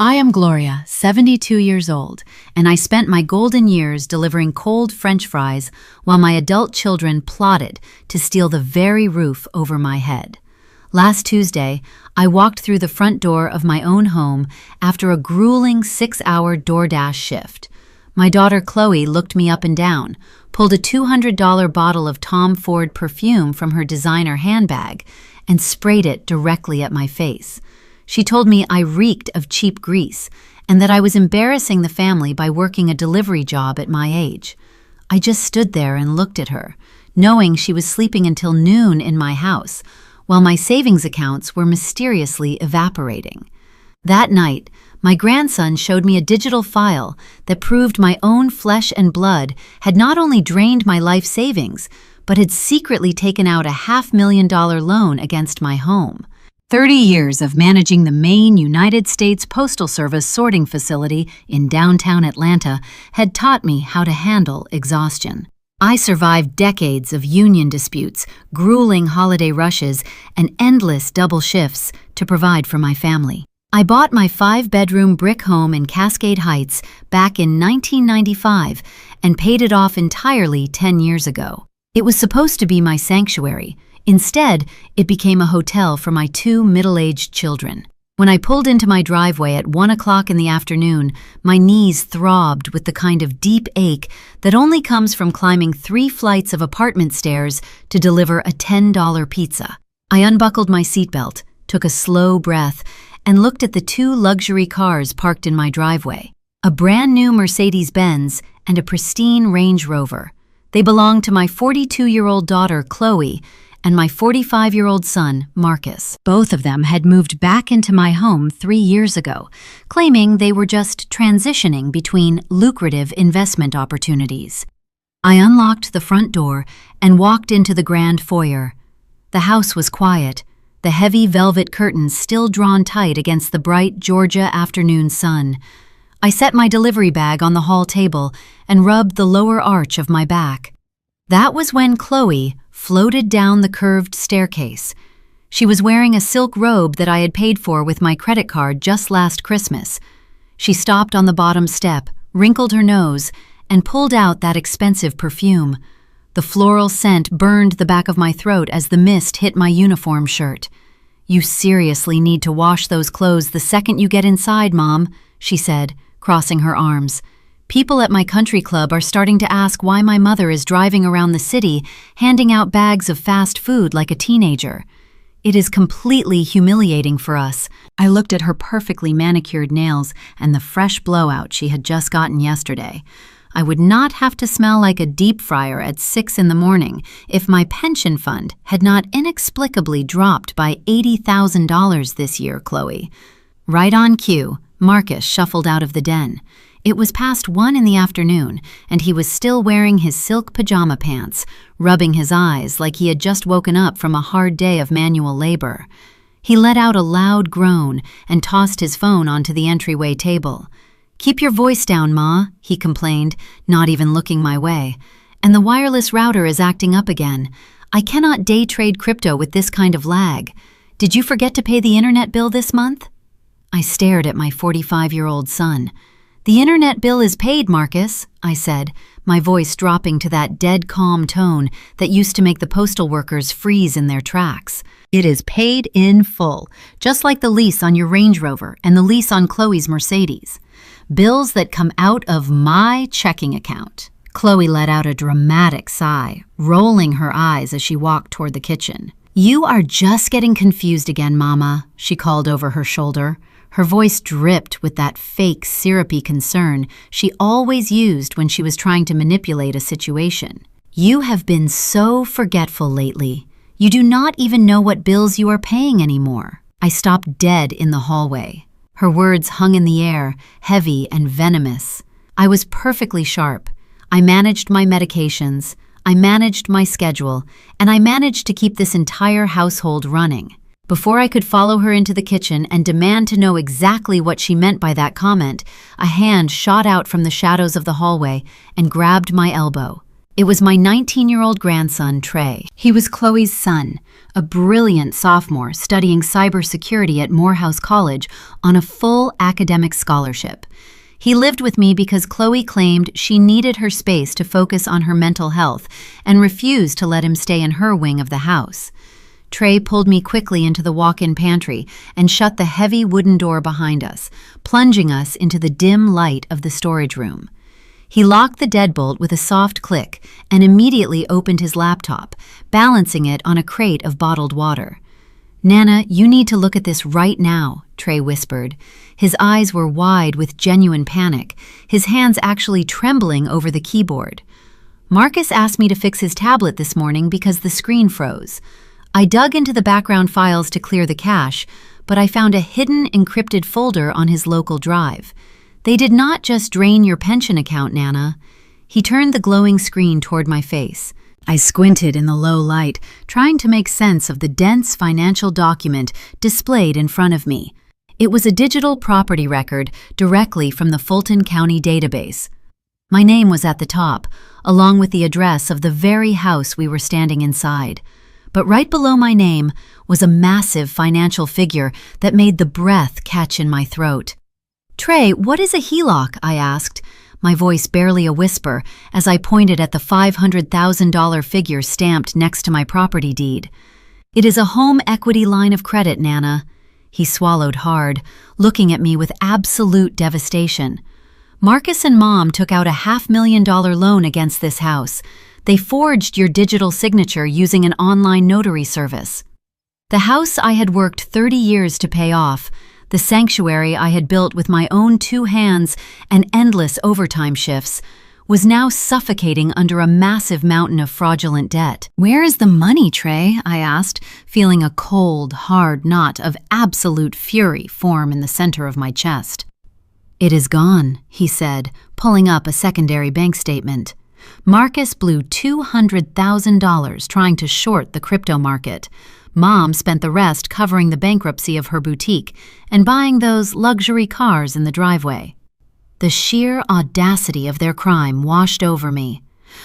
I am Gloria, 72 years old, and I spent my golden years delivering cold French fries while my adult children plotted to steal the very roof over my head. Last Tuesday, I walked through the front door of my own home after a grueling 6-hour DoorDash shift. My daughter Chloe looked me up and down, pulled a $200 bottle of Tom Ford perfume from her designer handbag, and sprayed it directly at my face. She told me I reeked of cheap grease and that I was embarrassing the family by working a delivery job at my age. I just stood there and looked at her, knowing she was sleeping until noon in my house, while my savings accounts were mysteriously evaporating. That night, my grandson showed me a digital file that proved my own flesh and blood had not only drained my life savings, but had secretly taken out a $500,000 loan against my home. 30 years of managing the main United States Postal Service sorting facility in downtown Atlanta had taught me how to handle exhaustion. I survived decades of union disputes, grueling holiday rushes, and endless double shifts to provide for my family. I bought my 5-bedroom brick home in Cascade Heights back in 1995 and paid it off entirely 10 years ago. It was supposed to be my sanctuary. Instead, it became a hotel for my 2 middle-aged children. When I pulled into my driveway at 1 o'clock in the afternoon, my knees throbbed with the kind of deep ache that only comes from climbing 3 flights of apartment stairs to deliver a $10 pizza. I unbuckled my seatbelt, took a slow breath, and looked at the 2 luxury cars parked in my driveway, a brand new Mercedes-Benz and a pristine Range Rover. They belonged to my 42-year-old daughter, Chloe, and my 45-year-old son, Marcus. Both of them had moved back into my home 3 years ago, claiming they were just transitioning between lucrative investment opportunities. I unlocked the front door and walked into the grand foyer. The house was quiet, the heavy velvet curtains still drawn tight against the bright Georgia afternoon sun. I set my delivery bag on the hall table and rubbed the lower arch of my back. That was when Chloe floated down the curved staircase. She was wearing a silk robe that I had paid for with my credit card just last Christmas. She stopped on the bottom step, wrinkled her nose, and pulled out that expensive perfume. The floral scent burned the back of my throat as the mist hit my uniform shirt. "You seriously need to wash those clothes the second you get inside, Mom," she said, crossing her arms. "People at my country club are starting to ask why my mother is driving around the city handing out bags of fast food like a teenager. It is completely humiliating for us." I looked at her perfectly manicured nails and the fresh blowout she had just gotten yesterday. I would not have to smell like a deep fryer at 6 in the morning if my pension fund had not inexplicably dropped by $80,000 this year, Chloe. Right on cue, Marcus shuffled out of the den. It was past 1 in the afternoon, and he was still wearing his silk pajama pants, rubbing his eyes like he had just woken up from a hard day of manual labor. He let out a loud groan and tossed his phone onto the entryway table. "Keep your voice down, Ma," he complained, not even looking my way. "And the wireless router is acting up again. I cannot day trade crypto with this kind of lag. Did you forget to pay the internet bill this month?" I stared at my 45-year-old son. "The internet bill is paid, Marcus," I said, my voice dropping to that dead calm tone that used to make the postal workers freeze in their tracks. "It is paid in full, just like the lease on your Range Rover and the lease on Chloe's Mercedes. Bills that come out of my checking account." Chloe let out a dramatic sigh, rolling her eyes as she walked toward the kitchen. "You are just getting confused again, Mama," she called over her shoulder. Her voice dripped with that fake, syrupy concern she always used when she was trying to manipulate a situation. "You have been so forgetful lately. You do not even know what bills you are paying anymore." I stopped dead in the hallway. Her words hung in the air, heavy and venomous. I was perfectly sharp. I managed my medications, I managed my schedule, and I managed to keep this entire household running. Before I could follow her into the kitchen and demand to know exactly what she meant by that comment, a hand shot out from the shadows of the hallway and grabbed my elbow. It was my 19-year-old grandson, Trey. He was Chloe's son, a brilliant sophomore studying cybersecurity at Morehouse College on a full academic scholarship. He lived with me because Chloe claimed she needed her space to focus on her mental health and refused to let him stay in her wing of the house. Trey pulled me quickly into the walk-in pantry and shut the heavy wooden door behind us, plunging us into the dim light of the storage room. He locked the deadbolt with a soft click and immediately opened his laptop, balancing it on a crate of bottled water. "Nana, you need to look at this right now," Trey whispered. His eyes were wide with genuine panic, his hands actually trembling over the keyboard. "Marcus asked me to fix his tablet this morning because the screen froze. I dug into the background files to clear the cache, but I found a hidden encrypted folder on his local drive. They did not just drain your pension account, Nana." He turned the glowing screen toward my face. I squinted in the low light, trying to make sense of the dense financial document displayed in front of me. It was a digital property record directly from the Fulton County database. My name was at the top, along with the address of the very house we were standing inside. But right below my name was a massive financial figure that made the breath catch in my throat. "Trey, what is a HELOC?" I asked, my voice barely a whisper as I pointed at the $500,000 figure stamped next to my property deed. "It is a home equity line of credit, Nana." He swallowed hard, looking at me with absolute devastation. "Marcus and Mom took out a $500,000 loan against this house. They forged your digital signature using an online notary service. The house I had worked 30 years to pay off, the sanctuary I had built with my own 2 hands and endless overtime shifts, was now suffocating under a massive mountain of fraudulent debt." "Where is the money, Trey?" I asked, feeling a cold, hard knot of absolute fury form in the center of my chest. "It is gone," he said, pulling up a secondary bank statement. "Marcus blew $200,000 trying to short the crypto market. Mom spent the rest covering the bankruptcy of her boutique and buying those luxury cars in the driveway." The sheer audacity of their crime washed over me.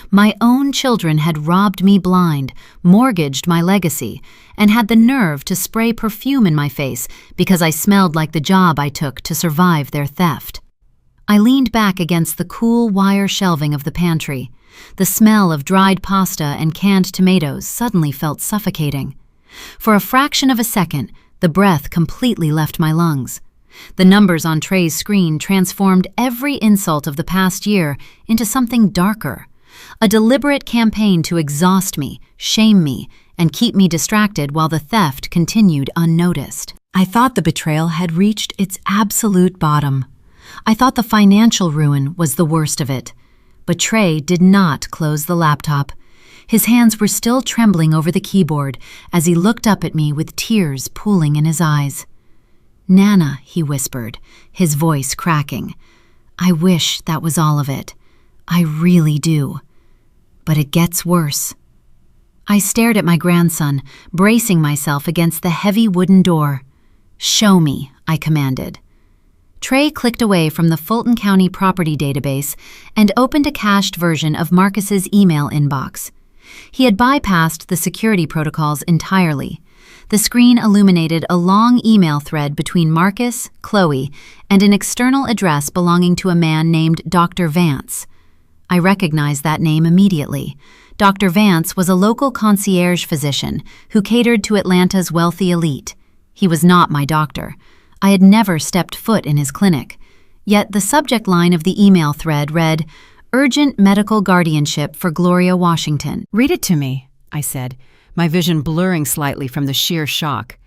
My own children had robbed me blind, mortgaged my legacy, and had the nerve to spray perfume in my face because I smelled like the job I took to survive their theft. I leaned back against the cool wire shelving of the pantry. The smell of dried pasta and canned tomatoes suddenly felt suffocating. For a fraction of a second, the breath completely left my lungs. The numbers on Trey's screen transformed every insult of the past year into something darker. A deliberate campaign to exhaust me, shame me, and keep me distracted while the theft continued unnoticed. I thought the betrayal had reached its absolute bottom. I thought the financial ruin was the worst of it. But Trey did not close the laptop. His hands were still trembling over the keyboard as he looked up at me with tears pooling in his eyes. "Nana," he whispered, his voice cracking. "I wish that was all of it. I really do. But it gets worse." I stared at my grandson, bracing myself against the heavy wooden door. "Show me," I commanded. Trey clicked away from the Fulton County property database and opened a cached version of Marcus's email inbox. He had bypassed the security protocols entirely. The screen illuminated a long email thread between Marcus, Chloe, and an external address belonging to a man named Dr. Vance. I recognized that name immediately. Dr. Vance was a local concierge physician who catered to Atlanta's wealthy elite. He was not my doctor. I had never stepped foot in his clinic. Yet the subject line of the email thread read, "Urgent medical guardianship for Gloria Washington." "Read it to me," I said, my vision blurring slightly from the sheer shock.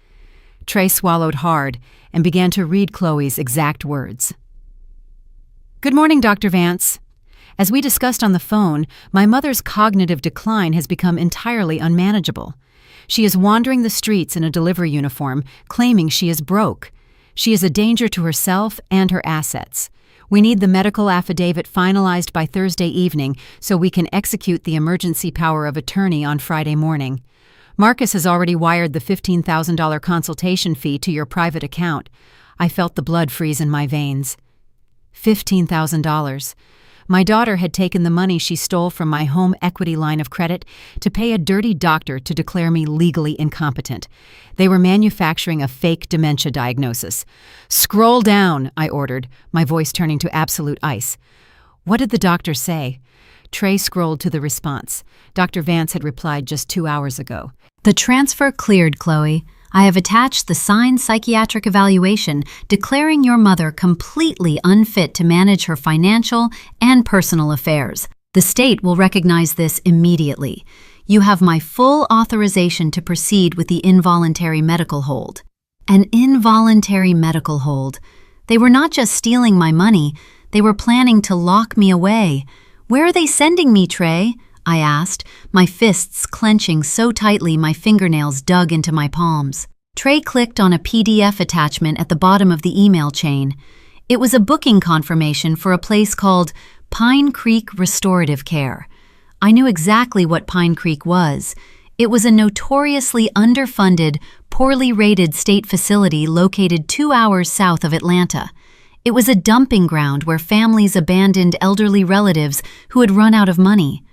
Trey swallowed hard and began to read Chloe's exact words. "Good morning, Dr. Vance. As we discussed on the phone, my mother's cognitive decline has become entirely unmanageable. She is wandering the streets in a delivery uniform, claiming she is broke. She is a danger to herself and her assets. We need the medical affidavit finalized by Thursday evening so we can execute the emergency power of attorney on Friday morning. Marcus has already wired the $15,000 consultation fee to your private account." I felt the blood freeze in my veins. $15,000. My daughter had taken the money she stole from my home equity line of credit to pay a dirty doctor to declare me legally incompetent. They were manufacturing a fake dementia diagnosis. "Scroll down," I ordered, my voice turning to absolute ice. "What did the doctor say?" Trey scrolled to the response. Dr. Vance had replied just 2 hours ago. "The transfer cleared, Chloe. I have attached the signed psychiatric evaluation declaring your mother completely unfit to manage her financial and personal affairs. The state will recognize this immediately. You have my full authorization to proceed with the involuntary medical hold." An involuntary medical hold. They were not just stealing my money, they were planning to lock me away. "Where are they sending me, Trey?" I asked, my fists clenching so tightly my fingernails dug into my palms. Trey clicked on a PDF attachment at the bottom of the email chain. It was a booking confirmation for a place called Pine Creek Restorative Care. I knew exactly what Pine Creek was. It was a notoriously underfunded, poorly rated state facility located 2 hours south of Atlanta. It was a dumping ground where families abandoned elderly relatives who had run out of money.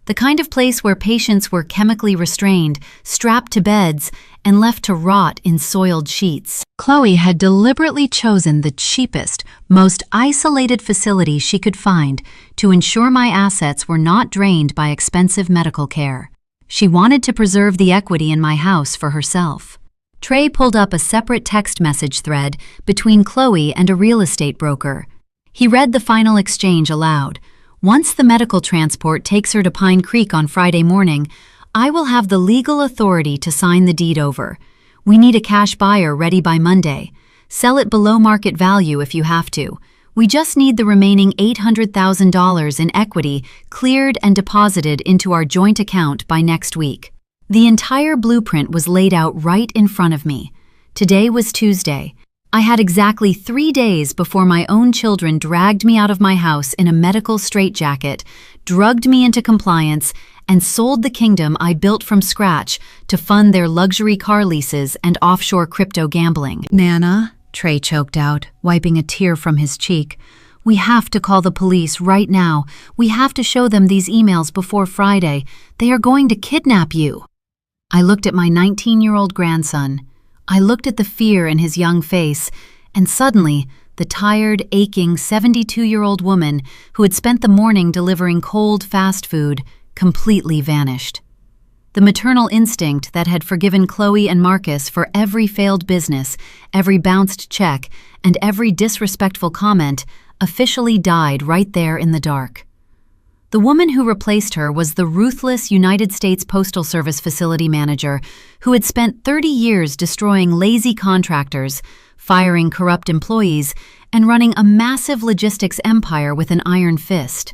The kind of place where patients were chemically restrained, strapped to beds, and left to rot in soiled sheets. Chloe had deliberately chosen the cheapest, most isolated facility she could find to ensure my assets were not drained by expensive medical care. She wanted to preserve the equity in my house for herself. Trey pulled up a separate text message thread between Chloe and a real estate broker. He read the final exchange aloud. "Once the medical transport takes her to Pine Creek on Friday morning, I will have the legal authority to sign the deed over. We need a cash buyer ready by Monday. Sell it below market value if you have to. We just need the remaining $800,000 in equity cleared and deposited into our joint account by next week." The entire blueprint was laid out right in front of me. Today was Tuesday. I had exactly 3 days before my own children dragged me out of my house in a medical straitjacket, drugged me into compliance, and sold the kingdom I built from scratch to fund their luxury car leases and offshore crypto gambling. "Nana," Trey choked out, wiping a tear from his cheek, "we have to call the police right now. We have to show them these emails before Friday. They are going to kidnap you." I looked at my 19-year-old grandson. I looked at the fear in his young face, and suddenly, the tired, aching 72-year-old woman who had spent the morning delivering cold fast food completely vanished. The maternal instinct that had forgiven Chloe and Marcus for every failed business, every bounced check, and every disrespectful comment officially died right there in the dark. The woman who replaced her was the ruthless United States Postal Service facility manager who had spent 30 years destroying lazy contractors, firing corrupt employees, and running a massive logistics empire with an iron fist.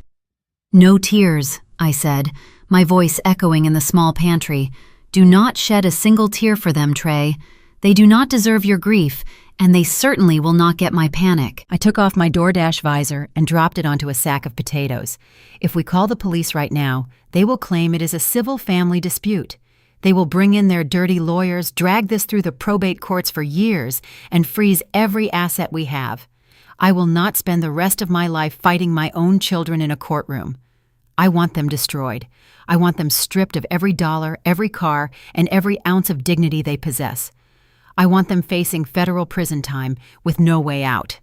"No tears," I said, my voice echoing in the small pantry. "Do not shed a single tear for them, Trey. They do not deserve your grief, and they certainly will not get my panic." I took off my DoorDash visor and dropped it onto a sack of potatoes. If we call the police right now, they will claim it is a civil family dispute. They will bring in their dirty lawyers, drag this through the probate courts for years, and freeze every asset we have. I will not spend the rest of my life fighting my own children in a courtroom. I want them destroyed. I want them stripped of every dollar, every car, and every ounce of dignity they possess. I want them facing federal prison time with no way out.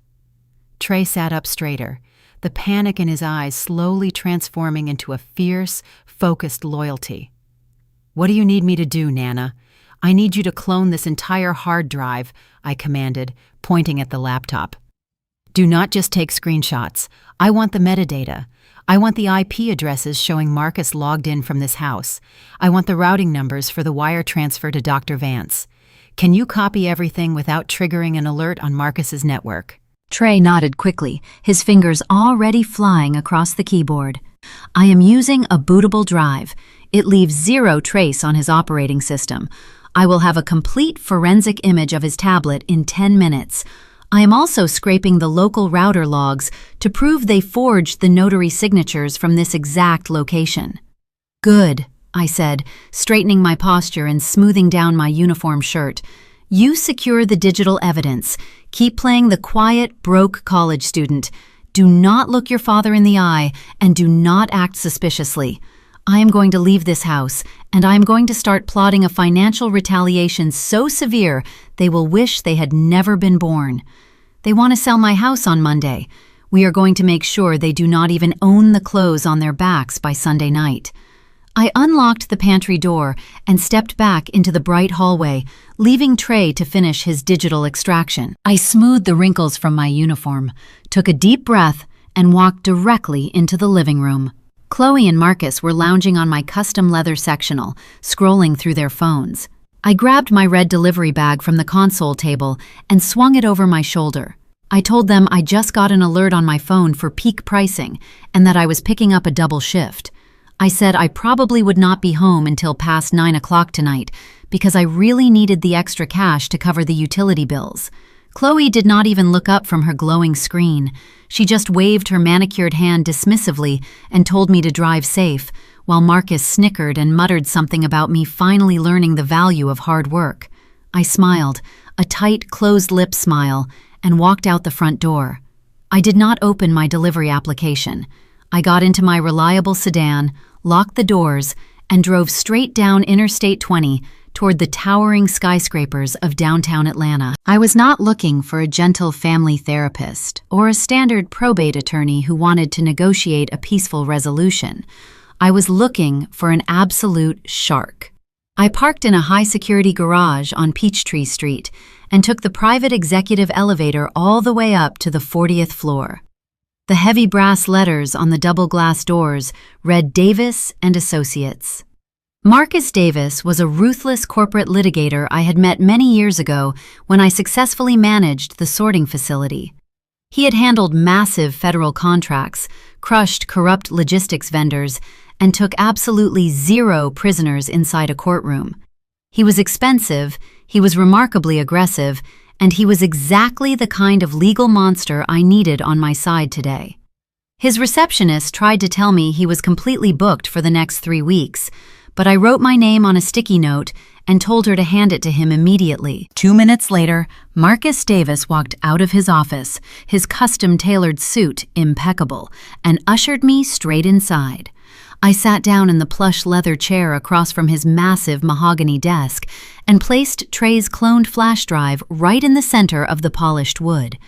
Trey sat up straighter, the panic in his eyes slowly transforming into a fierce, focused loyalty. "What do you need me to do, Nana? I need you to clone this entire hard drive," I commanded, pointing at the laptop. "Do not just take screenshots. I want the metadata. I want the IP addresses showing Marcus logged in from this house. I want the routing numbers for the wire transfer to Dr. Vance. Can you copy everything without triggering an alert on Marcus's network?" Trey nodded quickly, his fingers already flying across the keyboard. "I am using a bootable drive. It leaves zero trace on his operating system. I will have a complete forensic image of his tablet in 10 minutes. I am also scraping the local router logs to prove they forged the notary signatures from this exact location." "Good," I said, straightening my posture and smoothing down my uniform shirt. "You secure the digital evidence. Keep playing the quiet, broke college student. Do not look your father in the eye and do not act suspiciously. I am going to leave this house, and I am going to start plotting a financial retaliation so severe they will wish they had never been born. They want to sell my house on Monday. We are going to make sure they do not even own the clothes on their backs by Sunday night. I unlocked the pantry door and stepped back into the bright hallway, leaving Trey to finish his digital extraction. I smoothed the wrinkles from my uniform, took a deep breath, and walked directly into the living room. Chloe and Marcus were lounging on my custom leather sectional, scrolling through their phones. I grabbed my red delivery bag from the console table and swung it over my shoulder. I told them I just got an alert on my phone for peak pricing and that I was picking up a double shift. I said I probably would not be home until past 9 o'clock tonight because I really needed the extra cash to cover the utility bills. Chloe did not even look up from her glowing screen. She just waved her manicured hand dismissively and told me to drive safe, while Marcus snickered and muttered something about me finally learning the value of hard work. I smiled, a tight, closed-lip smile, and walked out the front door. I did not open my delivery application. I got into my reliable sedan, locked the doors, and drove straight down Interstate 20 toward the towering skyscrapers of downtown Atlanta. I was not looking for a gentle family therapist or a standard probate attorney who wanted to negotiate a peaceful resolution. I was looking for an absolute shark. I parked in a high-security garage on Peachtree Street and took the private executive elevator all the way up to the 40th floor. The heavy brass letters on the double-glass doors read Davis and Associates. Marcus Davis was a ruthless corporate litigator I had met many years ago when I successfully managed the sorting facility. He had handled massive federal contracts, crushed corrupt logistics vendors, and took absolutely zero prisoners inside a courtroom. He was expensive, he was remarkably aggressive, and he was exactly the kind of legal monster I needed on my side today. His receptionist tried to tell me he was completely booked for the next 3 weeks, but I wrote my name on a sticky note and told her to hand it to him immediately. 2 minutes later, Marcus Davis walked out of his office, his custom-tailored suit impeccable, and ushered me straight inside. I sat down in the plush leather chair across from his massive mahogany desk and placed Trey's cloned flash drive right in the center of the polished wood.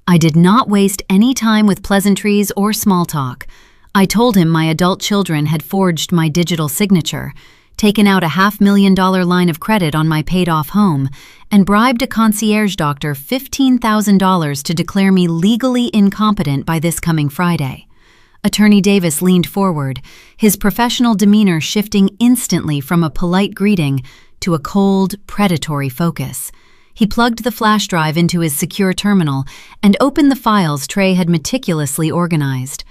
I did not waste any time with pleasantries or small talk. I told him my adult children had forged my digital signature, taken out a $500,000 line of credit on my paid-off home, and bribed a concierge doctor $15,000 to declare me legally incompetent by this coming Friday. Attorney Davis leaned forward, his professional demeanor shifting instantly from a polite greeting to a cold, predatory focus. He plugged the flash drive into his secure terminal and opened the files Trey had meticulously organized.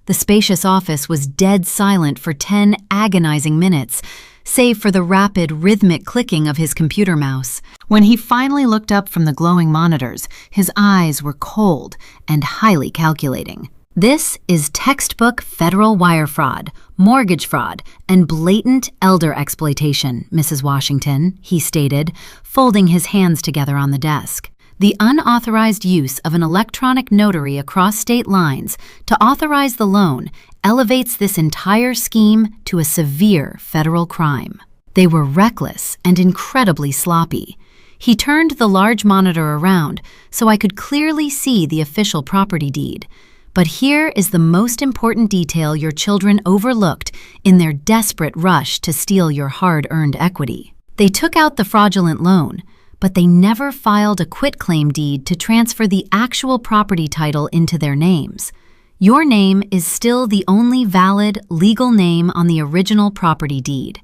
The spacious office was dead silent for 10 agonizing minutes, save for the rapid, rhythmic clicking of his computer mouse. When he finally looked up from the glowing monitors, his eyes were cold and highly calculating. This is textbook federal wire fraud, mortgage fraud, and blatant elder exploitation, Mrs. Washington, he stated, folding his hands together on the desk. The unauthorized use of an electronic notary across state lines to authorize the loan elevates this entire scheme to a severe federal crime. They were reckless and incredibly sloppy. He turned the large monitor around so I could clearly see the official property deed. But here is the most important detail your children overlooked in their desperate rush to steal your hard-earned equity. They took out the fraudulent loan, but they never filed a quitclaim deed to transfer the actual property title into their names. Your name is still the only valid legal name on the original property deed.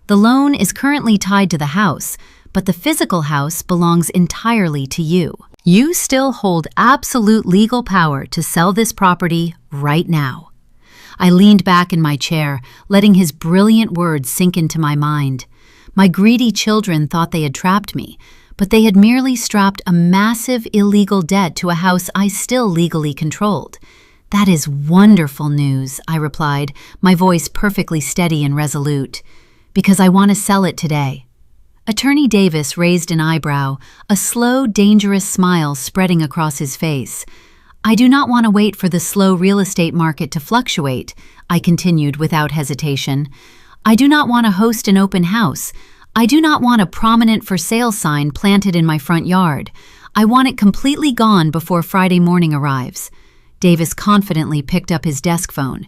The loan is currently tied to the house, but the physical house belongs entirely to you. You still hold absolute legal power to sell this property right now. I leaned back in my chair, letting his brilliant words sink into my mind. My greedy children thought they had trapped me, but they had merely strapped a massive illegal debt to a house I still legally controlled. That is wonderful news, I replied, my voice perfectly steady and resolute, because I want to sell it today. Attorney Davis raised an eyebrow, a slow, dangerous smile spreading across his face. I do not want to wait for the slow real estate market to fluctuate, I continued without hesitation. I do not want to host an open house. I do not want a prominent for sale sign planted in my front yard. I want it completely gone before Friday morning arrives. Davis confidently picked up his desk phone.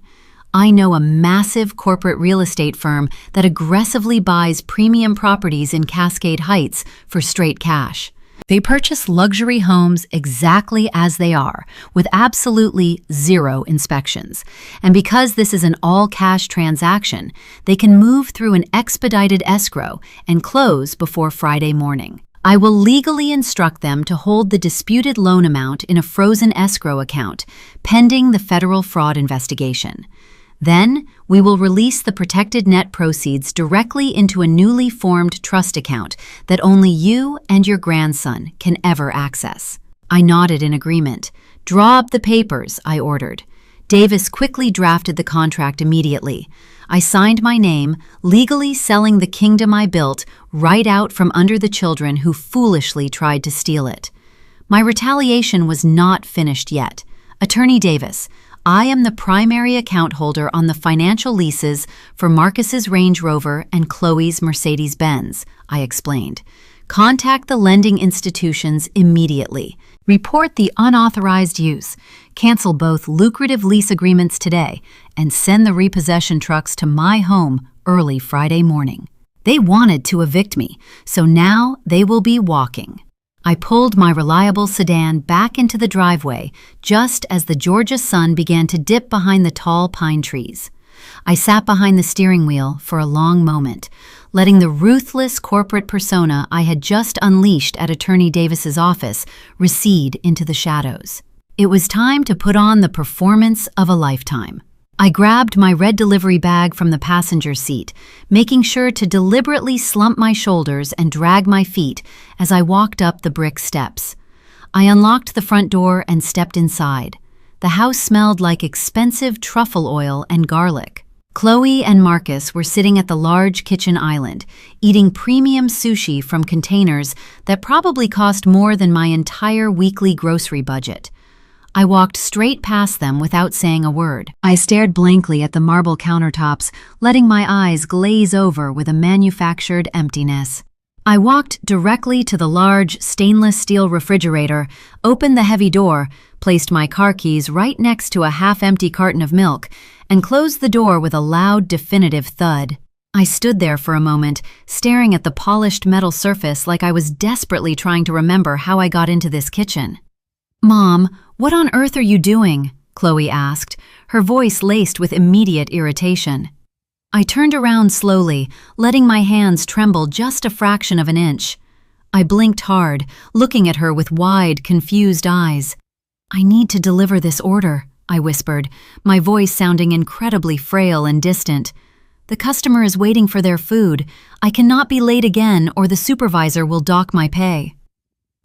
I know a massive corporate real estate firm that aggressively buys premium properties in Cascade Heights for straight cash. They purchase luxury homes exactly as they are, with absolutely zero inspections. And because this is an all-cash transaction, they can move through an expedited escrow and close before Friday morning. I will legally instruct them to hold the disputed loan amount in a frozen escrow account, pending the federal fraud investigation. Then, we will release the protected net proceeds directly into a newly formed trust account that only you and your grandson can ever access. I nodded in agreement. Draw up the papers, I ordered. Davis quickly drafted the contract immediately. I signed my name, legally selling the kingdom I built right out from under the children who foolishly tried to steal it. My retaliation was not finished yet. Attorney Davis, I am the primary account holder on the financial leases for Marcus's Range Rover and Chloe's Mercedes-Benz, I explained. Contact the lending institutions immediately. Report the unauthorized use. Cancel both lucrative lease agreements today and send the repossession trucks to my home early Friday morning. They wanted to evict me, so now they will be walking. I pulled my reliable sedan back into the driveway just as the Georgia sun began to dip behind the tall pine trees. I sat behind the steering wheel for a long moment, letting the ruthless corporate persona I had just unleashed at Attorney Davis's office recede into the shadows. It was time to put on the performance of a lifetime. I grabbed my red delivery bag from the passenger seat, making sure to deliberately slump my shoulders and drag my feet as I walked up the brick steps. I unlocked the front door and stepped inside. The house smelled like expensive truffle oil and garlic. Chloe and Marcus were sitting at the large kitchen island, eating premium sushi from containers that probably cost more than my entire weekly grocery budget. I walked straight past them without saying a word. I stared blankly at the marble countertops, letting my eyes glaze over with a manufactured emptiness. I walked directly to the large stainless steel refrigerator, opened the heavy door, placed my car keys right next to a half-empty carton of milk, and closed the door with a loud, definitive thud. I stood there for a moment, staring at the polished metal surface like I was desperately trying to remember how I got into this kitchen. "Mom, what on earth are you doing?" Chloe asked, her voice laced with immediate irritation. I turned around slowly, letting my hands tremble just a fraction of an inch. I blinked hard, looking at her with wide, confused eyes. "I need to deliver this order," I whispered, my voice sounding incredibly frail and distant. "The customer is waiting for their food. I cannot be late again or the supervisor will dock my pay."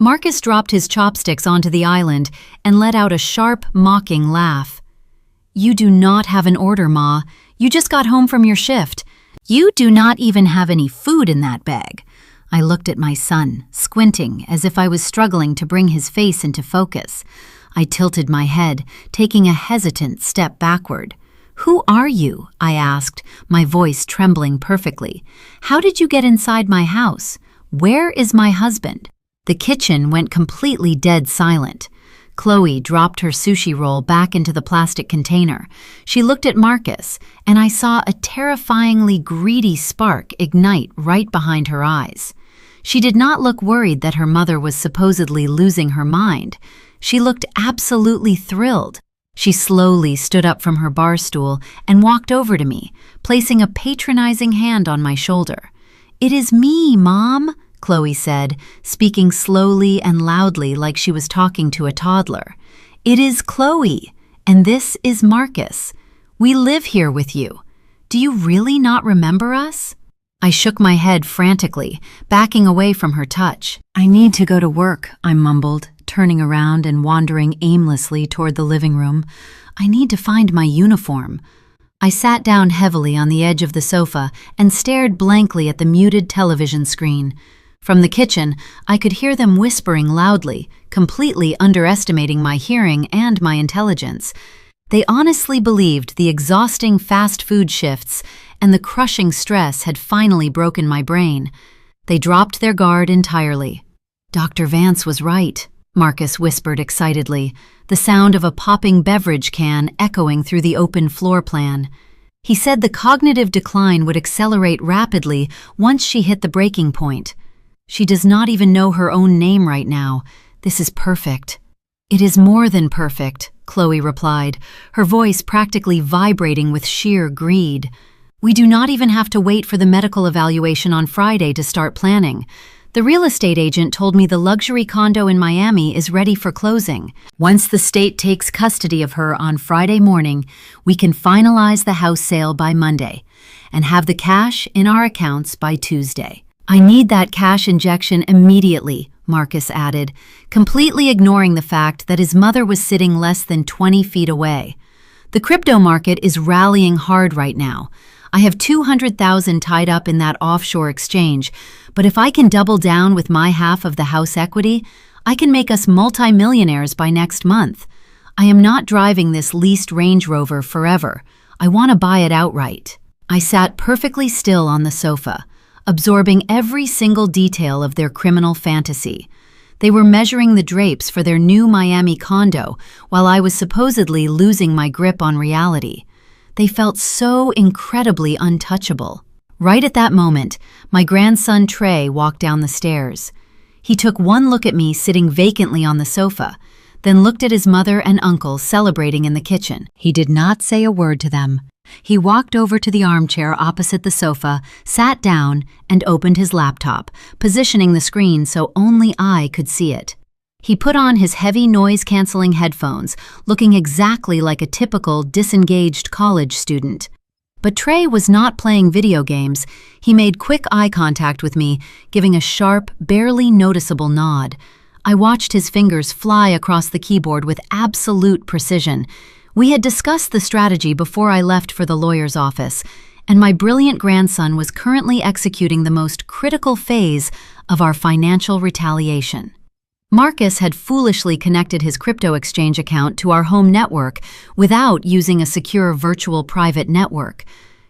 Marcus dropped his chopsticks onto the island and let out a sharp, mocking laugh. "You do not have an order, Ma. You just got home from your shift. You do not even have any food in that bag." I looked at my son, squinting as if I was struggling to bring his face into focus. I tilted my head, taking a hesitant step backward. "Who are you?" I asked, my voice trembling perfectly. "How did you get inside my house? Where is my husband?" The kitchen went completely dead silent. Chloe dropped her sushi roll back into the plastic container. She looked at Marcus, and I saw a terrifyingly greedy spark ignite right behind her eyes. She did not look worried that her mother was supposedly losing her mind. She looked absolutely thrilled. She slowly stood up from her bar stool and walked over to me, placing a patronizing hand on my shoulder. "It is me, Mom," Chloe said, speaking slowly and loudly like she was talking to a toddler. "It is Chloe, and this is Marcus. We live here with you. Do you really not remember us?" I shook my head frantically, backing away from her touch. "I need to go to work," I mumbled, turning around and wandering aimlessly toward the living room. "I need to find my uniform." I sat down heavily on the edge of the sofa and stared blankly at the muted television screen. From the kitchen, I could hear them whispering loudly, completely underestimating my hearing and my intelligence. They honestly believed the exhausting fast food shifts and the crushing stress had finally broken my brain. They dropped their guard entirely. "Dr. Vance was right," Marcus whispered excitedly, the sound of a popping beverage can echoing through the open floor plan. He said the cognitive decline would accelerate rapidly once she hit the breaking point. "She does not even know her own name right now. This is perfect." "It is more than perfect," Chloe replied, her voice practically vibrating with sheer greed. "We do not even have to wait for the medical evaluation on Friday to start planning. The real estate agent told me the luxury condo in Miami is ready for closing. Once the state takes custody of her on Friday morning, we can finalize the house sale by Monday and have the cash in our accounts by Tuesday." "I need that cash injection immediately," Marcus added, completely ignoring the fact that his mother was sitting less than 20 feet away. "The crypto market is rallying hard right now. I have $200,000 tied up in that offshore exchange, but if I can double down with my half of the house equity, I can make us multimillionaires by next month. I am not driving this leased Range Rover forever. I want to buy it outright." I sat perfectly still on the sofa, absorbing every single detail of their criminal fantasy. They were measuring the drapes for their new Miami condo while I was supposedly losing my grip on reality. They felt so incredibly untouchable. Right at that moment, my grandson Trey walked down the stairs. He took one look at me sitting vacantly on the sofa, then looked at his mother and uncle celebrating in the kitchen. He did not say a word to them. He walked over to the armchair opposite the sofa, sat down, and opened his laptop, positioning the screen so only I could see it. He put on his heavy noise-canceling headphones, looking exactly like a typical disengaged college student. But Trey was not playing video games. He made quick eye contact with me, giving a sharp, barely noticeable nod. I watched his fingers fly across the keyboard with absolute precision. We had discussed the strategy before I left for the lawyer's office, and my brilliant grandson was currently executing the most critical phase of our financial retaliation. Marcus had foolishly connected his crypto exchange account to our home network without using a secure virtual private network.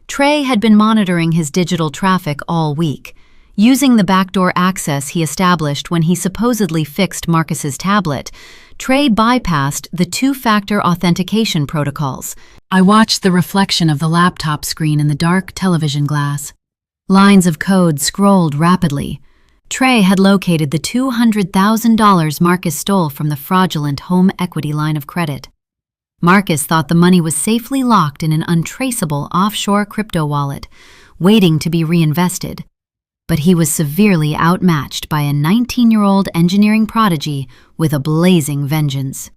Trey had been monitoring his digital traffic all week, using the backdoor access he established when he supposedly fixed Marcus's tablet. Trey bypassed the two-factor authentication protocols. I watched the reflection of the laptop screen in the dark television glass. Lines of code scrolled rapidly. Trey had located the $200,000 Marcus stole from the fraudulent home equity line of credit. Marcus thought the money was safely locked in an untraceable offshore crypto wallet, waiting to be reinvested. But he was severely outmatched by a 19-year-old engineering prodigy with a blazing vengeance.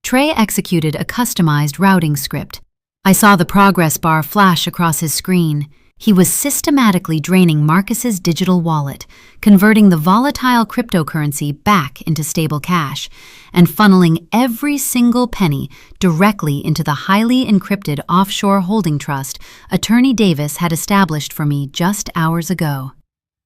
Trey executed a customized routing script. I saw the progress bar flash across his screen. He was systematically draining Marcus's digital wallet, converting the volatile cryptocurrency back into stable cash, and funneling every single penny directly into the highly encrypted offshore holding trust Attorney Davis had established for me just hours ago.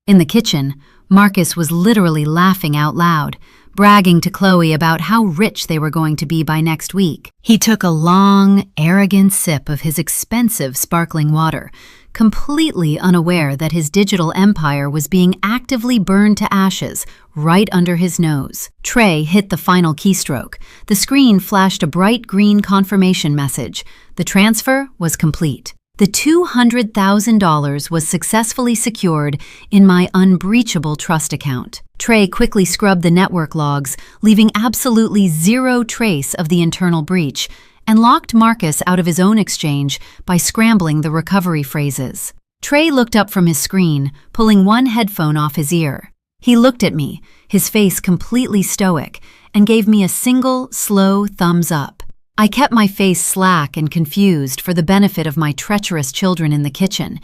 In the kitchen, Marcus was literally laughing out loud, bragging to Chloe about how rich they were going to be by next week. He took a long, arrogant sip of his expensive sparkling water, completely unaware that his digital empire was being actively burned to ashes right under his nose. Trey hit the final keystroke. The screen flashed a bright green confirmation message. The transfer was complete. The $200,000 was successfully secured in my unbreachable trust account. Trey quickly scrubbed the network logs, leaving absolutely zero trace of the internal breach, and locked Marcus out of his own exchange by scrambling the recovery phrases. Trey looked up from his screen, pulling one headphone off his ear. He looked at me, his face completely stoic, and gave me a single, slow thumbs up. I kept my face slack and confused for the benefit of my treacherous children in the kitchen,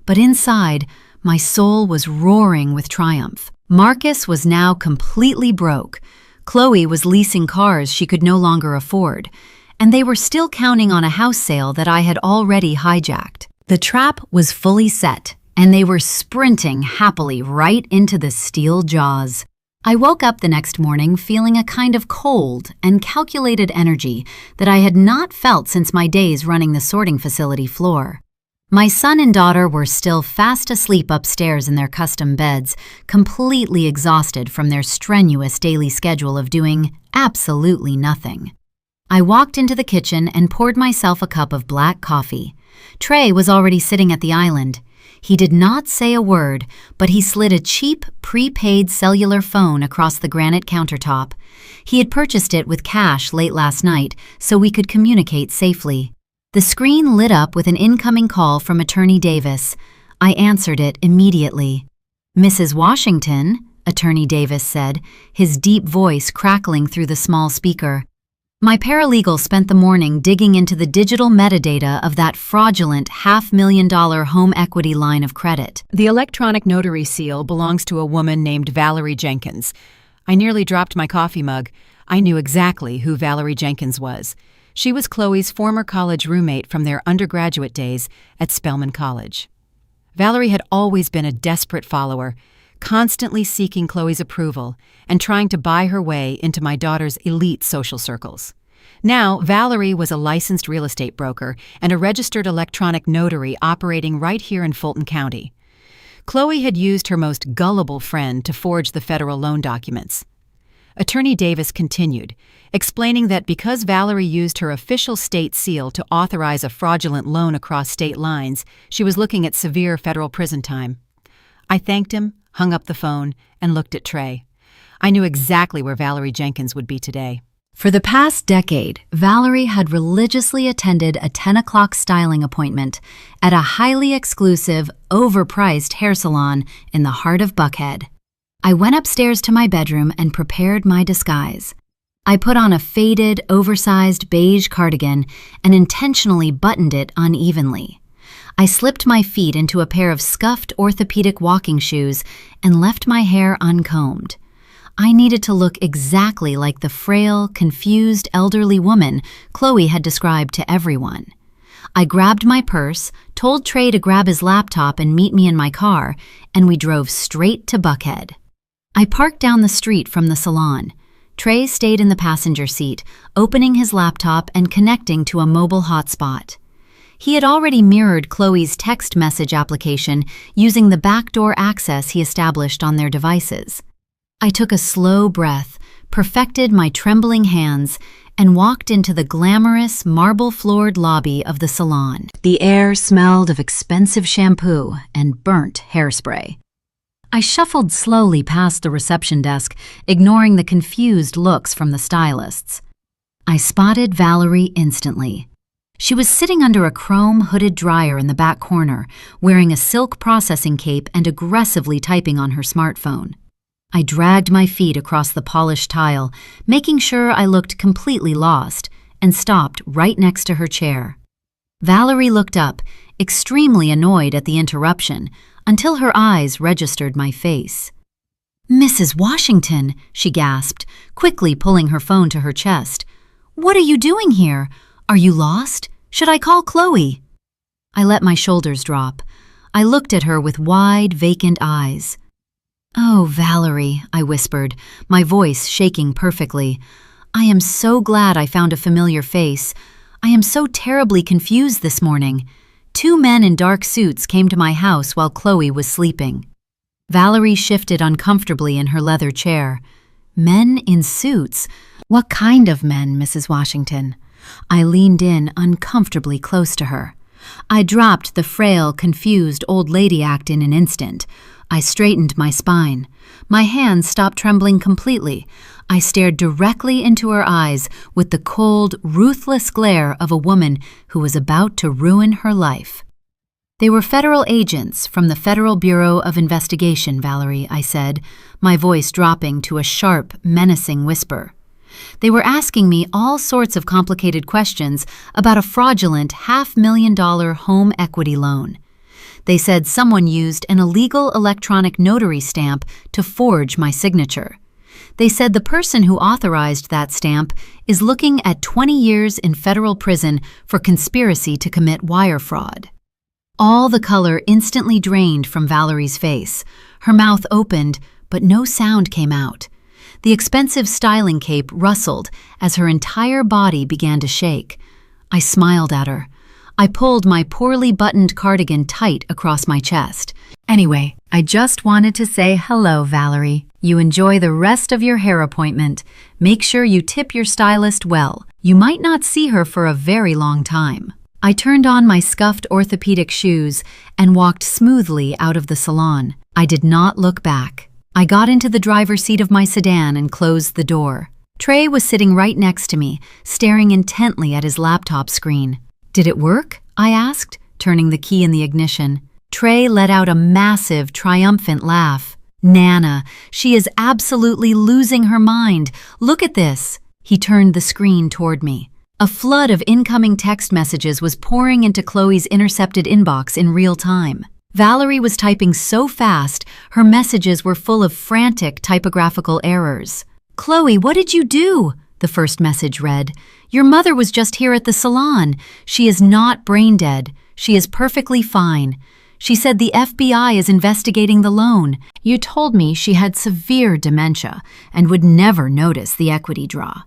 but inside, my soul was roaring with triumph. Marcus was now completely broke. Chloe was leasing cars she could no longer afford, and they were still counting on a house sale that I had already hijacked. The trap was fully set, and they were sprinting happily right into the steel jaws. I woke up the next morning feeling a kind of cold and calculated energy that I had not felt since my days running the sorting facility floor. My son and daughter were still fast asleep upstairs in their custom beds, completely exhausted from their strenuous daily schedule of doing absolutely nothing. I walked into the kitchen and poured myself a cup of black coffee. Trey was already sitting at the island. He did not say a word, but he slid a cheap, prepaid cellular phone across the granite countertop. He had purchased it with cash late last night so we could communicate safely. The screen lit up with an incoming call from Attorney Davis. I answered it immediately. "Mrs. Washington," Attorney Davis said, his deep voice crackling through the small speaker. My paralegal spent the morning digging into the digital metadata of that fraudulent $500,000 home equity line of credit. The electronic notary seal belongs to a woman named Valerie Jenkins. I nearly dropped my coffee mug. I knew exactly who Valerie Jenkins was. She was Chloe's former college roommate from their undergraduate days at Spelman College. Valerie had always been a desperate follower, constantly seeking Chloe's approval and trying to buy her way into my daughter's elite social circles. Now, Valerie was a licensed real estate broker and a registered electronic notary operating right here in Fulton County. Chloe had used her most gullible friend to forge the federal loan documents. Attorney Davis continued, explaining that because Valerie used her official state seal to authorize a fraudulent loan across state lines, she was looking at severe federal prison time. I thanked him, hung up the phone, and looked at Trey. I knew exactly where Valerie Jenkins would be today. For the past decade, Valerie had religiously attended a 10 o'clock styling appointment at a highly exclusive, overpriced hair salon in the heart of Buckhead. I went upstairs to my bedroom and prepared my disguise. I put on a faded, oversized beige cardigan and intentionally buttoned it unevenly. I slipped my feet into a pair of scuffed orthopedic walking shoes and left my hair uncombed. I needed to look exactly like the frail, confused elderly woman Chloe had described to everyone. I grabbed my purse, told Trey to grab his laptop and meet me in my car, and we drove straight to Buckhead. I parked down the street from the salon. Trey stayed in the passenger seat, opening his laptop and connecting to a mobile hotspot. He had already mirrored Chloe's text message application using the backdoor access he established on their devices. I took a slow breath, perfected my trembling hands, and walked into the glamorous, marble-floored lobby of the salon. The air smelled of expensive shampoo and burnt hairspray. I shuffled slowly past the reception desk, ignoring the confused looks from the stylists. I spotted Valerie instantly. She was sitting under a chrome-hooded dryer in the back corner, wearing a silk processing cape and aggressively typing on her smartphone. I dragged my feet across the polished tile, making sure I looked completely lost, and stopped right next to her chair. Valerie looked up, extremely annoyed at the interruption, until her eyes registered my face. "Mrs. Washington," she gasped, quickly pulling her phone to her chest. "What are you doing here? Are you lost? Should I call Chloe?" I let my shoulders drop. I looked at her with wide, vacant eyes. "Oh, Valerie," I whispered, my voice shaking perfectly. "I am so glad I found a familiar face. I am so terribly confused this morning. 2 men in dark suits came to my house while Chloe was sleeping." Valerie shifted uncomfortably in her leather chair. "Men in suits? What kind of men, Mrs. Washington?" I leaned in uncomfortably close to her. I dropped the frail, confused old lady act in an instant. I straightened my spine. My hands stopped trembling completely. I stared directly into her eyes with the cold, ruthless glare of a woman who was about to ruin her life. "They were federal agents from the Federal Bureau of Investigation, Valerie," I said, my voice dropping to a sharp, menacing whisper. "They were asking me all sorts of complicated questions about a fraudulent $500,000 home equity loan. They said someone used an illegal electronic notary stamp to forge my signature. They said the person who authorized that stamp is looking at 20 years in federal prison for conspiracy to commit wire fraud." All the color instantly drained from Valerie's face. Her mouth opened, but no sound came out. The expensive styling cape rustled as her entire body began to shake. I smiled at her. I pulled my poorly buttoned cardigan tight across my chest. Anyway, I just wanted to say hello, Valerie. You enjoy the rest of your hair appointment. Make sure you tip your stylist well. You might not see her for a very long time. I turned on my scuffed orthopedic shoes and walked smoothly out of the salon. I did not look back. I got into the driver's seat of my sedan and closed the door. Trey was sitting right next to me, staring intently at his laptop screen. "Did it work?" I asked, turning the key in the ignition. Trey let out a massive, triumphant laugh. "Nana, she is absolutely losing her mind. Look at this." He turned the screen toward me. A flood of incoming text messages was pouring into Chloe's intercepted inbox in real time. Valerie was typing so fast, her messages were full of frantic typographical errors. "Chloe, what did you do?" the first message read. "Your mother was just here at the salon. She is not brain dead. She is perfectly fine. She said the FBI is investigating the loan. You told me she had severe dementia and would never notice the equity draw.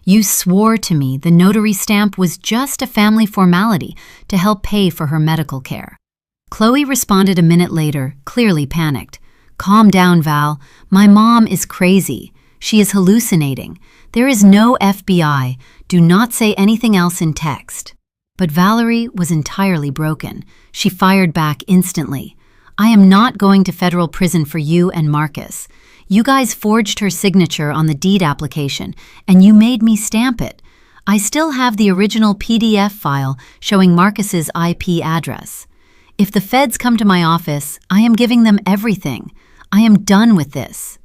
You swore to me the notary stamp was just a family formality to help pay for her medical care." Chloe responded a minute later, clearly panicked. "Calm down, Val. My mom is crazy. She is hallucinating. There is no FBI. Do not say anything else in text." But Valerie was entirely broken. She fired back instantly. "I am not going to federal prison for you and Marcus. You guys forged her signature on the deed application, and you made me stamp it. I still have the original PDF file showing Marcus's IP address. If the feds come to my office, I am giving them everything. I am done with this."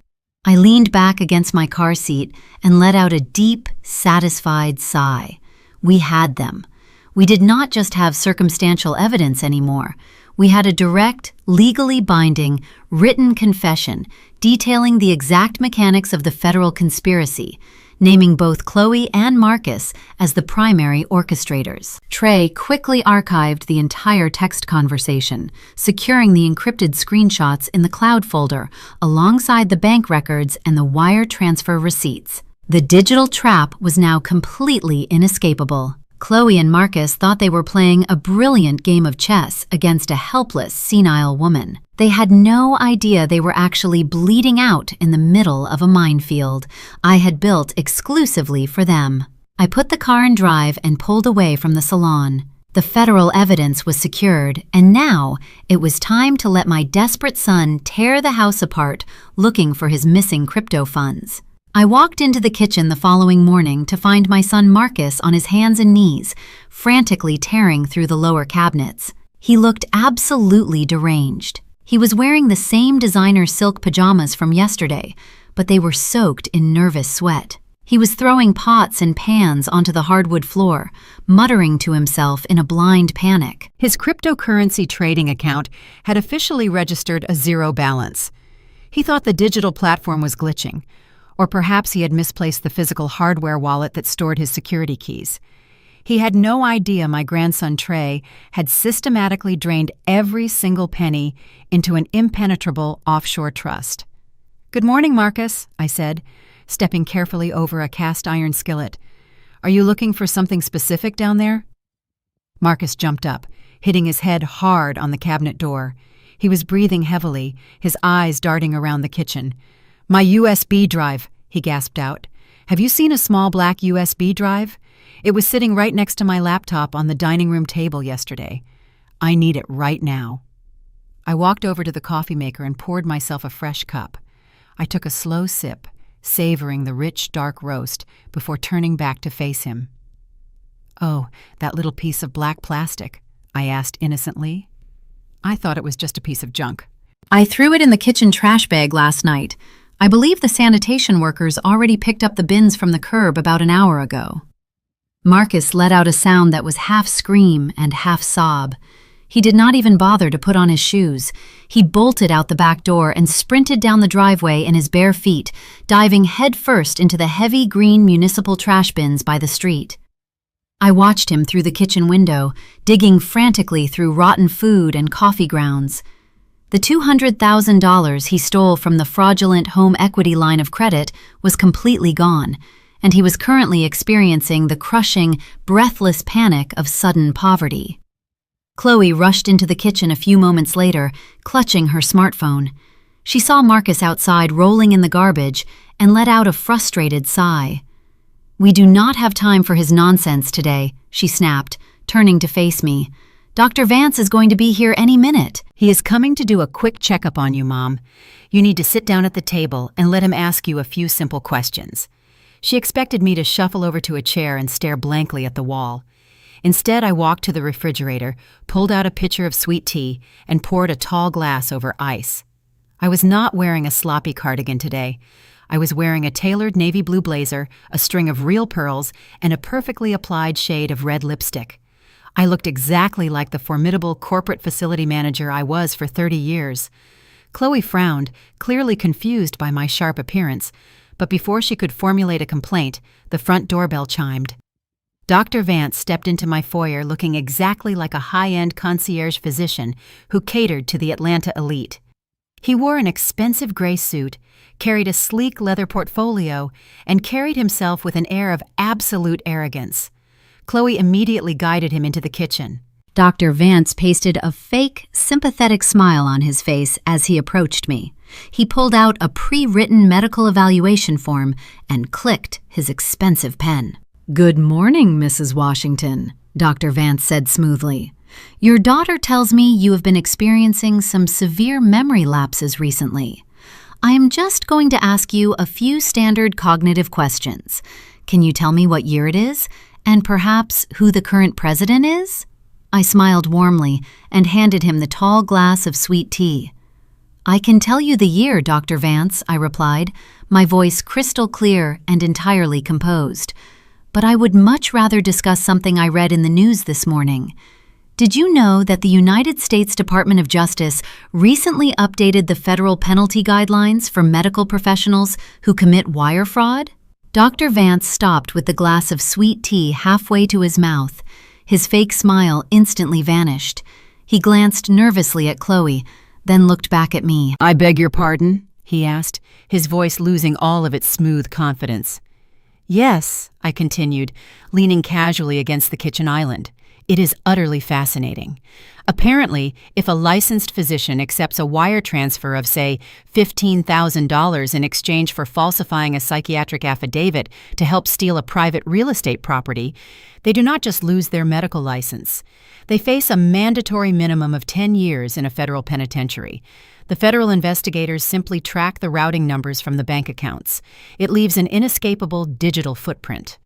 I leaned back against my car seat and let out a deep, satisfied sigh. We had them. We did not just have circumstantial evidence anymore. We had a direct, legally binding, written confession detailing the exact mechanics of the federal conspiracy, naming both Chloe and Marcus as the primary orchestrators. Trey quickly archived the entire text conversation, securing the encrypted screenshots in the cloud folder alongside the bank records and the wire transfer receipts. The digital trap was now completely inescapable. Chloe and Marcus thought they were playing a brilliant game of chess against a helpless, senile woman. They had no idea they were actually bleeding out in the middle of a minefield I had built exclusively for them. I put the car in drive and pulled away from the salon. The federal evidence was secured, and now it was time to let my desperate son tear the house apart looking for his missing crypto funds. I walked into the kitchen the following morning to find my son Marcus on his hands and knees, frantically tearing through the lower cabinets. He looked absolutely deranged. He was wearing the same designer silk pajamas from yesterday, but they were soaked in nervous sweat. He was throwing pots and pans onto the hardwood floor, muttering to himself in a blind panic. His cryptocurrency trading account had officially registered a zero balance. He thought the digital platform was glitching, or perhaps he had misplaced the physical hardware wallet that stored his security keys. He had no idea my grandson Trey had systematically drained every single penny into an impenetrable offshore trust. "Good morning, Marcus," I said, stepping carefully over a cast-iron skillet. "Are you looking for something specific down there?" Marcus jumped up, hitting his head hard on the cabinet door. He was breathing heavily, his eyes darting around the kitchen. "My USB drive," he gasped out. "Have you seen a small black USB drive? It was sitting right next to my laptop on the dining room table yesterday. I need it right now." I walked over to the coffee maker and poured myself a fresh cup. I took a slow sip, savoring the rich, dark roast before turning back to face him. "Oh, that little piece of black plastic?" I asked innocently. I thought it was just a piece of junk. "I threw it in the kitchen trash bag last night. I believe the sanitation workers already picked up the bins from the curb about an hour ago." Marcus let out a sound that was half scream and half sob. He did not even bother to put on his shoes. He bolted out the back door and sprinted down the driveway in his bare feet, diving headfirst into the heavy green municipal trash bins by the street. I watched him through the kitchen window, digging frantically through rotten food and coffee grounds. The $200,000 he stole from the fraudulent home equity line of credit was completely gone, and he was currently experiencing the crushing, breathless panic of sudden poverty. Chloe rushed into the kitchen a few moments later, clutching her smartphone. She saw Marcus outside rolling in the garbage and let out a frustrated sigh. "We do not have time for his nonsense today," she snapped, turning to face me. "Dr. Vance is going to be here any minute." "He is coming to do a quick checkup on you, Mom. You need to sit down at the table and let him ask you a few simple questions." She expected me to shuffle over to a chair and stare blankly at the wall. Instead, I walked to the refrigerator, pulled out a pitcher of sweet tea, and poured a tall glass over ice. I was not wearing a sloppy cardigan today. I was wearing a tailored navy blue blazer, a string of real pearls, and a perfectly applied shade of red lipstick. I looked exactly like the formidable corporate facility manager I was for 30 years. Chloe frowned, clearly confused by my sharp appearance, but before she could formulate a complaint, the front doorbell chimed. Dr. Vance stepped into my foyer looking exactly like a high-end concierge physician who catered to the Atlanta elite. He wore an expensive gray suit, carried a sleek leather portfolio, and carried himself with an air of absolute arrogance. Chloe immediately guided him into the kitchen. Dr. Vance pasted a fake, sympathetic smile on his face as he approached me. He pulled out a pre-written medical evaluation form and clicked his expensive pen. "Good morning, Mrs. Washington," Dr. Vance said smoothly. "Your daughter tells me you have been experiencing some severe memory lapses recently. I am just going to ask you a few standard cognitive questions. Can you tell me what year it is, and perhaps who the current president is?" I smiled warmly and handed him the tall glass of sweet tea. "I can tell you the year, Dr. Vance," I replied, my voice crystal clear and entirely composed. "But I would much rather discuss something I read in the news this morning. Did you know that the United States Department of Justice recently updated the federal penalty guidelines for medical professionals who commit wire fraud?" Dr. Vance stopped with the glass of sweet tea halfway to his mouth. His fake smile instantly vanished. He glanced nervously at Chloe, then looked back at me. "I beg your pardon?" he asked, his voice losing all of its smooth confidence. "Yes," I continued, leaning casually against the kitchen island. "It is utterly fascinating. Apparently, if a licensed physician accepts a wire transfer of, say, $15,000 in exchange for falsifying a psychiatric affidavit to help steal a private real estate property, they do not just lose their medical license. They face a mandatory minimum of 10 years in a federal penitentiary. The federal investigators simply track the routing numbers from the bank accounts. It leaves an inescapable digital footprint.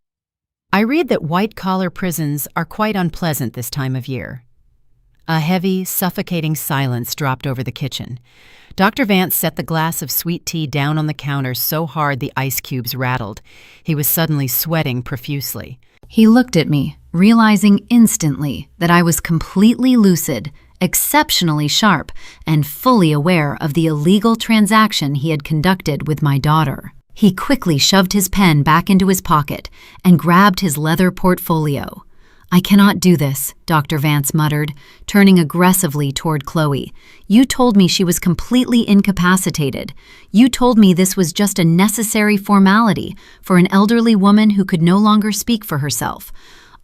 I read that white-collar prisons are quite unpleasant this time of year." A heavy, suffocating silence dropped over the kitchen. Dr. Vance set the glass of sweet tea down on the counter so hard the ice cubes rattled. He was suddenly sweating profusely. He looked at me, realizing instantly that I was completely lucid, exceptionally sharp, and fully aware of the illegal transaction he had conducted with my daughter. He quickly shoved his pen back into his pocket and grabbed his leather portfolio. "I cannot do this," Dr. Vance muttered, turning aggressively toward Chloe. "You told me she was completely incapacitated. You told me this was just a necessary formality for an elderly woman who could no longer speak for herself.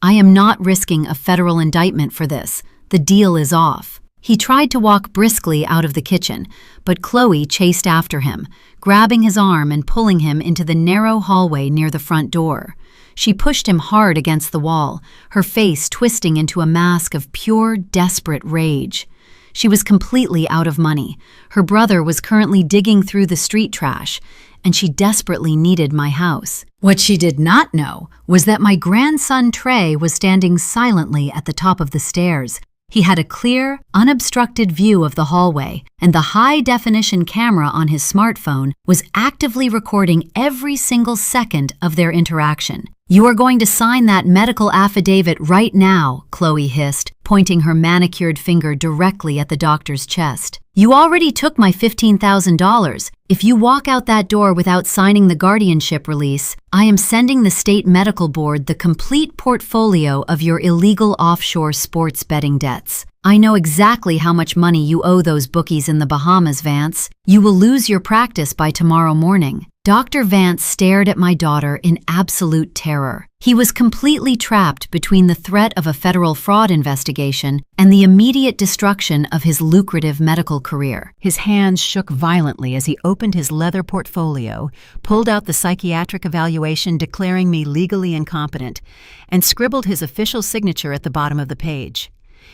I am not risking a federal indictment for this. The deal is off." He tried to walk briskly out of the kitchen, but Chloe chased after him, grabbing his arm and pulling him into the narrow hallway near the front door. She pushed him hard against the wall, her face twisting into a mask of pure, desperate rage. She was completely out of money. Her brother was currently digging through the street trash, and she desperately needed my house. What she did not know was that my grandson Trey was standing silently at the top of the stairs. He had a clear, unobstructed view of the hallway, and the high-definition camera on his smartphone was actively recording every single second of their interaction. "You are going to sign that medical affidavit right now," Chloe hissed, pointing her manicured finger directly at the doctor's chest. "You already took my $15,000. If you walk out that door without signing the guardianship release, I am sending the state medical board the complete portfolio of your illegal offshore sports betting debts. I know exactly how much money you owe those bookies in the Bahamas, Vance. You will lose your practice by tomorrow morning." Dr. Vance stared at my daughter in absolute terror. He was completely trapped between the threat of a federal fraud investigation and the immediate destruction of his lucrative medical career. His hands shook violently as he opened his leather portfolio, pulled out the psychiatric evaluation declaring me legally incompetent, and scribbled his official signature at the bottom of the page.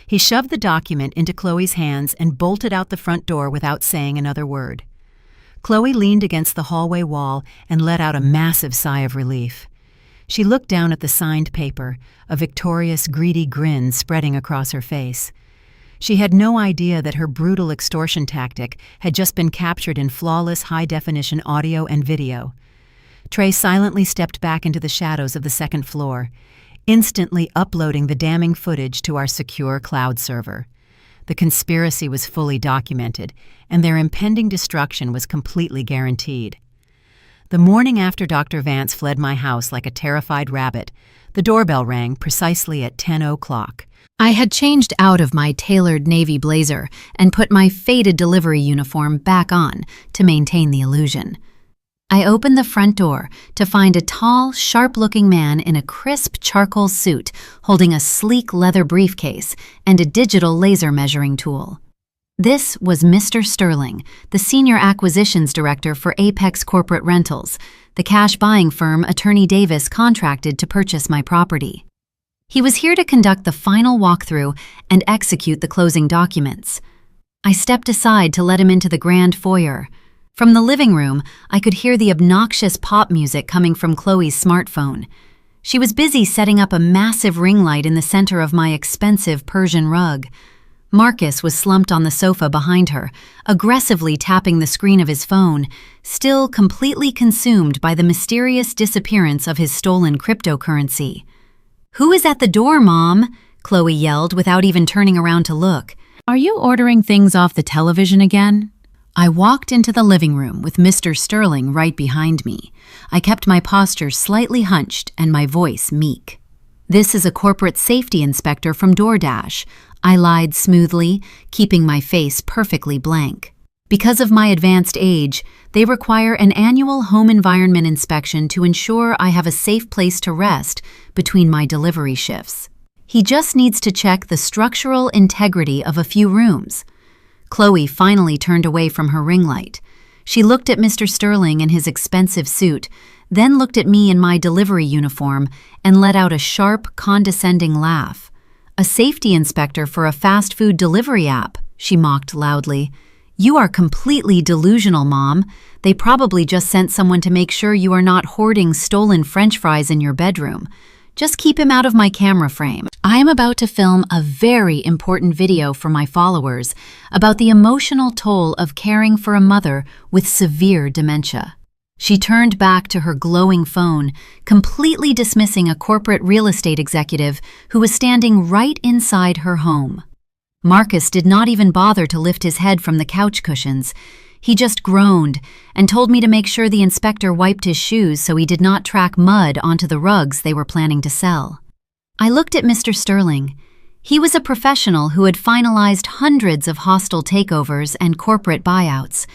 He shoved the document into Chloe's hands and bolted out the front door without saying another word. Chloe leaned against the hallway wall and let out a massive sigh of relief. She looked down at the signed paper, a victorious, greedy grin spreading across her face. She had no idea that her brutal extortion tactic had just been captured in flawless high-definition audio and video. Trey silently stepped back into the shadows of the second floor, instantly uploading the damning footage to our secure cloud server. The conspiracy was fully documented, and their impending destruction was completely guaranteed. The morning after Dr. Vance fled my house like a terrified rabbit, the doorbell rang precisely at 10 o'clock. I had changed out of my tailored navy blazer and put my faded delivery uniform back on to maintain the illusion. I opened the front door to find a tall, sharp-looking man in a crisp charcoal suit holding a sleek leather briefcase and a digital laser measuring tool. This was Mr. Sterling, the Senior Acquisitions Director for Apex Corporate Rentals, the cash buying firm Attorney Davis contracted to purchase my property. He was here to conduct the final walkthrough and execute the closing documents. I stepped aside to let him into the grand foyer. From the living room, I could hear the obnoxious pop music coming from Chloe's smartphone. She was busy setting up a massive ring light in the center of my expensive Persian rug. Marcus was slumped on the sofa behind her, aggressively tapping the screen of his phone, still completely consumed by the mysterious disappearance of his stolen cryptocurrency. "Who is at the door, Mom?" Chloe yelled without even turning around to look. "Are you ordering things off the television again?" I walked into the living room with Mr. Sterling right behind me. I kept my posture slightly hunched and my voice meek. "This is a corporate safety inspector from DoorDash," I lied smoothly, keeping my face perfectly blank. Because of my advanced age, they require an annual home environment inspection to ensure I have a safe place to rest between my delivery shifts. He just needs to check the structural integrity of a few rooms. Chloe finally turned away from her ring light. She looked at Mr. Sterling in his expensive suit, then looked at me in my delivery uniform and let out a sharp, condescending laugh. "A safety inspector for a fast food delivery app," she mocked loudly. "You are completely delusional, Mom. They probably just sent someone to make sure you are not hoarding stolen French fries in your bedroom. Just keep him out of my camera frame. I am about to film a very important video for my followers about the emotional toll of caring for a mother with severe dementia." She turned back to her glowing phone, completely dismissing a corporate real estate executive who was standing right inside her home. Marcus did not even bother to lift his head from the couch cushions. He just groaned and told me to make sure the inspector wiped his shoes so he did not track mud onto the rugs they were planning to sell. I looked at Mr. Sterling. He was a professional who had finalized hundreds of hostile takeovers and corporate buyouts.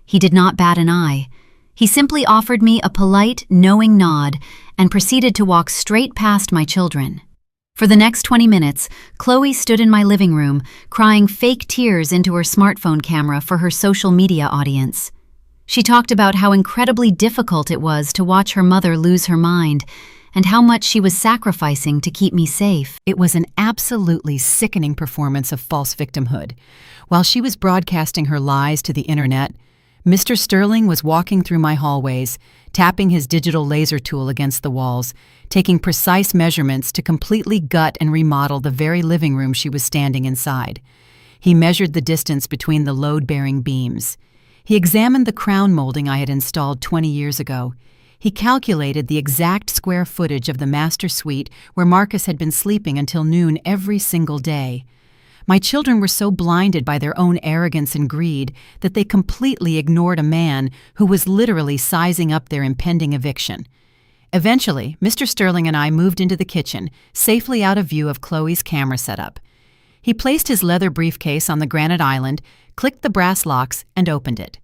He did not bat an eye. He simply offered me a polite, knowing nod and proceeded to walk straight past my children. For the next 20 minutes, Chloe stood in my living room, crying fake tears into her smartphone camera for her social media audience. She talked about how incredibly difficult it was to watch her mother lose her mind and how much she was sacrificing to keep me safe. It was an absolutely sickening performance of false victimhood. While she was broadcasting her lies to the internet, Mr. Sterling was walking through my hallways, tapping his digital laser tool against the walls, taking precise measurements to completely gut and remodel the very living room she was standing inside. He measured the distance between the load-bearing beams. He examined the crown molding I had installed 20 years ago. He calculated the exact square footage of the master suite where Marcus had been sleeping until noon every single day. My children were so blinded by their own arrogance and greed that they completely ignored a man who was literally sizing up their impending eviction. Eventually, Mr. Sterling and I moved into the kitchen, safely out of view of Chloe's camera setup. He placed his leather briefcase on the granite island, clicked the brass locks, and opened it.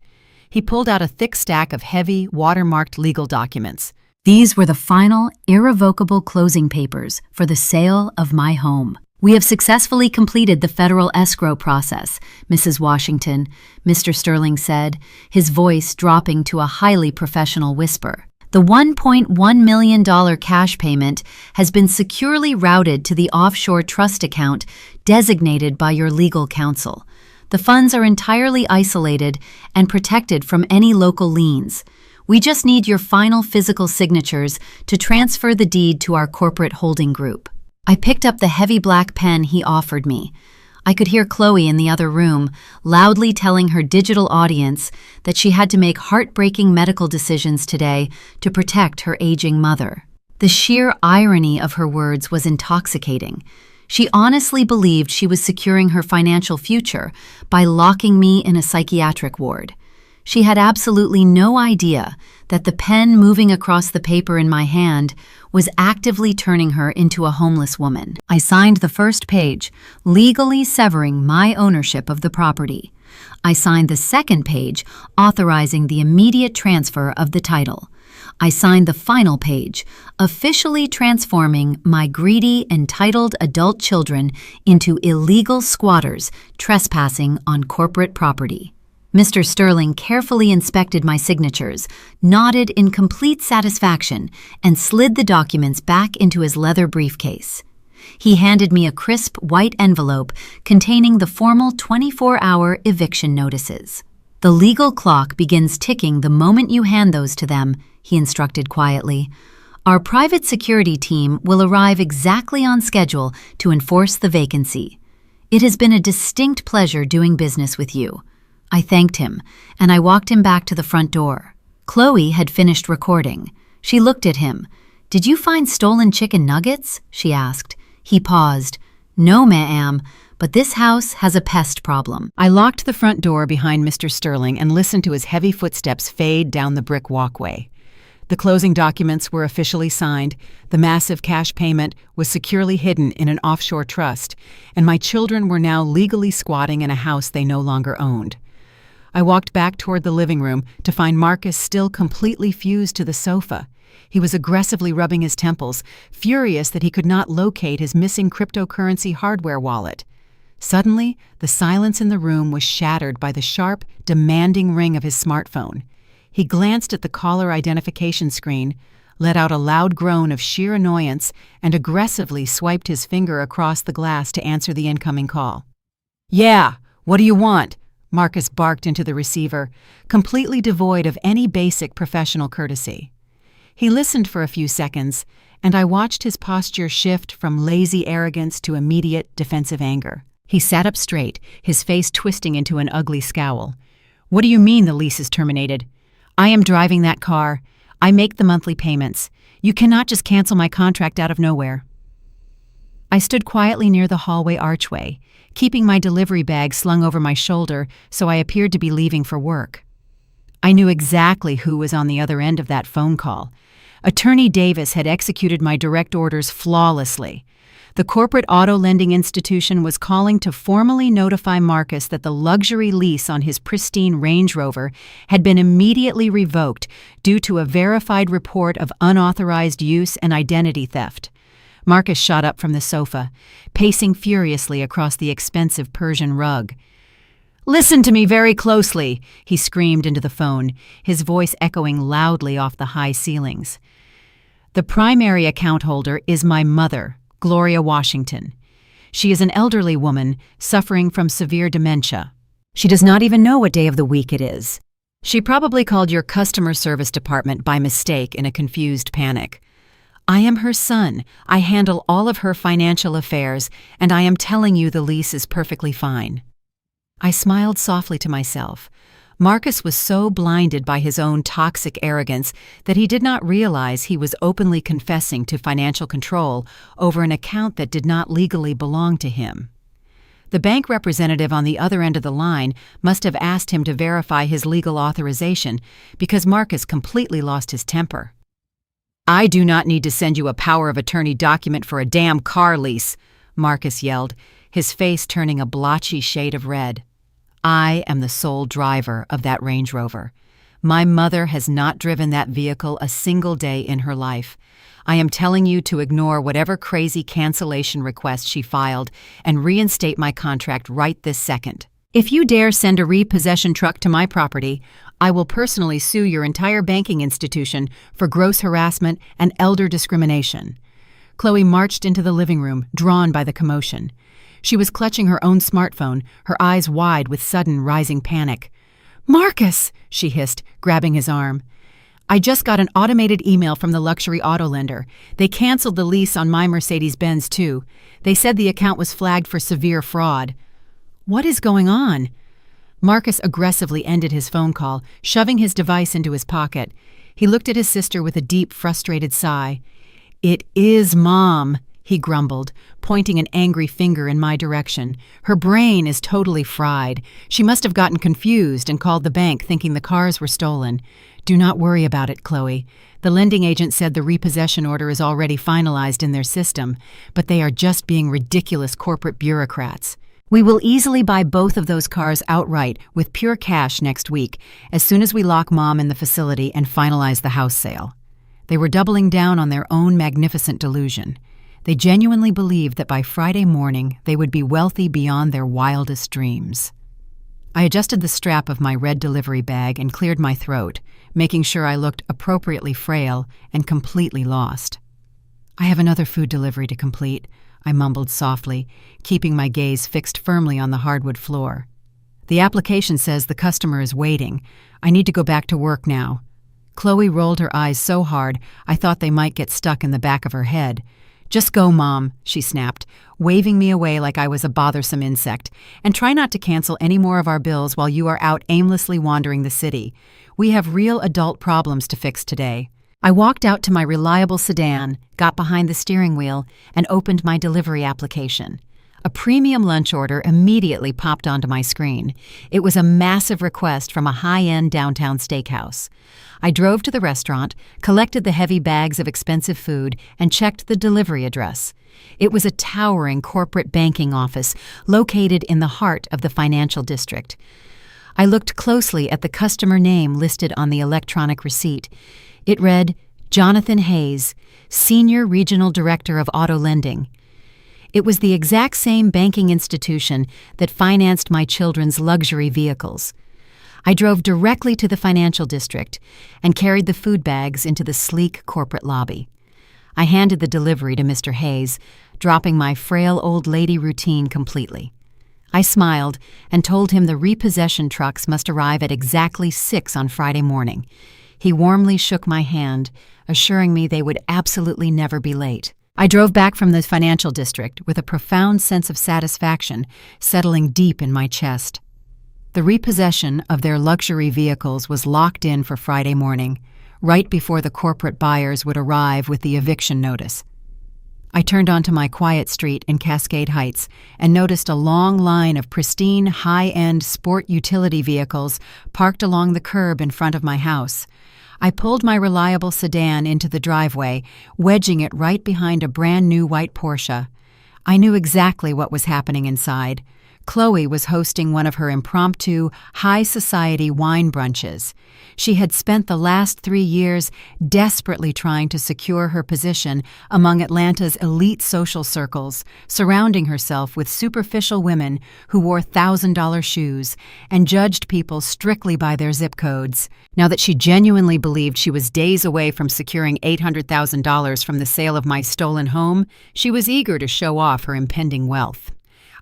He pulled out a thick stack of heavy, watermarked legal documents. These were the final, irrevocable closing papers for the sale of my home. We have successfully completed the federal escrow process, Mrs. Washington, Mr. Sterling said, his voice dropping to a highly professional whisper. The $1.1 million cash payment has been securely routed to the offshore trust account designated by your legal counsel. The funds are entirely isolated and protected from any local liens. We just need your final physical signatures to transfer the deed to our corporate holding group. I picked up the heavy black pen he offered me. I could hear Chloe in the other room, loudly telling her digital audience that she had to make heartbreaking medical decisions today to protect her aging mother. The sheer irony of her words was intoxicating. She honestly believed she was securing her financial future by locking me in a psychiatric ward. She had absolutely no idea that the pen moving across the paper in my hand was actively turning her into a homeless woman. I signed the first page, legally severing my ownership of the property. I signed the second page, authorizing the immediate transfer of the title. I signed the final page, officially transforming my greedy, entitled adult children into illegal squatters trespassing on corporate property. Mr. Sterling carefully inspected my signatures, nodded in complete satisfaction, and slid the documents back into his leather briefcase. He handed me a crisp white envelope containing the formal 24-hour eviction notices. The legal clock begins ticking the moment you hand those to them, he instructed quietly. Our private security team will arrive exactly on schedule to enforce the vacancy. It has been a distinct pleasure doing business with you. I thanked him, and I walked him back to the front door. Chloe had finished recording. She looked at him. "Did you find stolen chicken nuggets?" she asked. He paused. "No, ma'am, but this house has a pest problem." I locked the front door behind Mr. Sterling and listened to his heavy footsteps fade down the brick walkway. The closing documents were officially signed, the massive cash payment was securely hidden in an offshore trust, and my children were now legally squatting in a house they no longer owned. I walked back toward the living room to find Marcus still completely fused to the sofa. He was aggressively rubbing his temples, furious that he could not locate his missing cryptocurrency hardware wallet. Suddenly, the silence in the room was shattered by the sharp, demanding ring of his smartphone. He glanced at the caller identification screen, let out a loud groan of sheer annoyance, and aggressively swiped his finger across the glass to answer the incoming call. "Yeah, what do you want?" Marcus barked into the receiver, completely devoid of any basic professional courtesy. He listened for a few seconds, and I watched his posture shift from lazy arrogance to immediate defensive anger. He sat up straight, his face twisting into an ugly scowl. "What do you mean the lease is terminated? I am driving that car. I make the monthly payments. You cannot just cancel my contract out of nowhere." I stood quietly near the hallway archway, keeping my delivery bag slung over my shoulder so I appeared to be leaving for work. I knew exactly who was on the other end of that phone call. Attorney Davis had executed my direct orders flawlessly. The corporate auto lending institution was calling to formally notify Marcus that the luxury lease on his pristine Range Rover had been immediately revoked due to a verified report of unauthorized use and identity theft. Marcus shot up from the sofa, pacing furiously across the expensive Persian rug. "Listen to me very closely," he screamed into the phone, his voice echoing loudly off the high ceilings. "The primary account holder is my mother, Gloria Washington. She is an elderly woman suffering from severe dementia. She does not even know what day of the week it is. She probably called your customer service department by mistake in a confused panic. I am her son. I handle all of her financial affairs, and I am telling you the lease is perfectly fine." I smiled softly to myself. Marcus was so blinded by his own toxic arrogance that he did not realize he was openly confessing to financial control over an account that did not legally belong to him. The bank representative on the other end of the line must have asked him to verify his legal authorization because Marcus completely lost his temper. "I do not need to send you a power of attorney document for a damn car lease," Marcus yelled, his face turning a blotchy shade of red. "I am the sole driver of that Range Rover. My mother has not driven that vehicle a single day in her life. I am telling you to ignore whatever crazy cancellation request she filed and reinstate my contract right this second. If you dare send a repossession truck to my property, I will personally sue your entire banking institution for gross harassment and elder discrimination." Chloe marched into the living room, drawn by the commotion. She was clutching her own smartphone, her eyes wide with sudden rising panic. "Marcus!" she hissed, grabbing his arm. "I just got an automated email from the luxury auto lender. They canceled the lease on my Mercedes-Benz, too. They said the account was flagged for severe fraud." "What is going on?" Marcus aggressively ended his phone call, shoving his device into his pocket. He looked at his sister with a deep, frustrated sigh. "It is Mom," he grumbled, pointing an angry finger in my direction. "Her brain is totally fried. She must have gotten confused and called the bank thinking the cars were stolen. Do not worry about it, Chloe. The lending agent said the repossession order is already finalized in their system, but they are just being ridiculous corporate bureaucrats. We will easily buy both of those cars outright with pure cash next week, as soon as we lock Mom in the facility and finalize the house sale." They were doubling down on their own magnificent delusion. They genuinely believed that by Friday morning they would be wealthy beyond their wildest dreams. I adjusted the strap of my red delivery bag and cleared my throat, making sure I looked appropriately frail and completely lost. "I have another food delivery to complete," I mumbled softly, keeping my gaze fixed firmly on the hardwood floor. "The application says the customer is waiting. I need to go back to work now." Chloe rolled her eyes so hard I thought they might get stuck in the back of her head. "Just go, Mom," she snapped, waving me away like I was a bothersome insect, "and try not to cancel any more of our bills while you are out aimlessly wandering the city. We have real adult problems to fix today." I walked out to my reliable sedan, got behind the steering wheel, and opened my delivery application. A premium lunch order immediately popped onto my screen. It was a massive request from a high-end downtown steakhouse. I drove to the restaurant, collected the heavy bags of expensive food, and checked the delivery address. It was a towering corporate banking office located in the heart of the financial district. I looked closely at the customer name listed on the electronic receipt. It read, Jonathan Hayes, Senior Regional Director of Auto Lending. It was the exact same banking institution that financed my children's luxury vehicles. I drove directly to the financial district and carried the food bags into the sleek corporate lobby. I handed the delivery to Mr. Hayes, dropping my frail old lady routine completely. I smiled and told him the repossession trucks must arrive at exactly 6 on Friday morning. He warmly shook my hand, assuring me they would absolutely never be late. I drove back from the financial district with a profound sense of satisfaction settling deep in my chest. The repossession of their luxury vehicles was locked in for Friday morning, right before the corporate buyers would arrive with the eviction notice. I turned onto my quiet street in Cascade Heights and noticed a long line of pristine, high-end sport utility vehicles parked along the curb in front of my house. I pulled my reliable sedan into the driveway, wedging it right behind a brand-new white Porsche. I knew exactly what was happening inside. Chloe was hosting one of her impromptu, high-society wine brunches. She had spent the last 3 years desperately trying to secure her position among Atlanta's elite social circles, surrounding herself with superficial women who wore $1,000 shoes and judged people strictly by their zip codes. Now that she genuinely believed she was days away from securing $800,000 from the sale of my stolen home, she was eager to show off her impending wealth.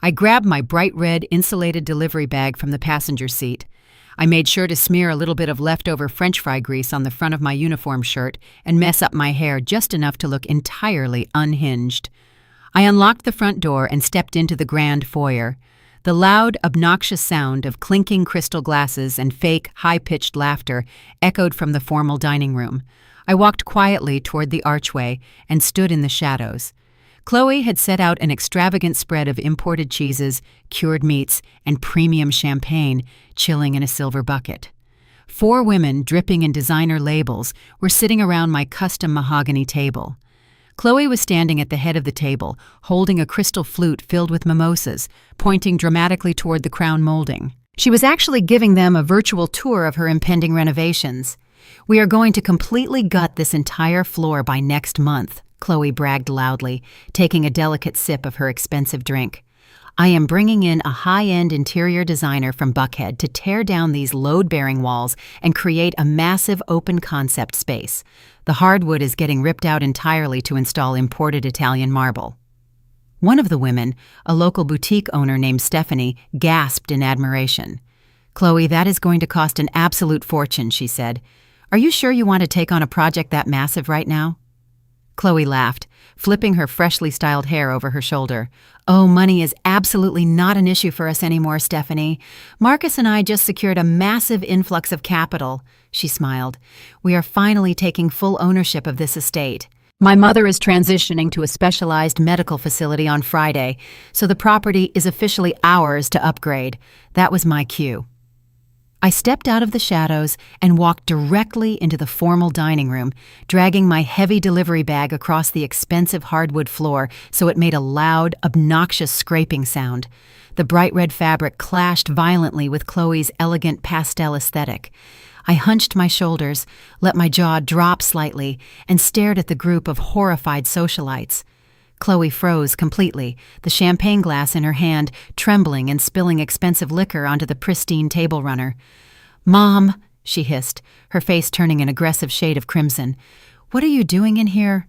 I grabbed my bright red insulated delivery bag from the passenger seat. I made sure to smear a little bit of leftover French fry grease on the front of my uniform shirt and mess up my hair just enough to look entirely unhinged. I unlocked the front door and stepped into the grand foyer. The loud, obnoxious sound of clinking crystal glasses and fake, high-pitched laughter echoed from the formal dining room. I walked quietly toward the archway and stood in the shadows. Chloe had set out an extravagant spread of imported cheeses, cured meats, and premium champagne, chilling in a silver bucket. 4 women, dripping in designer labels, were sitting around my custom mahogany table. Chloe was standing at the head of the table, holding a crystal flute filled with mimosas, pointing dramatically toward the crown molding. She was actually giving them a virtual tour of her impending renovations. "We are going to completely gut this entire floor by next month," Chloe bragged loudly, taking a delicate sip of her expensive drink. "I am bringing in a high-end interior designer from Buckhead to tear down these load-bearing walls and create a massive open-concept space. The hardwood is getting ripped out entirely to install imported Italian marble." One of the women, a local boutique owner named Stephanie, gasped in admiration. "Chloe, that is going to cost an absolute fortune," she said. "Are you sure you want to take on a project that massive right now?" Chloe laughed, flipping her freshly styled hair over her shoulder. "Oh, money is absolutely not an issue for us anymore, Stephanie. Marcus and I just secured a massive influx of capital," she smiled. "We are finally taking full ownership of this estate. My mother is transitioning to a specialized medical facility on Friday, so the property is officially ours to upgrade. That was my cue." I stepped out of the shadows and walked directly into the formal dining room, dragging my heavy delivery bag across the expensive hardwood floor so it made a loud, obnoxious scraping sound. The bright red fabric clashed violently with Chloe's elegant pastel aesthetic. I hunched my shoulders, let my jaw drop slightly, and stared at the group of horrified socialites. Chloe froze completely, the champagne glass in her hand trembling and spilling expensive liquor onto the pristine table runner. "Mom," she hissed, her face turning an aggressive shade of crimson. "What are you doing in here?"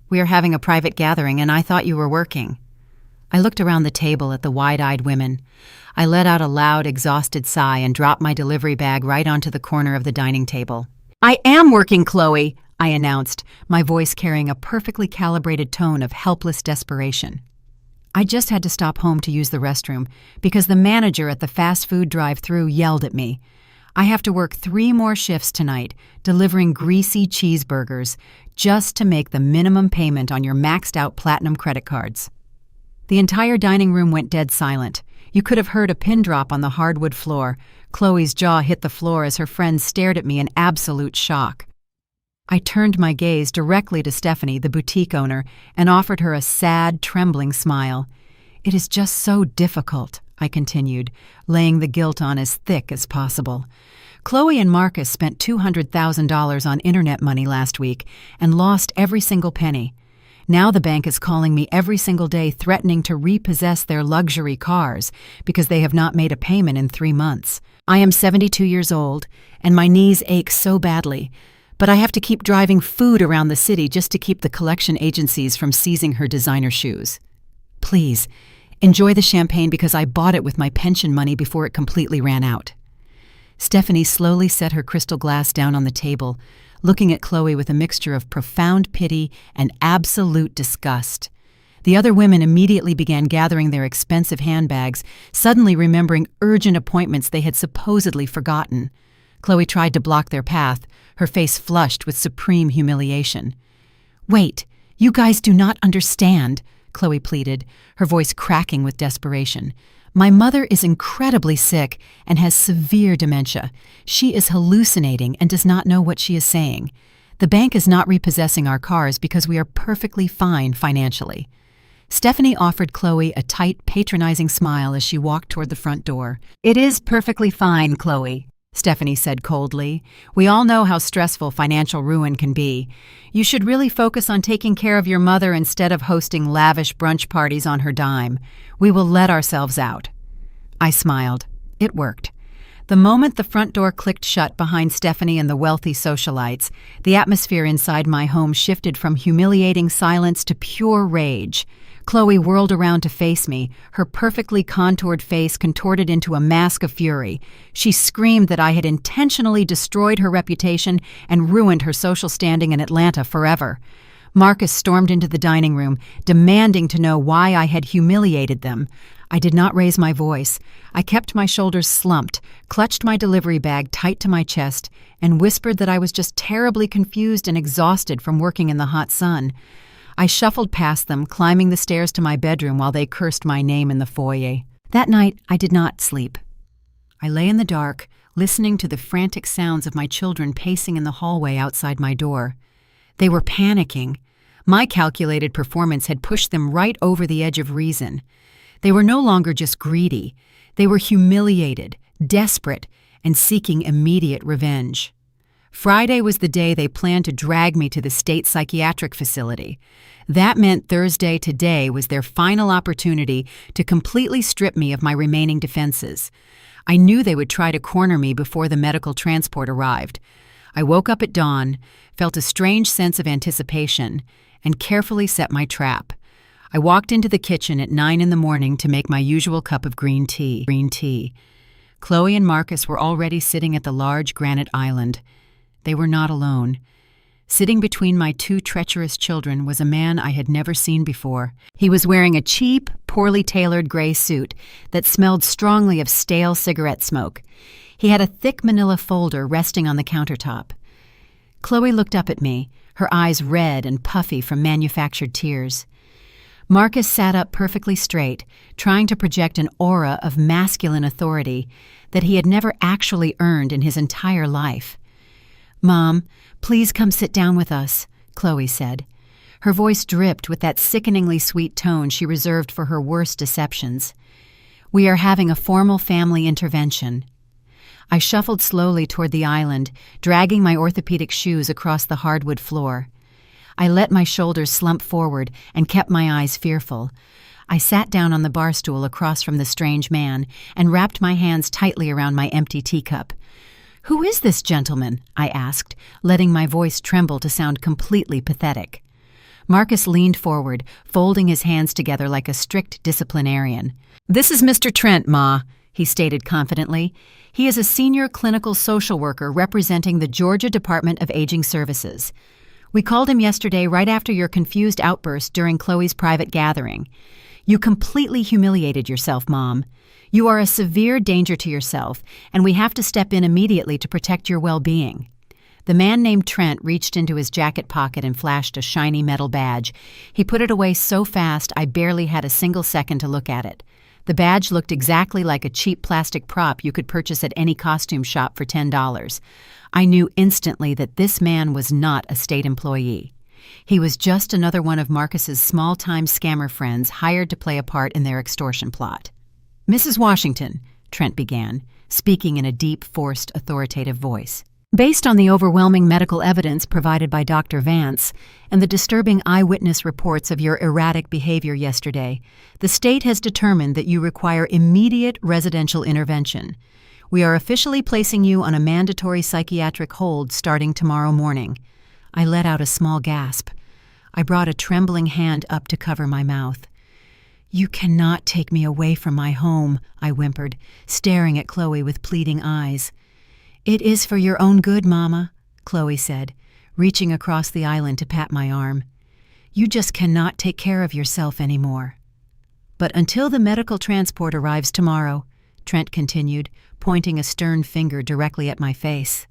"We are having a private gathering, and I thought you were working." I looked around the table at the wide-eyed women. I let out a loud, exhausted sigh and dropped my delivery bag right onto the corner of the dining table. "I am working, Chloe," I announced, my voice carrying a perfectly calibrated tone of helpless desperation. I just had to stop home to use the restroom because the manager at the fast food drive-thru yelled at me. I have to work 3 more shifts tonight, delivering greasy cheeseburgers, just to make the minimum payment on your maxed-out platinum credit cards. The entire dining room went dead silent. You could have heard a pin drop on the hardwood floor. Chloe's jaw hit the floor as her friends stared at me in absolute shock. I turned my gaze directly to Stephanie, the boutique owner, and offered her a sad, trembling smile. "It is just so difficult," I continued, laying the guilt on as thick as possible. "Chloe and Marcus spent $200,000 on internet money last week and lost every single penny. Now the bank is calling me every single day threatening to repossess their luxury cars because they have not made a payment in 3 months. I am 72 years old, and my knees ache so badly, but I have to keep driving food around the city just to keep the collection agencies from seizing her designer shoes. Please, enjoy the champagne because I bought it with my pension money before it completely ran out." Stephanie slowly set her crystal glass down on the table, looking at Chloe with a mixture of profound pity and absolute disgust. The other women immediately began gathering their expensive handbags, suddenly remembering urgent appointments they had supposedly forgotten. Chloe tried to block their path, her face flushed with supreme humiliation. "Wait, you guys do not understand," Chloe pleaded, her voice cracking with desperation. "My mother is incredibly sick and has severe dementia. She is hallucinating and does not know what she is saying. The bank is not repossessing our cars because we are perfectly fine financially." Stephanie offered Chloe a tight, patronizing smile as she walked toward the front door. "It is perfectly fine, Chloe," Stephanie said coldly. "We all know how stressful financial ruin can be. You should really focus on taking care of your mother instead of hosting lavish brunch parties on her dime. We will let ourselves out." I smiled. It worked. The moment the front door clicked shut behind Stephanie and the wealthy socialites, the atmosphere inside my home shifted from humiliating silence to pure rage. Chloe whirled around to face me, her perfectly contoured face contorted into a mask of fury. She screamed that I had intentionally destroyed her reputation and ruined her social standing in Atlanta forever. Marcus stormed into the dining room, demanding to know why I had humiliated them. I did not raise my voice. I kept my shoulders slumped, clutched my delivery bag tight to my chest, and whispered that I was just terribly confused and exhausted from working in the hot sun. I shuffled past them, climbing the stairs to my bedroom while they cursed my name in the foyer. That night, I did not sleep. I lay in the dark, listening to the frantic sounds of my children pacing in the hallway outside my door. They were panicking. My calculated performance had pushed them right over the edge of reason. They were no longer just greedy. They were humiliated, desperate, and seeking immediate revenge. Friday was the day they planned to drag me to the state psychiatric facility. That meant Thursday today was their final opportunity to completely strip me of my remaining defenses. I knew they would try to corner me before the medical transport arrived. I woke up at dawn, felt a strange sense of anticipation, and carefully set my trap. I walked into the kitchen at 9 a.m. to make my usual cup of green tea. Chloe and Marcus were already sitting at the large granite island. They were not alone. Sitting between my two treacherous children was a man I had never seen before. He was wearing a cheap, poorly tailored gray suit that smelled strongly of stale cigarette smoke. He had a thick manila folder resting on the countertop. Chloe looked up at me, her eyes red and puffy from manufactured tears. Marcus sat up perfectly straight, trying to project an aura of masculine authority that he had never actually earned in his entire life. "Mom, please come sit down with us," Chloe said. Her voice dripped with that sickeningly sweet tone she reserved for her worst deceptions. "We are having a formal family intervention." I shuffled slowly toward the island, dragging my orthopedic shoes across the hardwood floor. I let my shoulders slump forward and kept my eyes fearful. I sat down on the bar stool across from the strange man and wrapped my hands tightly around my empty teacup. "Who is this gentleman?" I asked, letting my voice tremble to sound completely pathetic. Marcus leaned forward, folding his hands together like a strict disciplinarian. "This is Mr. Trent, Ma," he stated confidently. "He is a senior clinical social worker representing the Georgia Department of Aging Services. We called him yesterday right after your confused outburst during Chloe's private gathering. You completely humiliated yourself, Mom. You are a severe danger to yourself, and we have to step in immediately to protect your well-being." The man named Trent reached into his jacket pocket and flashed a shiny metal badge. He put it away so fast I barely had a single second to look at it. The badge looked exactly like a cheap plastic prop you could purchase at any costume shop for $10. I knew instantly that this man was not a state employee. He was just another one of Marcus's small-time scammer friends hired to play a part in their extortion plot. "Mrs. Washington," Trent began, speaking in a deep, forced, authoritative voice. "Based on the overwhelming medical evidence provided by Dr. Vance and the disturbing eyewitness reports of your erratic behavior yesterday, the state has determined that you require immediate residential intervention. We are officially placing you on a mandatory psychiatric hold starting tomorrow morning." I let out a small gasp. I brought a trembling hand up to cover my mouth. "You cannot take me away from my home," I whimpered, staring at Chloe with pleading eyes. "It is for your own good, Mama," Chloe said, reaching across the island to pat my arm. "You just cannot take care of yourself anymore." "But until the medical transport arrives tomorrow," Trent continued, pointing a stern finger directly at my face,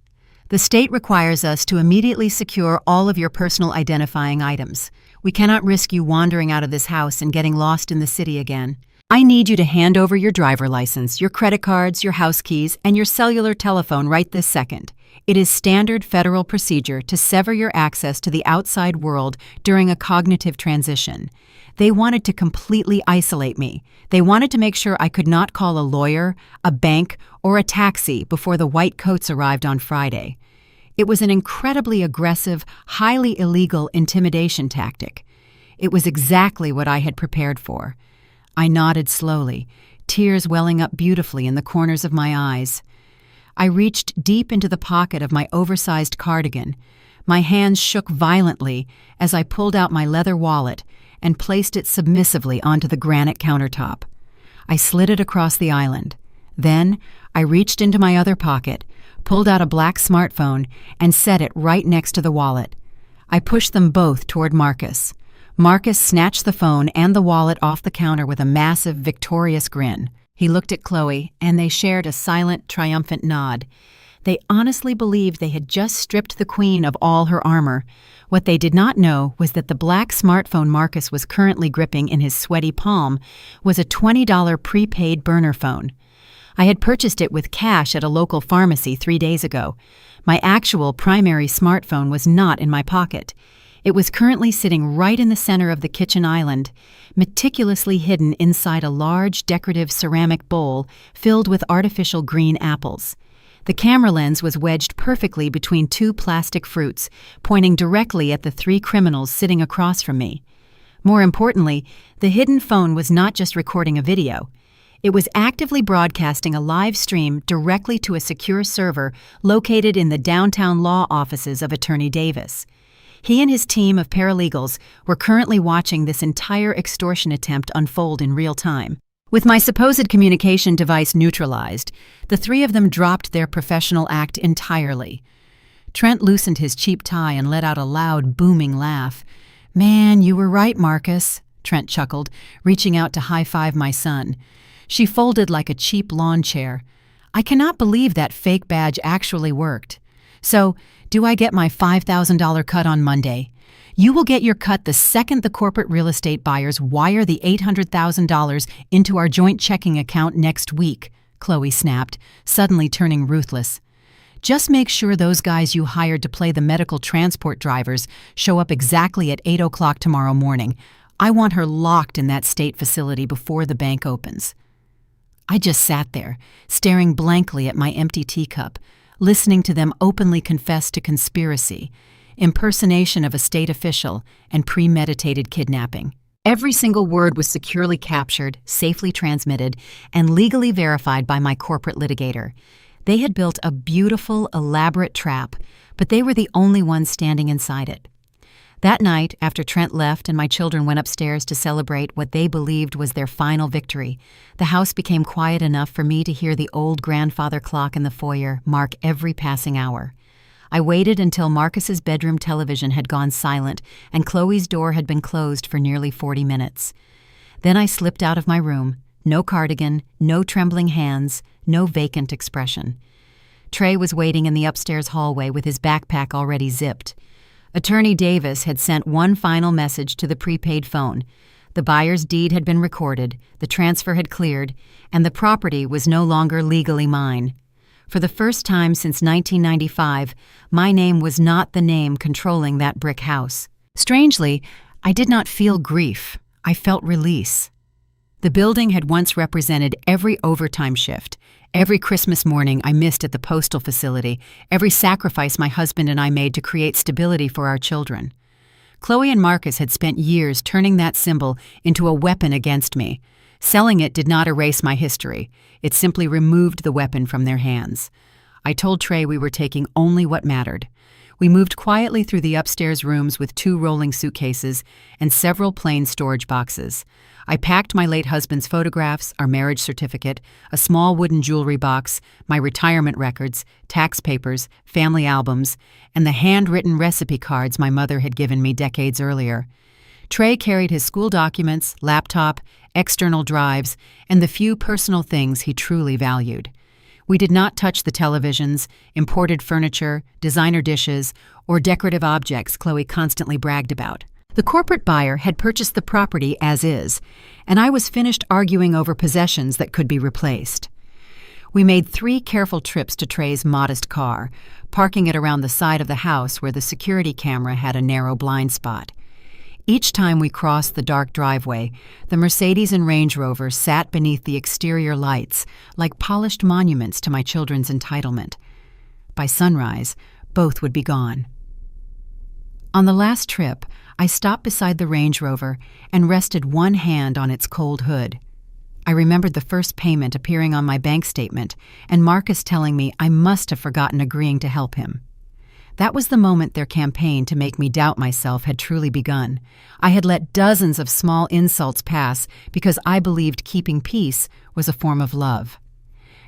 "the state requires us to immediately secure all of your personal identifying items. We cannot risk you wandering out of this house and getting lost in the city again. I need you to hand over your driver license, your credit cards, your house keys, and your cellular telephone right this second. It is standard federal procedure to sever your access to the outside world during a cognitive transition. They wanted to completely isolate me. They wanted to make sure I could not call a lawyer, a bank, or a taxi before the white coats arrived on Friday. It was an incredibly aggressive, highly illegal intimidation tactic. It was exactly what I had prepared for. I nodded slowly, tears welling up beautifully in the corners of my eyes. I reached deep into the pocket of my oversized cardigan. My hands shook violently as I pulled out my leather wallet and placed it submissively onto the granite countertop. I slid it across the island. Then I reached into my other pocket, pulled out a black smartphone, and set it right next to the wallet. I pushed them both toward Marcus. Marcus snatched the phone and the wallet off the counter with a massive, victorious grin. He looked at Chloe, and they shared a silent, triumphant nod. They honestly believed they had just stripped the queen of all her armor. What they did not know was that the black smartphone Marcus was currently gripping in his sweaty palm was a $20 prepaid burner phone. I had purchased it with cash at a local pharmacy 3 days ago. My actual primary smartphone was not in my pocket. It was currently sitting right in the center of the kitchen island, meticulously hidden inside a large decorative ceramic bowl filled with artificial green apples. The camera lens was wedged perfectly between 2 plastic fruits, pointing directly at the 3 criminals sitting across from me. More importantly, the hidden phone was not just recording a video. It was actively broadcasting a live stream directly to a secure server located in the downtown law offices of Attorney Davis. He and his team of paralegals were currently watching this entire extortion attempt unfold in real time. With my supposed communication device neutralized, the 3 of them dropped their professional act entirely. Trent loosened his cheap tie and let out a loud, booming laugh. "Man, you were right, Marcus," Trent chuckled, reaching out to high-five my son. She folded like a cheap lawn chair. "I cannot believe that fake badge actually worked. So, do I get my $5,000 cut on Monday? You will get your cut the second the corporate real estate buyers wire the $800,000 into our joint checking account next week," Chloe snapped, suddenly turning ruthless. "Just make sure those guys you hired to play the medical transport drivers show up exactly at 8 o'clock tomorrow morning. I want her locked in that state facility before the bank opens." I just sat there, staring blankly at my empty teacup, listening to them openly confess to conspiracy, impersonation of a state official, and premeditated kidnapping. Every single word was securely captured, safely transmitted, and legally verified by my corporate litigator. They had built a beautiful, elaborate trap, but they were the only ones standing inside it. That night, after Trent left and my children went upstairs to celebrate what they believed was their final victory, the house became quiet enough for me to hear the old grandfather clock in the foyer mark every passing hour. I waited until Marcus's bedroom television had gone silent and Chloe's door had been closed for nearly 40 minutes. Then I slipped out of my room. No cardigan, no trembling hands, no vacant expression. Trey was waiting in the upstairs hallway with his backpack already zipped. Attorney Davis had sent one final message to the prepaid phone. The buyer's deed had been recorded, the transfer had cleared, and the property was no longer legally mine. For the first time since 1995, my name was not the name controlling that brick house. Strangely, I did not feel grief. I felt release. The building had once represented every overtime shift, every Christmas morning I missed at the postal facility, every sacrifice my husband and I made to create stability for our children. Chloe and Marcus had spent years turning that symbol into a weapon against me. Selling it did not erase my history. It simply removed the weapon from their hands. I told Trey we were taking only what mattered. We moved quietly through the upstairs rooms with 2 rolling suitcases and several plain storage boxes. I packed my late husband's photographs, our marriage certificate, a small wooden jewelry box, my retirement records, tax papers, family albums, and the handwritten recipe cards my mother had given me decades earlier. Trey carried his school documents, laptop, external drives, and the few personal things he truly valued. We did not touch the televisions, imported furniture, designer dishes, or decorative objects Chloe constantly bragged about. The corporate buyer had purchased the property as is, and I was finished arguing over possessions that could be replaced. We made 3 careful trips to Trey's modest car, parking it around the side of the house where the security camera had a narrow blind spot. Each time we crossed the dark driveway, the Mercedes and Range Rover sat beneath the exterior lights like polished monuments to my children's entitlement. By sunrise, both would be gone. On the last trip, I stopped beside the Range Rover and rested one hand on its cold hood. I remembered the first payment appearing on my bank statement and Marcus telling me I must have forgotten agreeing to help him. That was the moment their campaign to make me doubt myself had truly begun. I had let dozens of small insults pass because I believed keeping peace was a form of love.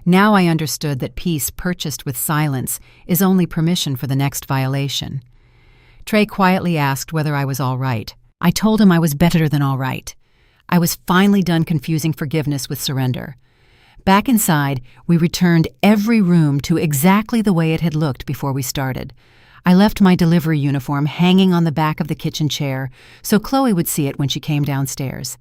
Now I understood that peace purchased with silence is only permission for the next violation. Trey quietly asked whether I was all right. I told him I was better than all right. I was finally done confusing forgiveness with surrender. Back inside, we returned every room to exactly the way it had looked before we started. I left my delivery uniform hanging on the back of the kitchen chair so Chloe would see it when she came downstairs.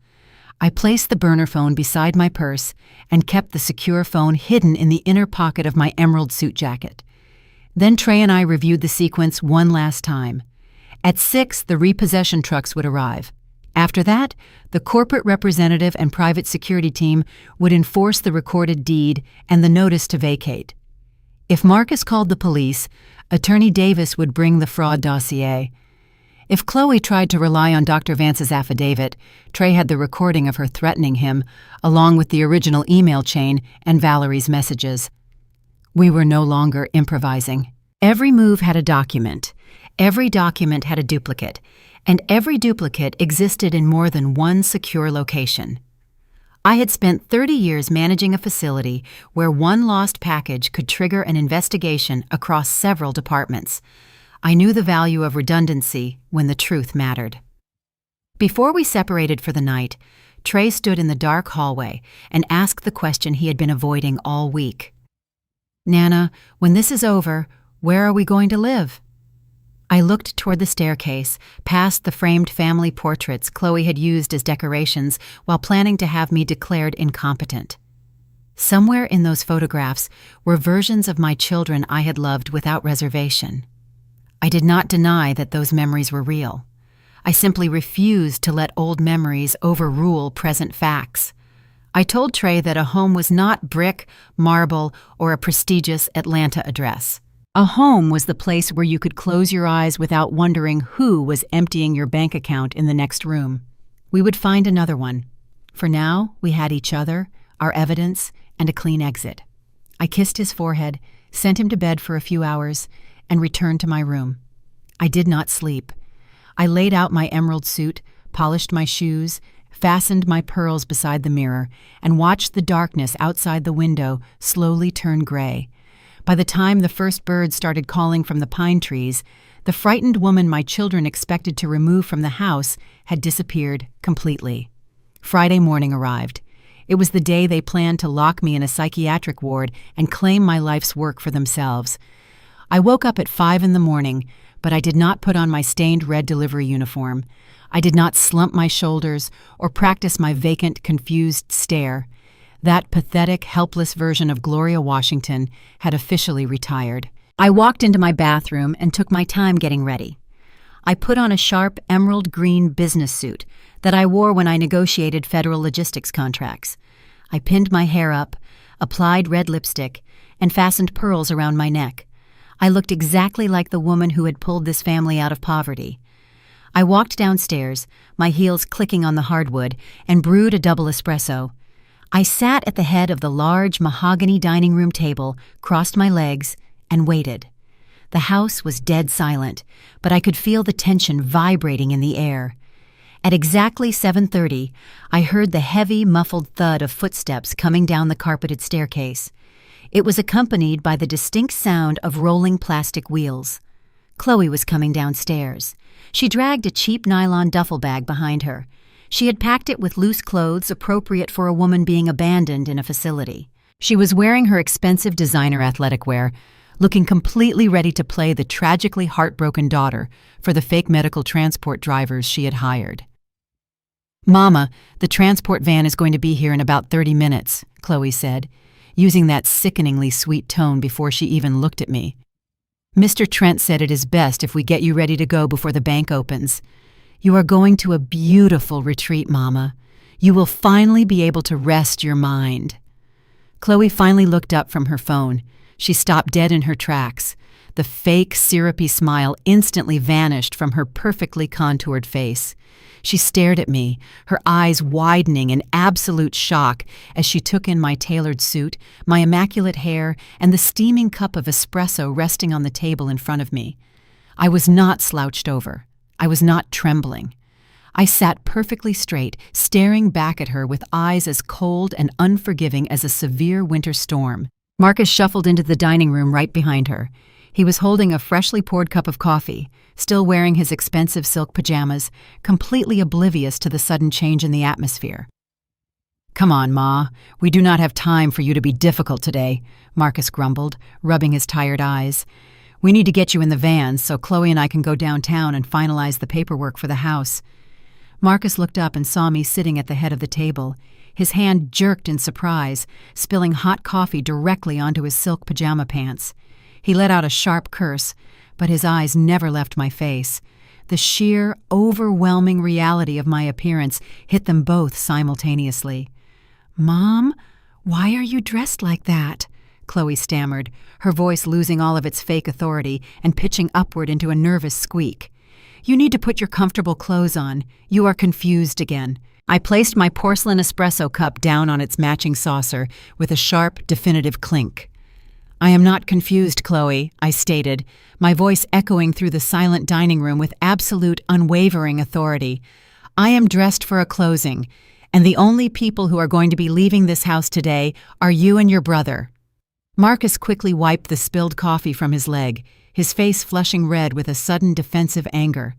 I placed the burner phone beside my purse and kept the secure phone hidden in the inner pocket of my emerald suit jacket. Then Trey and I reviewed the sequence one last time. At 6, the repossession trucks would arrive. After that, the corporate representative and private security team would enforce the recorded deed and the notice to vacate. If Marcus called the police, Attorney Davis would bring the fraud dossier. If Chloe tried to rely on Dr. Vance's affidavit, Trey had the recording of her threatening him, along with the original email chain and Valerie's messages. We were no longer improvising. Every move had a document. Every document had a duplicate, and every duplicate existed in more than one secure location. I had spent 30 years managing a facility where one lost package could trigger an investigation across several departments. I knew the value of redundancy when the truth mattered. Before we separated for the night, Trey stood in the dark hallway and asked the question he had been avoiding all week. "Nana, when this is over, where are we going to live?" I looked toward the staircase, past the framed family portraits Chloe had used as decorations while planning to have me declared incompetent. Somewhere in those photographs were versions of my children I had loved without reservation. I did not deny that those memories were real. I simply refused to let old memories overrule present facts. I told Trey that a home was not brick, marble, or a prestigious Atlanta address. A home was the place where you could close your eyes without wondering who was emptying your bank account in the next room. We would find another one. For now, we had each other, our evidence, and a clean exit. I kissed his forehead, sent him to bed for a few hours, and returned to my room. I did not sleep. I laid out my emerald suit, polished my shoes, fastened my pearls beside the mirror, and watched the darkness outside the window slowly turn gray. By the time the first birds started calling from the pine trees, the frightened woman my children expected to remove from the house had disappeared completely. Friday morning arrived. It was the day they planned to lock me in a psychiatric ward and claim my life's work for themselves. I woke up at 5 in the morning, but I did not put on my stained red delivery uniform. I did not slump my shoulders or practice my vacant, confused stare. That pathetic, helpless version of Gloria Washington had officially retired. I walked into my bathroom and took my time getting ready. I put on a sharp emerald green business suit that I wore when I negotiated federal logistics contracts. I pinned my hair up, applied red lipstick, and fastened pearls around my neck. I looked exactly like the woman who had pulled this family out of poverty. I walked downstairs, my heels clicking on the hardwood, and brewed a double espresso. I sat at the head of the large mahogany dining room table, crossed my legs, and waited. The house was dead silent, but I could feel the tension vibrating in the air. At exactly 7:30, I heard the heavy, muffled thud of footsteps coming down the carpeted staircase. It was accompanied by the distinct sound of rolling plastic wheels. Chloe was coming downstairs. She dragged a cheap nylon duffel bag behind her. She had packed it with loose clothes appropriate for a woman being abandoned in a facility. She was wearing her expensive designer athletic wear, looking completely ready to play the tragically heartbroken daughter for the fake medical transport drivers she had hired. "Mama, the transport van is going to be here in about 30 minutes, Chloe said, using that sickeningly sweet tone before she even looked at me. "Mr. Trent said it is best if we get you ready to go before the bank opens. You are going to a beautiful retreat, Mama. You will finally be able to rest your mind." Chloe finally looked up from her phone. She stopped dead in her tracks. The fake, syrupy smile instantly vanished from her perfectly contoured face. She stared at me, her eyes widening in absolute shock as she took in my tailored suit, my immaculate hair, and the steaming cup of espresso resting on the table in front of me. I was not slouched over. I was not trembling. I sat perfectly straight, staring back at her with eyes as cold and unforgiving as a severe winter storm. Marcus shuffled into the dining room right behind her. He was holding a freshly poured cup of coffee, still wearing his expensive silk pajamas, completely oblivious to the sudden change in the atmosphere. "Come on, Ma. We do not have time for you to be difficult today," Marcus grumbled, rubbing his tired eyes. "We need to get you in the van so Chloe and I can go downtown and finalize the paperwork for the house." Marcus looked up and saw me sitting at the head of the table. His hand jerked in surprise, spilling hot coffee directly onto his silk pajama pants. He let out a sharp curse, but his eyes never left my face. The sheer, overwhelming reality of my appearance hit them both simultaneously. "Mom, why are you dressed like that?" Chloe stammered, her voice losing all of its fake authority and pitching upward into a nervous squeak. "You need to put your comfortable clothes on. You are confused again." I placed my porcelain espresso cup down on its matching saucer with a sharp, definitive clink. "I am not confused, Chloe," I stated, my voice echoing through the silent dining room with absolute, unwavering authority. "I am dressed for a closing, and the only people who are going to be leaving this house today are you and your brother." Marcus quickly wiped the spilled coffee from his leg, his face flushing red with a sudden defensive anger.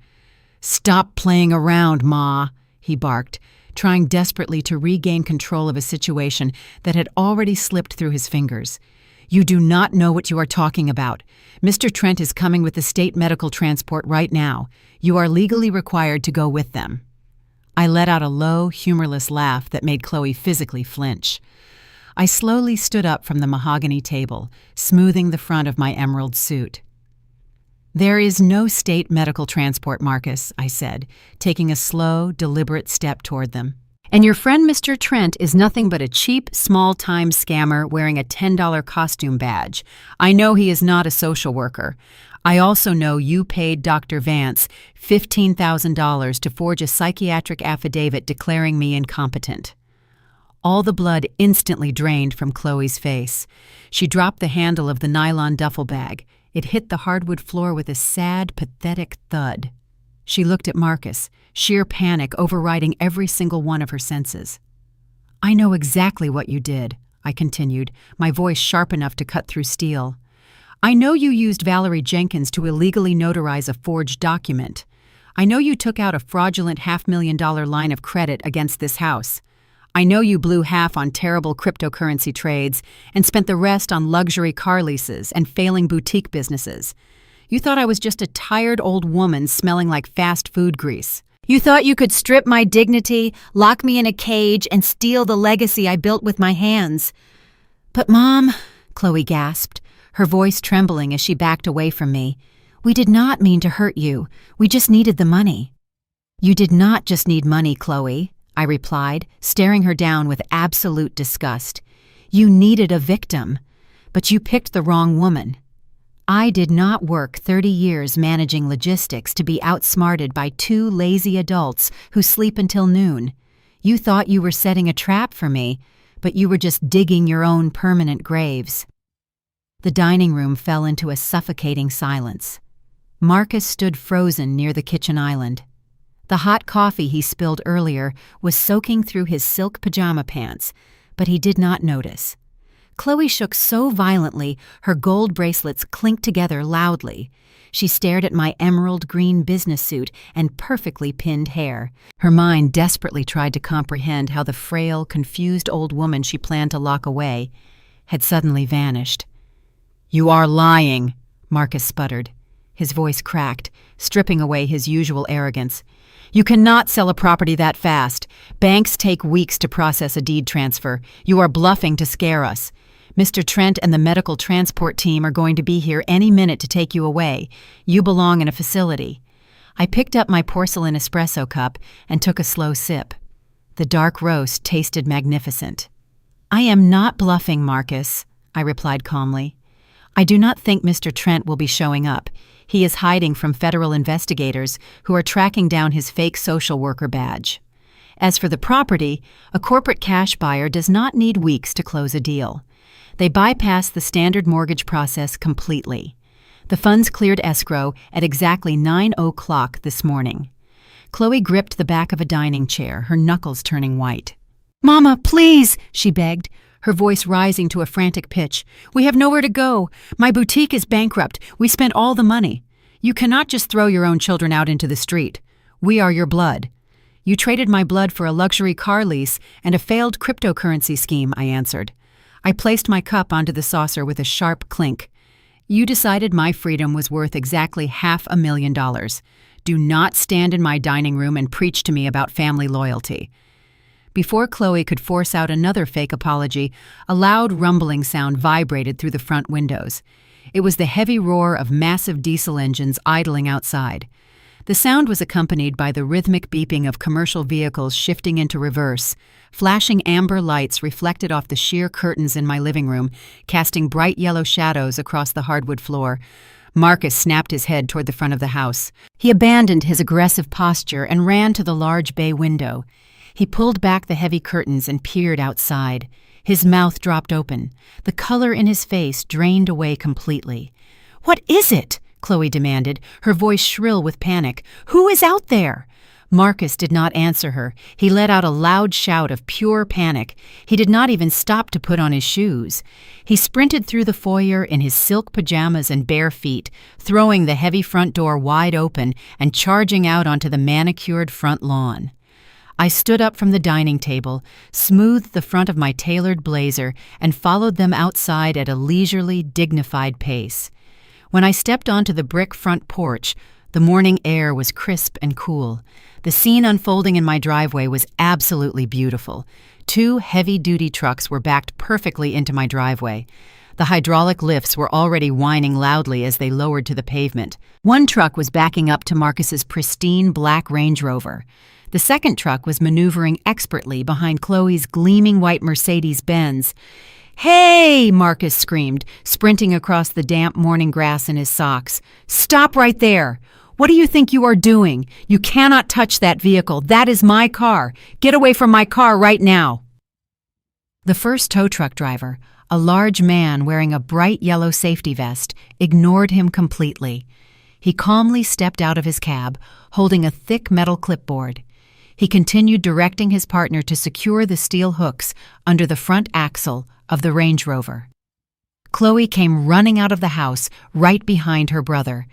"Stop playing around, Ma," he barked, trying desperately to regain control of a situation that had already slipped through his fingers. "You do not know what you are talking about. Mr. Trent is coming with the state medical transport right now. You are legally required to go with them." I let out a low, humorless laugh that made Chloe physically flinch. I slowly stood up from the mahogany table, smoothing the front of my emerald suit. "There is no state medical transport, Marcus," I said, taking a slow, deliberate step toward them. "And your friend Mr. Trent is nothing but a cheap, small-time scammer wearing a $10 costume badge. I know he is not a social worker. I also know you paid Dr. Vance $15,000 to forge a psychiatric affidavit declaring me incompetent." All the blood instantly drained from Chloe's face. She dropped the handle of the nylon duffel bag. It hit the hardwood floor with a sad, pathetic thud. She looked at Marcus, sheer panic overriding every single one of her senses. "I know exactly what you did," I continued, my voice sharp enough to cut through steel. "I know you used Valerie Jenkins to illegally notarize a forged document. I know you took out a fraudulent $500,000 line of credit against this house. I know you blew half on terrible cryptocurrency trades and spent the rest on luxury car leases and failing boutique businesses. You thought I was just a tired old woman smelling like fast food grease. You thought you could strip my dignity, lock me in a cage, and steal the legacy I built with my hands." "But Mom," Chloe gasped, her voice trembling as she backed away from me, "we did not mean to hurt you. We just needed the money." "You did not just need money, Chloe," I replied, staring her down with absolute disgust. "You needed a victim, but you picked the wrong woman. I did not work 30 years managing logistics to be outsmarted by two lazy adults who sleep until noon. You thought you were setting a trap for me, but you were just digging your own permanent graves." The dining room fell into a suffocating silence. Marcus stood frozen near the kitchen island. The hot coffee he spilled earlier was soaking through his silk pajama pants, but he did not notice. Chloe shook so violently her gold bracelets clinked together loudly. She stared at my emerald green business suit and perfectly pinned hair. Her mind desperately tried to comprehend how the frail, confused old woman she planned to lock away had suddenly vanished. "You are lying," Marcus sputtered. His voice cracked, stripping away his usual arrogance. "You cannot sell a property that fast. Banks take weeks to process a deed transfer. You are bluffing to scare us. Mr. Trent and the medical transport team are going to be here any minute to take you away. You belong in a facility." I picked up my porcelain espresso cup and took a slow sip. The dark roast tasted magnificent. "I am not bluffing, Marcus," I replied calmly. "I do not think Mr. Trent will be showing up. He is hiding from federal investigators who are tracking down his fake social worker badge. As for the property, a corporate cash buyer does not need weeks to close a deal. They bypass the standard mortgage process completely. The funds cleared escrow at exactly 9:00 this morning." Chloe gripped the back of a dining chair, her knuckles turning white. "Mama, please," she begged, her voice rising to a frantic pitch. "We have nowhere to go. My boutique is bankrupt. We spent all the money. You cannot just throw your own children out into the street. We are your blood." "You traded my blood for a luxury car lease and a failed cryptocurrency scheme," I answered. I placed my cup onto the saucer with a sharp clink. "You decided my freedom was worth exactly $500,000. Do not stand in my dining room and preach to me about family loyalty." Before Chloe could force out another fake apology, a loud rumbling sound vibrated through the front windows. It was the heavy roar of massive diesel engines idling outside. The sound was accompanied by the rhythmic beeping of commercial vehicles shifting into reverse. Flashing amber lights reflected off the sheer curtains in my living room, casting bright yellow shadows across the hardwood floor. Marcus snapped his head toward the front of the house. He abandoned his aggressive posture and ran to the large bay window. He pulled back the heavy curtains and peered outside. His mouth dropped open. The color in his face drained away completely. "What is it?" Chloe demanded, her voice shrill with panic. "Who is out there?" Marcus did not answer her. He let out a loud shout of pure panic. He did not even stop to put on his shoes. He sprinted through the foyer in his silk pajamas and bare feet, throwing the heavy front door wide open and charging out onto the manicured front lawn. I stood up from the dining table, smoothed the front of my tailored blazer, and followed them outside at a leisurely, dignified pace. When I stepped onto the brick front porch, the morning air was crisp and cool. The scene unfolding in my driveway was absolutely beautiful. 2 heavy-duty trucks were backed perfectly into my driveway. The hydraulic lifts were already whining loudly as they lowered to the pavement. One truck was backing up to Marcus's pristine black Range Rover. The second truck was maneuvering expertly behind Chloe's gleaming white Mercedes-Benz. "Hey!" Marcus screamed, sprinting across the damp morning grass in his socks. "Stop right there! What do you think you are doing? You cannot touch that vehicle. That is my car. Get away from my car right now!" The first tow truck driver, a large man wearing a bright yellow safety vest, ignored him completely. He calmly stepped out of his cab, holding a thick metal clipboard. He continued directing his partner to secure the steel hooks under the front axle of the Range Rover. Chloe came running out of the house right behind her brother.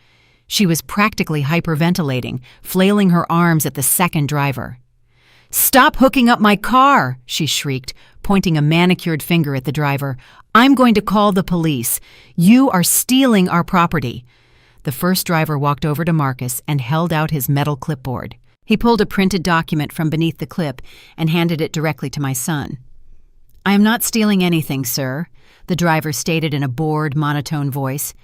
She was practically hyperventilating, flailing her arms at the second driver. "Stop hooking up my car!" she shrieked, pointing a manicured finger at the driver. "I'm going to call the police. You are stealing our property." The first driver walked over to Marcus and held out his metal clipboard. He pulled a printed document from beneath the clip and handed it directly to my son. "I am not stealing anything, sir," the driver stated in a bored, monotone voice.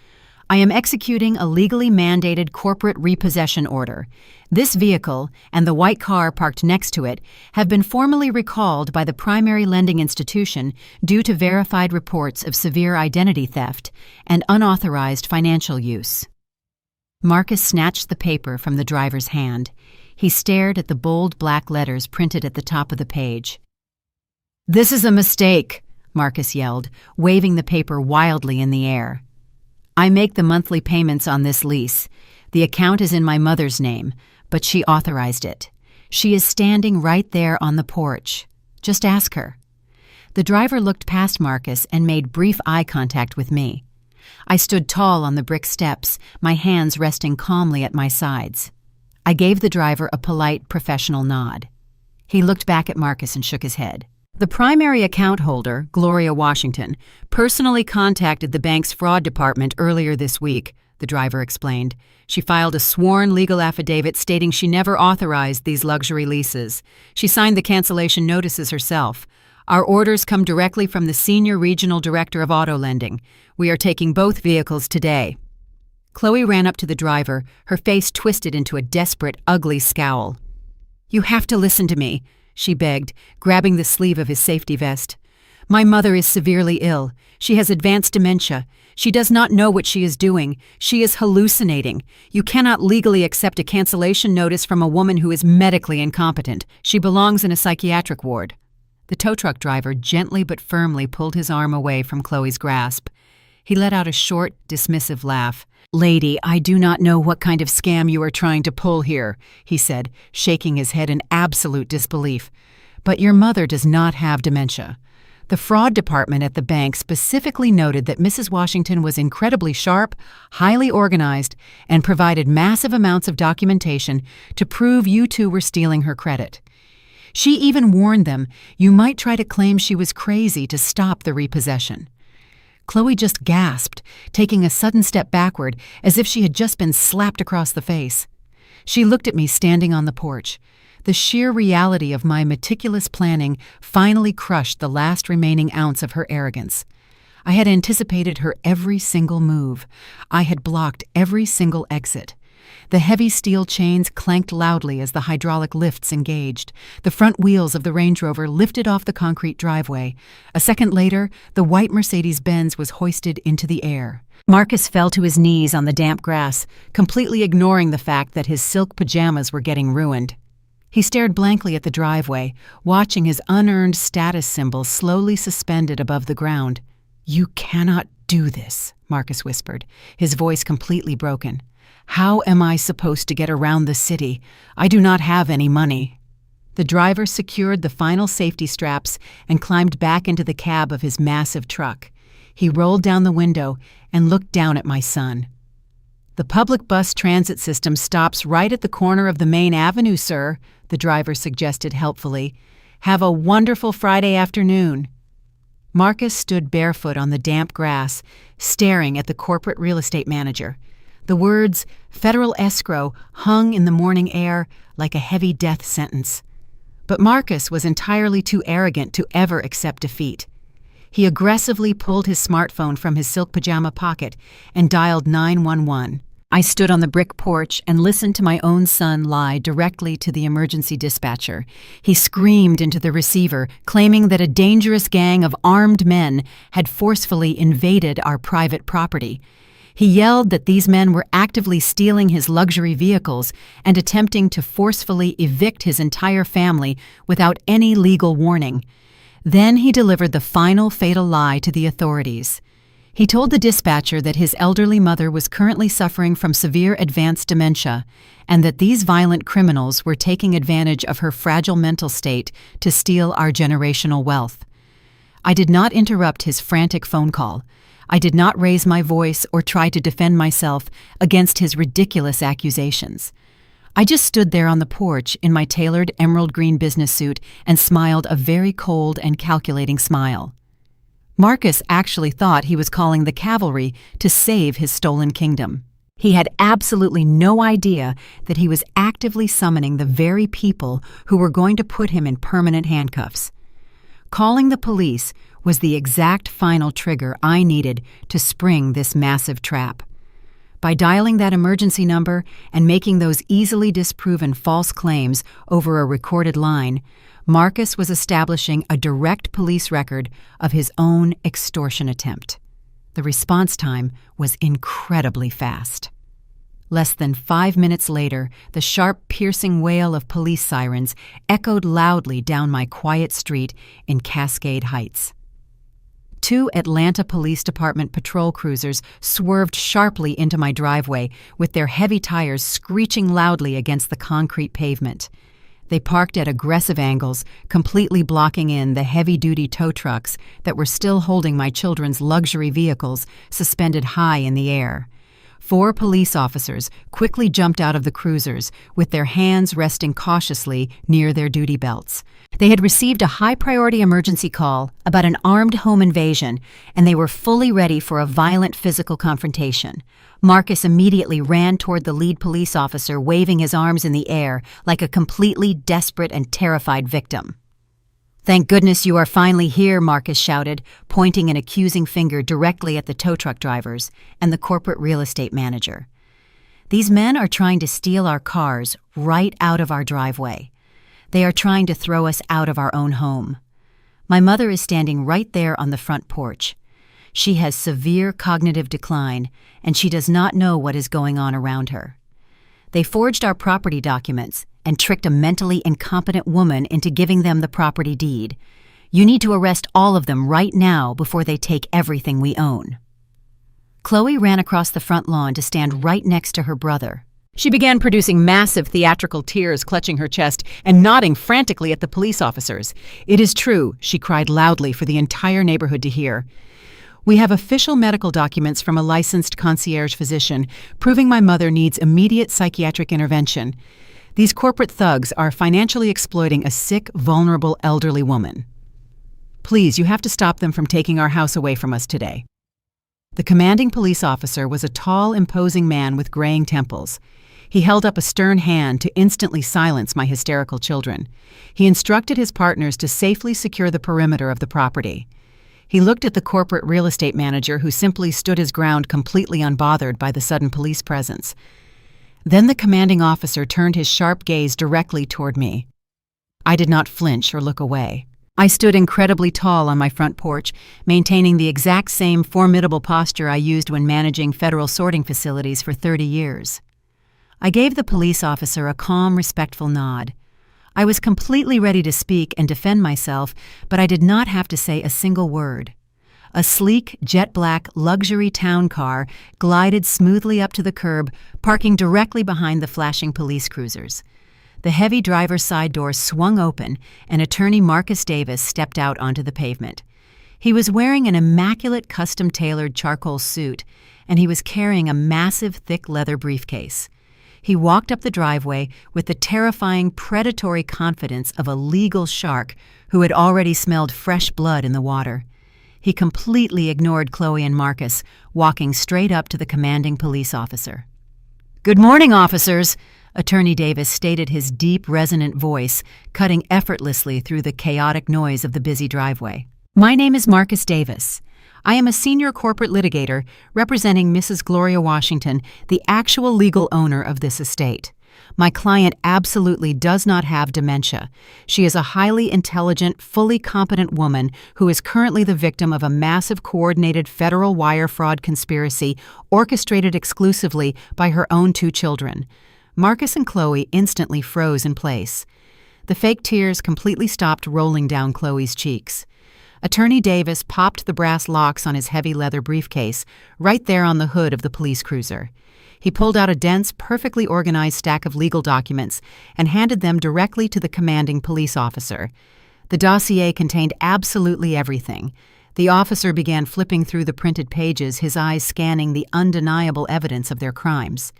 "I am executing a legally mandated corporate repossession order. This vehicle and the white car parked next to it have been formally recalled by the primary lending institution due to verified reports of severe identity theft and unauthorized financial use." Marcus snatched the paper from the driver's hand. He stared at the bold black letters printed at the top of the page. "This is a mistake," Marcus yelled, waving the paper wildly in the air. "I make the monthly payments on this lease. The account is in my mother's name, but she authorized it. She is standing right there on the porch. Just ask her." The driver looked past Marcus and made brief eye contact with me. I stood tall on the brick steps, my hands resting calmly at my sides. I gave the driver a polite, professional nod. He looked back at Marcus and shook his head. "The primary account holder, Gloria Washington, personally contacted the bank's fraud department earlier this week," the driver explained. "She filed a sworn legal affidavit stating she never authorized these luxury leases. She signed the cancellation notices herself. Our orders come directly from the Senior Regional Director of Auto Lending. We are taking both vehicles today." Chloe ran up to the driver, her face twisted into a desperate, ugly scowl. "You have to listen to me," she begged, grabbing the sleeve of his safety vest. "My mother is severely ill. She has advanced dementia. She does not know what she is doing. She is hallucinating. You cannot legally accept a cancellation notice from a woman who is medically incompetent. She belongs in a psychiatric ward." The tow truck driver gently but firmly pulled his arm away from Chloe's grasp. He let out a short, dismissive laugh. "Lady, I do not know what kind of scam you are trying to pull here," he said, shaking his head in absolute disbelief. But your mother does not have dementia. The fraud department at the bank specifically noted that Mrs. Washington was incredibly sharp, highly organized, and provided massive amounts of documentation to prove you two were stealing her credit. She even warned them you might try to claim she was crazy to stop the repossession. Chloe just gasped, taking a sudden step backward as if she had just been slapped across the face. She looked at me standing on the porch. The sheer reality of my meticulous planning finally crushed the last remaining ounce of her arrogance. I had anticipated her every single move. I had blocked every single exit. The heavy steel chains clanked loudly as the hydraulic lifts engaged. The front wheels of the Range Rover lifted off the concrete driveway. A second later, the white Mercedes-Benz was hoisted into the air. Marcus fell to his knees on the damp grass, completely ignoring the fact that his silk pajamas were getting ruined. He stared blankly at the driveway, watching his unearned status symbol slowly suspended above the ground. "You cannot do this," Marcus whispered, his voice completely broken. "How am I supposed to get around the city? I do not have any money." The driver secured the final safety straps and climbed back into the cab of his massive truck. He rolled down the window and looked down at my son. "The public bus transit system stops right at the corner of the main avenue, sir," the driver suggested helpfully. "Have a wonderful Friday afternoon." Marcus stood barefoot on the damp grass, staring at the corporate real estate manager. The words "federal escrow" hung in the morning air like a heavy death sentence. But Marcus was entirely too arrogant to ever accept defeat. He aggressively pulled his smartphone from his silk pajama pocket and dialed 911. I stood on the brick porch and listened to my own son lie directly to the emergency dispatcher. He screamed into the receiver, claiming that a dangerous gang of armed men had forcefully invaded our private property. He yelled that these men were actively stealing his luxury vehicles and attempting to forcefully evict his entire family without any legal warning. Then he delivered the final fatal lie to the authorities. He told the dispatcher that his elderly mother was currently suffering from severe advanced dementia and that these violent criminals were taking advantage of her fragile mental state to steal our generational wealth. I did not interrupt his frantic phone call. I did not raise my voice or try to defend myself against his ridiculous accusations. I just stood there on the porch in my tailored emerald green business suit and smiled a very cold and calculating smile. Marcus actually thought he was calling the cavalry to save his stolen kingdom. He had absolutely no idea that he was actively summoning the very people who were going to put him in permanent handcuffs. Calling the police was the exact final trigger I needed to spring this massive trap. By dialing that emergency number and making those easily disproven false claims over a recorded line, Marcus was establishing a direct police record of his own extortion attempt. The response time was incredibly fast. Less than 5 minutes later, the sharp, piercing wail of police sirens echoed loudly down my quiet street in Cascade Heights. 2 Atlanta Police Department patrol cruisers swerved sharply into my driveway with their heavy tires screeching loudly against the concrete pavement. They parked at aggressive angles, completely blocking in the heavy-duty tow trucks that were still holding my children's luxury vehicles suspended high in the air. 4 police officers quickly jumped out of the cruisers, with their hands resting cautiously near their duty belts. They had received a high-priority emergency call about an armed home invasion, and they were fully ready for a violent physical confrontation. Marcus immediately ran toward the lead police officer, waving his arms in the air like a completely desperate and terrified victim. "Thank goodness you are finally here," Marcus shouted, pointing an accusing finger directly at the tow truck drivers and the corporate real estate manager. "These men are trying to steal our cars right out of our driveway. They are trying to throw us out of our own home." My mother is standing right there on the front porch. She has severe cognitive decline, and she does not know what is going on around her. They forged our property documents and tricked a mentally incompetent woman into giving them the property deed. You need to arrest all of them right now before they take everything we own. Chloe ran across the front lawn to stand right next to her brother. She began producing massive theatrical tears, clutching her chest and nodding frantically at the police officers. "It is true," she cried loudly for the entire neighborhood to hear. "We have official medical documents from a licensed concierge physician proving my mother needs immediate psychiatric intervention. These corporate thugs are financially exploiting a sick, vulnerable, elderly woman. Please, you have to stop them from taking our house away from us today." The commanding police officer was a tall, imposing man with graying temples. He held up a stern hand to instantly silence my hysterical children. He instructed his partners to safely secure the perimeter of the property. He looked at the corporate real estate manager, who simply stood his ground, completely unbothered by the sudden police presence. Then the commanding officer turned his sharp gaze directly toward me. I did not flinch or look away. I stood incredibly tall on my front porch, maintaining the exact same formidable posture I used when managing federal sorting facilities for 30 years. I gave the police officer a calm, respectful nod. I was completely ready to speak and defend myself, but I did not have to say a single word. A sleek, jet-black luxury town car glided smoothly up to the curb, parking directly behind the flashing police cruisers. The heavy driver's side door swung open, and Attorney Marcus Davis stepped out onto the pavement. He was wearing an immaculate, custom-tailored charcoal suit, and he was carrying a massive, thick leather briefcase. He walked up the driveway with the terrifying, predatory confidence of a legal shark who had already smelled fresh blood in the water. He completely ignored Chloe and Marcus, walking straight up to the commanding police officer. "Good morning, officers," Attorney Davis stated, his deep, resonant voice cutting effortlessly through the chaotic noise of the busy driveway. "My name is Marcus Davis. I am a senior corporate litigator representing Mrs. Gloria Washington, the actual legal owner of this estate. My client absolutely does not have dementia. She is a highly intelligent, fully competent woman who is currently the victim of a massive coordinated federal wire fraud conspiracy orchestrated exclusively by her own 2 children." Marcus and Chloe instantly froze in place. The fake tears completely stopped rolling down Chloe's cheeks. Attorney Davis popped the brass locks on his heavy leather briefcase right there on the hood of the police cruiser. He pulled out a dense, perfectly organized stack of legal documents and handed them directly to the commanding police officer. The dossier contained absolutely everything. The officer began flipping through the printed pages, his eyes scanning the undeniable evidence of their crimes.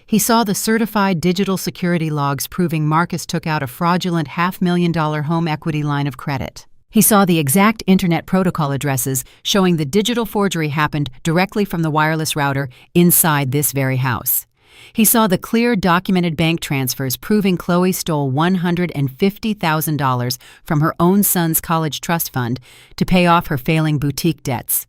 He saw the certified digital security logs proving Marcus took out a fraudulent $500,000 home equity line of credit. He saw the exact internet protocol addresses showing the digital forgery happened directly from the wireless router inside this very house. He saw the clear documented bank transfers proving Chloe stole $150,000 from her own son's college trust fund to pay off her failing boutique debts.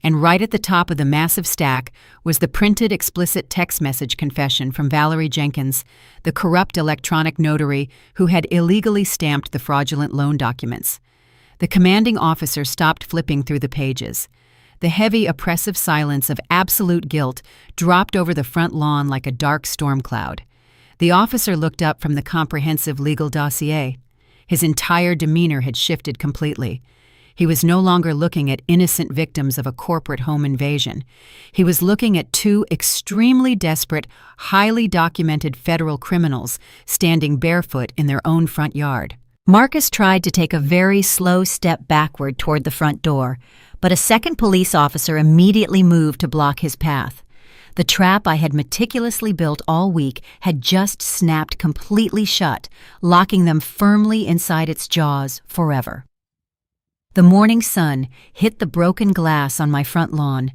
And right at the top of the massive stack was the printed explicit text message confession from Valerie Jenkins, the corrupt electronic notary who had illegally stamped the fraudulent loan documents. The commanding officer stopped flipping through the pages. The heavy, oppressive silence of absolute guilt dropped over the front lawn like a dark storm cloud. The officer looked up from the comprehensive legal dossier. His entire demeanor had shifted completely. He was no longer looking at innocent victims of a corporate home invasion. He was looking at 2 extremely desperate, highly documented federal criminals standing barefoot in their own front yard. Marcus tried to take a very slow step backward toward the front door, but a second police officer immediately moved to block his path. The trap I had meticulously built all week had just snapped completely shut, locking them firmly inside its jaws forever. The morning sun hit the broken glass on my front lawn.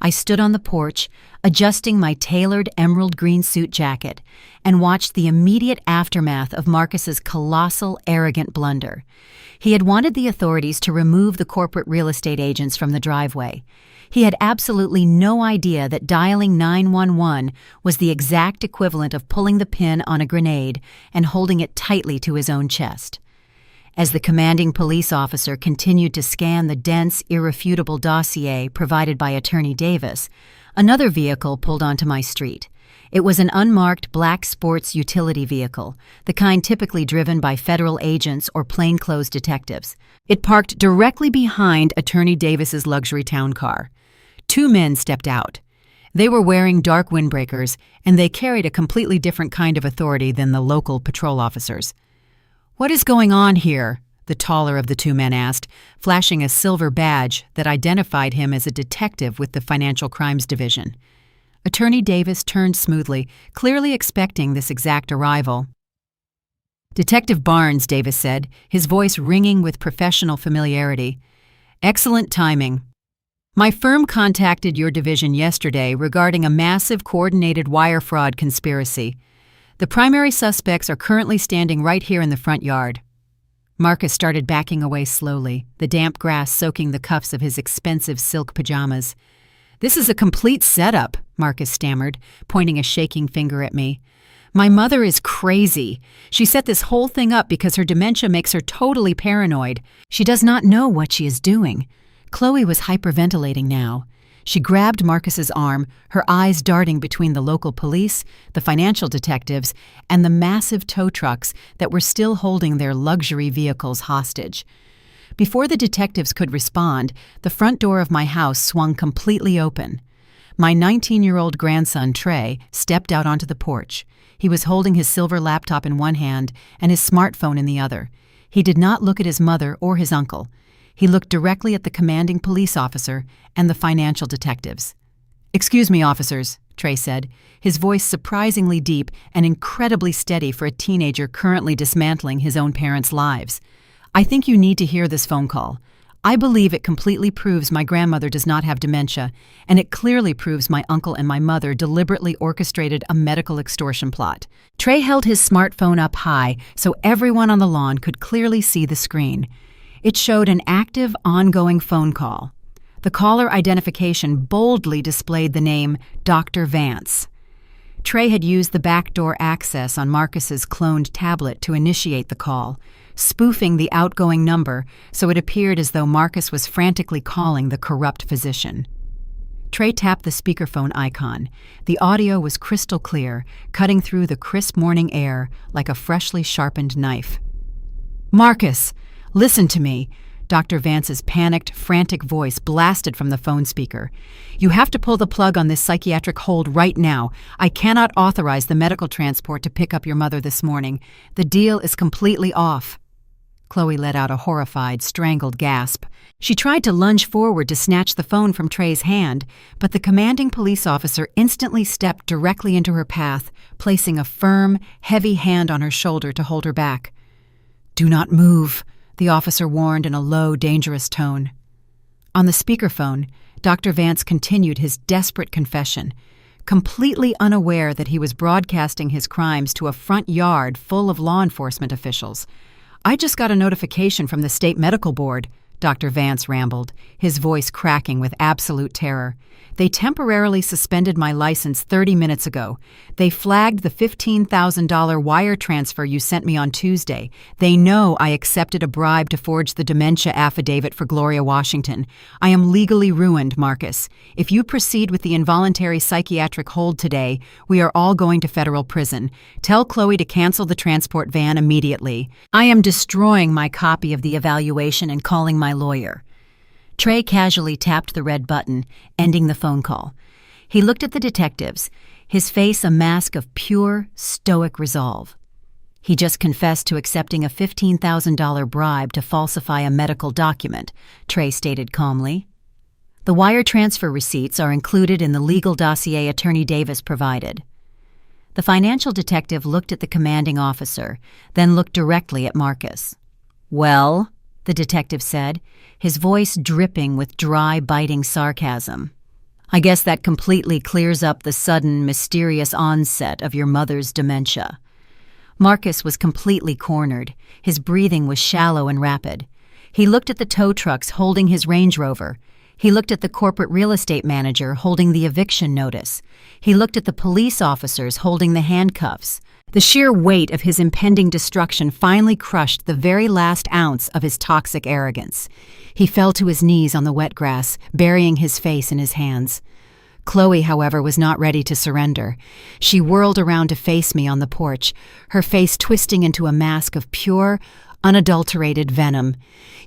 I stood on the porch, adjusting my tailored emerald green suit jacket, and watched the immediate aftermath of Marcus's colossal, arrogant blunder. He had wanted the authorities to remove the corporate real estate agents from the driveway. He had absolutely no idea that dialing 911 was the exact equivalent of pulling the pin on a grenade and holding it tightly to his own chest. As the commanding police officer continued to scan the dense, irrefutable dossier provided by Attorney Davis, another vehicle pulled onto my street. It was an unmarked black sports utility vehicle, the kind typically driven by federal agents or plainclothes detectives. It parked directly behind Attorney Davis's luxury town car. 2 men stepped out. They were wearing dark windbreakers, and they carried a completely different kind of authority than the local patrol officers. "What is going on here?" the taller of the two men asked, flashing a silver badge that identified him as a detective with the Financial Crimes Division. Attorney Davis turned smoothly, clearly expecting this exact arrival. "Detective Barnes," Davis said, his voice ringing with professional familiarity. "Excellent timing. My firm contacted your division yesterday regarding a massive coordinated wire fraud conspiracy. The primary suspects are currently standing right here in the front yard." Marcus started backing away slowly, the damp grass soaking the cuffs of his expensive silk pajamas. "This is a complete setup," Marcus stammered, pointing a shaking finger at me. "My mother is crazy. She set this whole thing up because her dementia makes her totally paranoid. She does not know what she is doing." Chloe was hyperventilating now. She grabbed Marcus's arm, her eyes darting between the local police, the financial detectives, and the massive tow trucks that were still holding their luxury vehicles hostage. Before the detectives could respond, the front door of my house swung completely open. My 19-year-old grandson, Trey, stepped out onto the porch. He was holding his silver laptop in one hand and his smartphone in the other. He did not look at his mother or his uncle. He looked directly at the commanding police officer and the financial detectives. "Excuse me, officers," Trey said, his voice surprisingly deep and incredibly steady for a teenager currently dismantling his own parents' lives. "I think you need to hear this phone call. I believe it completely proves my grandmother does not have dementia, and it clearly proves my uncle and my mother deliberately orchestrated a medical extortion plot." Trey held his smartphone up high so everyone on the lawn could clearly see the screen. It showed an active, ongoing phone call. The caller identification boldly displayed the name Dr. Vance. Trey had used the backdoor access on Marcus's cloned tablet to initiate the call, spoofing the outgoing number so it appeared as though Marcus was frantically calling the corrupt physician. Trey tapped the speakerphone icon. The audio was crystal clear, cutting through the crisp morning air like a freshly sharpened knife. "Marcus, listen to me," Dr. Vance's panicked, frantic voice blasted from the phone speaker. "You have to pull the plug on this psychiatric hold right now. I cannot authorize the medical transport to pick up your mother this morning. The deal is completely off." Chloe let out a horrified, strangled gasp. She tried to lunge forward to snatch the phone from Trey's hand, but the commanding police officer instantly stepped directly into her path, placing a firm, heavy hand on her shoulder to hold her back. "Do not move," the officer warned in a low, dangerous tone. On the speakerphone, Dr. Vance continued his desperate confession, completely unaware that he was broadcasting his crimes to a front yard full of law enforcement officials. "I just got a notification from the state medical board," Dr. Vance rambled, his voice cracking with absolute terror. "They temporarily suspended my license 30 minutes ago. They flagged the $15,000 wire transfer you sent me on Tuesday. They know I accepted a bribe to forge the dementia affidavit for Gloria Washington. I am legally ruined, Marcus. If you proceed with the involuntary psychiatric hold today, we are all going to federal prison. Tell Chloe to cancel the transport van immediately. I am destroying my copy of the evaluation and calling my lawyer." Trey casually tapped the red button, ending the phone call. He looked at the detectives, his face a mask of pure, stoic resolve. He just confessed to accepting a $15,000 bribe to falsify a medical document, Trey stated calmly. "The wire transfer receipts are included in the legal dossier Attorney Davis provided." The financial detective looked at the commanding officer, then looked directly at Marcus. "Well?" the detective said, his voice dripping with dry, biting sarcasm. "I guess that completely clears up the sudden, mysterious onset of your mother's dementia." Marcus was completely cornered. His breathing was shallow and rapid. He looked at the tow trucks holding his Range Rover. He looked at the corporate real estate manager holding the eviction notice. He looked at the police officers holding the handcuffs. The sheer weight of his impending destruction finally crushed the very last ounce of his toxic arrogance. He fell to his knees on the wet grass, burying his face in his hands. Chloe, however, was not ready to surrender. She whirled around to face me on the porch, her face twisting into a mask of pure, unadulterated venom.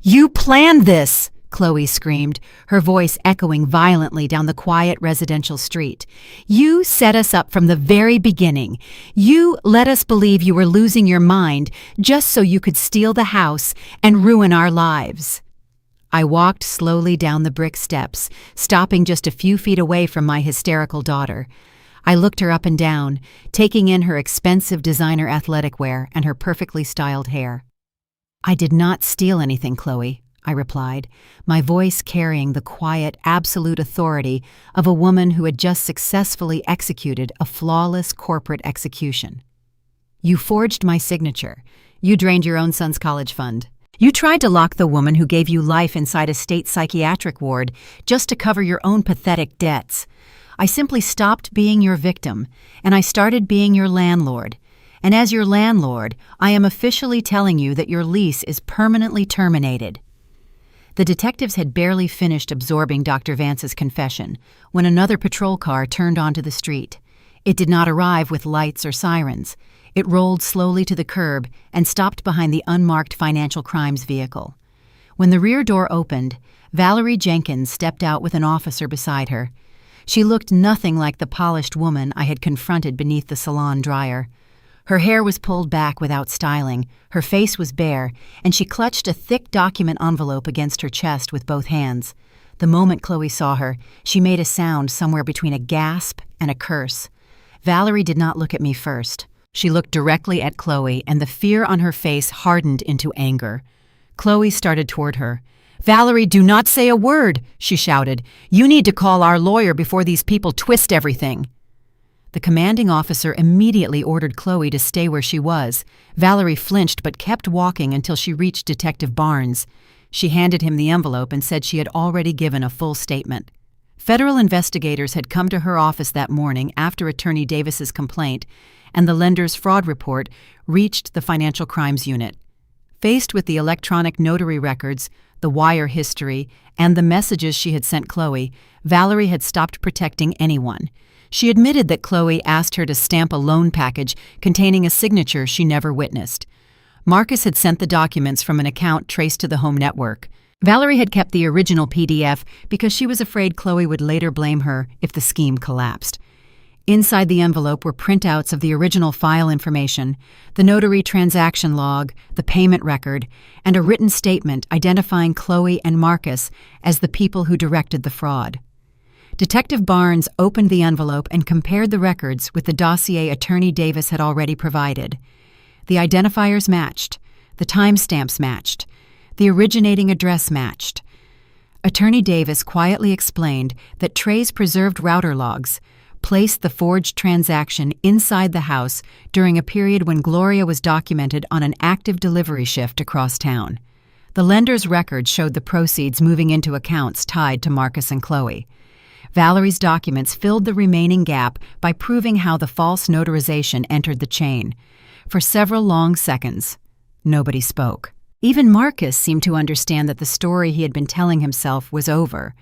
"You planned this!" Chloe screamed, her voice echoing violently down the quiet residential street. "You set us up from the very beginning. You let us believe you were losing your mind just so you could steal the house and ruin our lives." I walked slowly down the brick steps, stopping just a few feet away from my hysterical daughter. I looked her up and down, taking in her expensive designer athletic wear and her perfectly styled hair. "I did not steal anything, Chloe," I replied, my voice carrying the quiet, absolute authority of a woman who had just successfully executed a flawless corporate execution. "You forged my signature. You drained your own son's college fund. You tried to lock the woman who gave you life inside a state psychiatric ward just to cover your own pathetic debts. I simply stopped being your victim, and I started being your landlord. And as your landlord, I am officially telling you that your lease is permanently terminated." The detectives had barely finished absorbing Dr. Vance's confession when another patrol car turned onto the street. It did not arrive with lights or sirens. It rolled slowly to the curb and stopped behind the unmarked financial crimes vehicle. When the rear door opened, Valerie Jenkins stepped out with an officer beside her. She looked nothing like the polished woman I had confronted beneath the salon dryer. Her hair was pulled back without styling, her face was bare, and she clutched a thick document envelope against her chest with both hands. The moment Chloe saw her, she made a sound somewhere between a gasp and a curse. Valerie did not look at me first. She looked directly at Chloe, and the fear on her face hardened into anger. Chloe started toward her. "Valerie, do not say a word," she shouted. "You need to call our lawyer before these people twist everything." The commanding officer immediately ordered Chloe to stay where she was. Valerie flinched but kept walking until she reached Detective Barnes. She handed him the envelope and said she had already given a full statement. Federal investigators had come to her office that morning after Attorney Davis's complaint, and the lender's fraud report reached the Financial Crimes Unit. Faced with the electronic notary records, the wire history, and the messages she had sent Chloe, Valerie had stopped protecting anyone. She admitted that Chloe asked her to stamp a loan package containing a signature she never witnessed. Marcus had sent the documents from an account traced to the home network. Valerie had kept the original PDF because she was afraid Chloe would later blame her if the scheme collapsed. Inside the envelope were printouts of the original file information, the notary transaction log, the payment record, and a written statement identifying Chloe and Marcus as the people who directed the fraud. Detective Barnes opened the envelope and compared the records with the dossier Attorney Davis had already provided. The identifiers matched. The timestamps matched. The originating address matched. Attorney Davis quietly explained that Trey's preserved router logs placed the forged transaction inside the house during a period when Gloria was documented on an active delivery shift across town. The lender's records showed the proceeds moving into accounts tied to Marcus and Chloe. Valerie's documents filled the remaining gap by proving how the false notarization entered the chain. For several long seconds, nobody spoke. Even Marcus seemed to understand that the story he had been telling himself was over.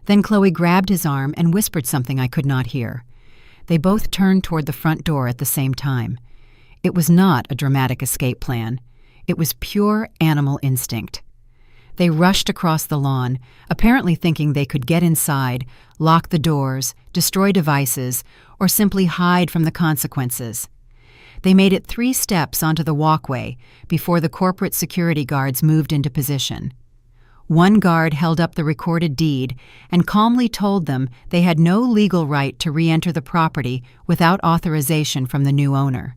Then Chloe grabbed his arm and whispered something I could not hear. They both turned toward the front door at the same time. It was not a dramatic escape plan. It was pure animal instinct. They rushed across the lawn, apparently thinking they could get inside, lock the doors, destroy devices, or simply hide from the consequences. They made it 3 steps onto the walkway before the corporate security guards moved into position. One guard held up the recorded deed and calmly told them they had no legal right to re-enter the property without authorization from the new owner.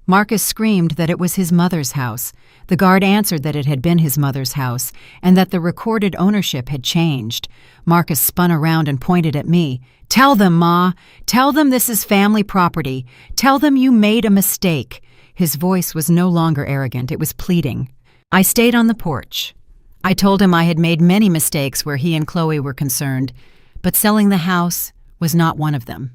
Marcus screamed that it was his mother's house. The guard answered that it had been his mother's house and that the recorded ownership had changed. Marcus spun around and pointed at me. "Tell them, Ma! Tell them this is family property! Tell them you made a mistake!" His voice was no longer arrogant, it was pleading. I stayed on the porch. I told him I had made many mistakes where he and Chloe were concerned, but selling the house was not one of them.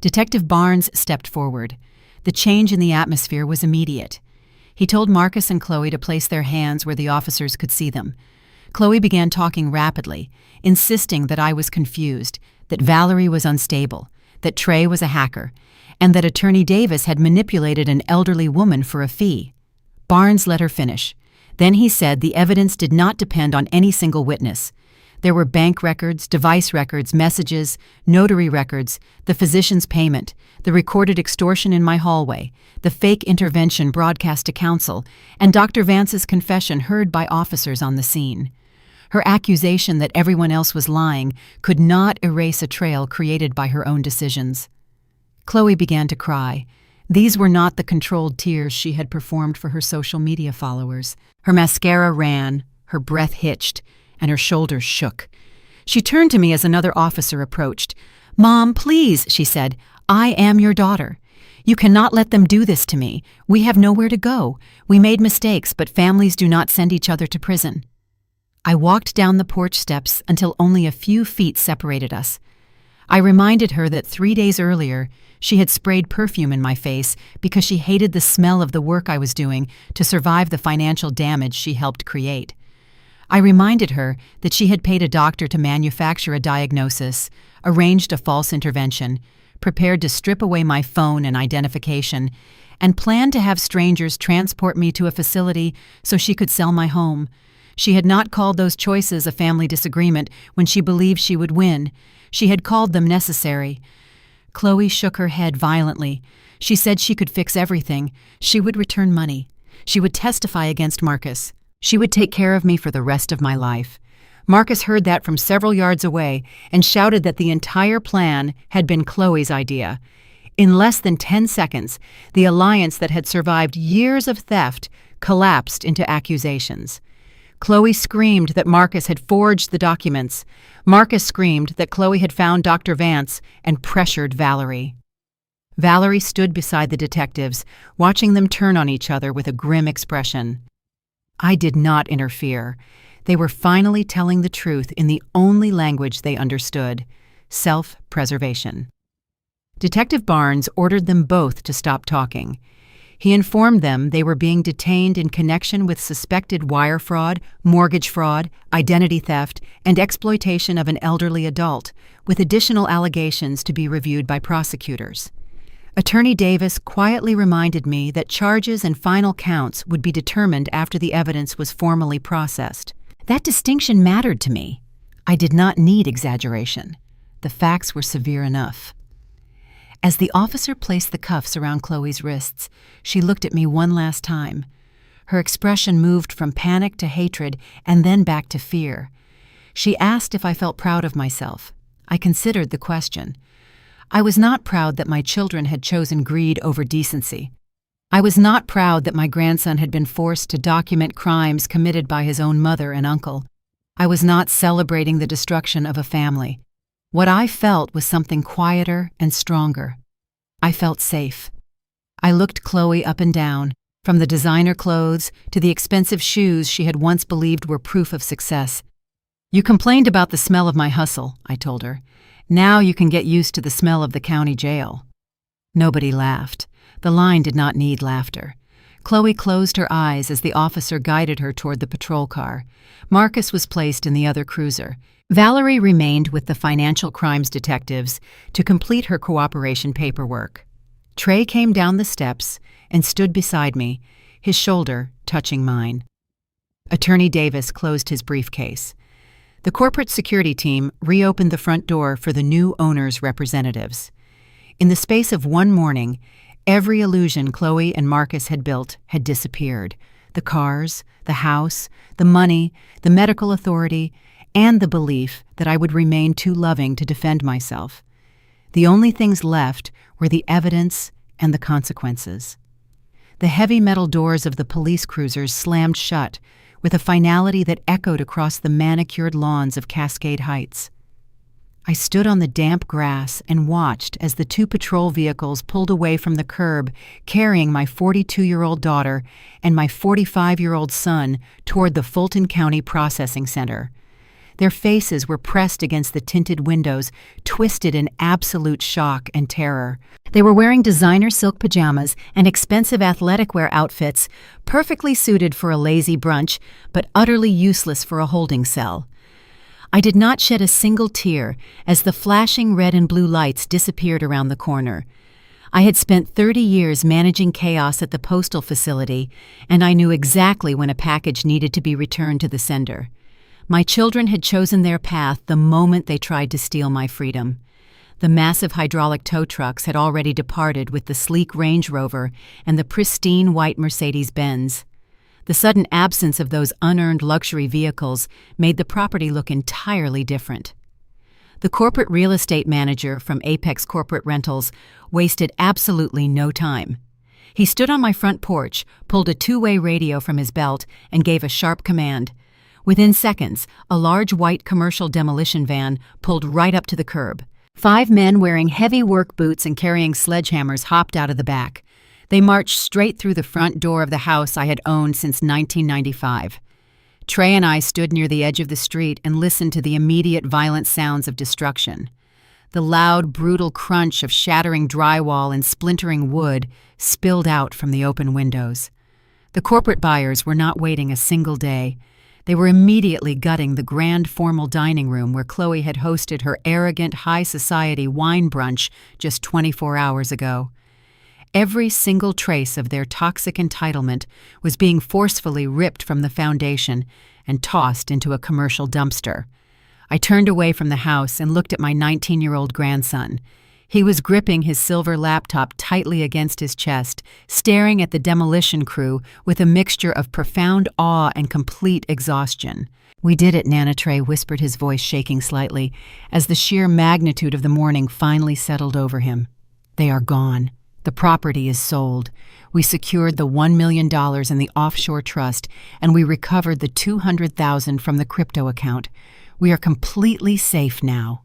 Detective Barnes stepped forward. The change in the atmosphere was immediate. He told Marcus and Chloe to place their hands where the officers could see them. Chloe began talking rapidly, insisting that I was confused, that Valerie was unstable, that Trey was a hacker, and that Attorney Davis had manipulated an elderly woman for a fee. Barnes let her finish. Then he said the evidence did not depend on any single witness. There were bank records, device records, messages, notary records, the physician's payment, the recorded extortion in my hallway, the fake intervention broadcast to counsel, and Dr. Vance's confession heard by officers on the scene. Her accusation that everyone else was lying could not erase a trail created by her own decisions. Chloe began to cry. These were not the controlled tears she had performed for her social media followers. Her mascara ran, her breath hitched, and her shoulders shook. She turned to me as another officer approached. "Mom, please," she said. "I am your daughter. You cannot let them do this to me. We have nowhere to go. We made mistakes, but families do not send each other to prison." I walked down the porch steps until only a few feet separated us. I reminded her that 3 days earlier, she had sprayed perfume in my face because she hated the smell of the work I was doing to survive the financial damage she helped create. I reminded her that she had paid a doctor to manufacture a diagnosis, arranged a false intervention, prepared to strip away my phone and identification, and planned to have strangers transport me to a facility so she could sell my home. She had not called those choices a family disagreement when she believed she would win. She had called them necessary. Chloe shook her head violently. She said she could fix everything. She would return money. She would testify against Marcus. She would take care of me for the rest of my life. Marcus heard that from several yards away and shouted that the entire plan had been Chloe's idea. In less than 10 seconds, the alliance that had survived years of theft collapsed into accusations. Chloe screamed that Marcus had forged the documents. Marcus screamed that Chloe had found Dr. Vance and pressured Valerie. Valerie stood beside the detectives, watching them turn on each other with a grim expression. I did not interfere. They were finally telling the truth in the only language they understood: self-preservation. Detective Barnes ordered them both to stop talking. He informed them they were being detained in connection with suspected wire fraud, mortgage fraud, identity theft, and exploitation of an elderly adult, with additional allegations to be reviewed by prosecutors. Attorney Davis quietly reminded me that charges and final counts would be determined after the evidence was formally processed. That distinction mattered to me. I did not need exaggeration. The facts were severe enough. As the officer placed the cuffs around Chloe's wrists, she looked at me one last time. Her expression moved from panic to hatred and then back to fear. She asked if I felt proud of myself. I considered the question. I was not proud that my children had chosen greed over decency. I was not proud that my grandson had been forced to document crimes committed by his own mother and uncle. I was not celebrating the destruction of a family. What I felt was something quieter and stronger. I felt safe. I looked Chloe up and down, from the designer clothes to the expensive shoes she had once believed were proof of success. "You complained about the smell of my hustle," I told her. "Now you can get used to the smell of the county jail." Nobody laughed. The line did not need laughter. Chloe closed her eyes as the officer guided her toward the patrol car. Marcus was placed in the other cruiser. Valerie remained with the financial crimes detectives to complete her cooperation paperwork. Trey came down the steps and stood beside me, his shoulder touching mine. Attorney Davis closed his briefcase. The corporate security team reopened the front door for the new owner's representatives. In the space of one morning, every illusion Chloe and Marcus had built had disappeared. The cars, the house, the money, the medical authority, and the belief that I would remain too loving to defend myself. The only things left were the evidence and the consequences. The heavy metal doors of the police cruisers slammed shut, with a finality that echoed across the manicured lawns of Cascade Heights. I stood on the damp grass and watched as the 2 patrol vehicles pulled away from the curb, carrying my 42-year-old daughter and my 45-year-old son toward the Fulton County Processing Center. Their faces were pressed against the tinted windows, twisted in absolute shock and terror. They were wearing designer silk pajamas and expensive athletic wear outfits, perfectly suited for a lazy brunch, but utterly useless for a holding cell. I did not shed a single tear as the flashing red and blue lights disappeared around the corner. I had spent 30 years managing chaos at the postal facility, and I knew exactly when a package needed to be returned to the sender. My children had chosen their path the moment they tried to steal my freedom. The massive hydraulic tow trucks had already departed with the sleek Range Rover and the pristine white Mercedes-Benz. The sudden absence of those unearned luxury vehicles made the property look entirely different. The corporate real estate manager from Apex Corporate Rentals wasted absolutely no time. He stood on my front porch, pulled a two-way radio from his belt, and gave a sharp command. Within seconds, a large white commercial demolition van pulled right up to the curb. 5 men wearing heavy work boots and carrying sledgehammers hopped out of the back. They marched straight through the front door of the house I had owned since 1995. Trey and I stood near the edge of the street and listened to the immediate violent sounds of destruction. The loud, brutal crunch of shattering drywall and splintering wood spilled out from the open windows. The corporate buyers were not waiting a single day. They were immediately gutting the grand formal dining room where Chloe had hosted her arrogant high society wine brunch just 24 hours ago. Every single trace of their toxic entitlement was being forcefully ripped from the foundation and tossed into a commercial dumpster. I turned away from the house and looked at my 19-year-old grandson. He was gripping his silver laptop tightly against his chest, staring at the demolition crew with a mixture of profound awe and complete exhaustion. "We did it," Nana Trey whispered, his voice shaking slightly, as the sheer magnitude of the morning finally settled over him. "They are gone. The property is sold. We secured the $1 million in the offshore trust, and we recovered the $200,000 from the crypto account. We are completely safe now."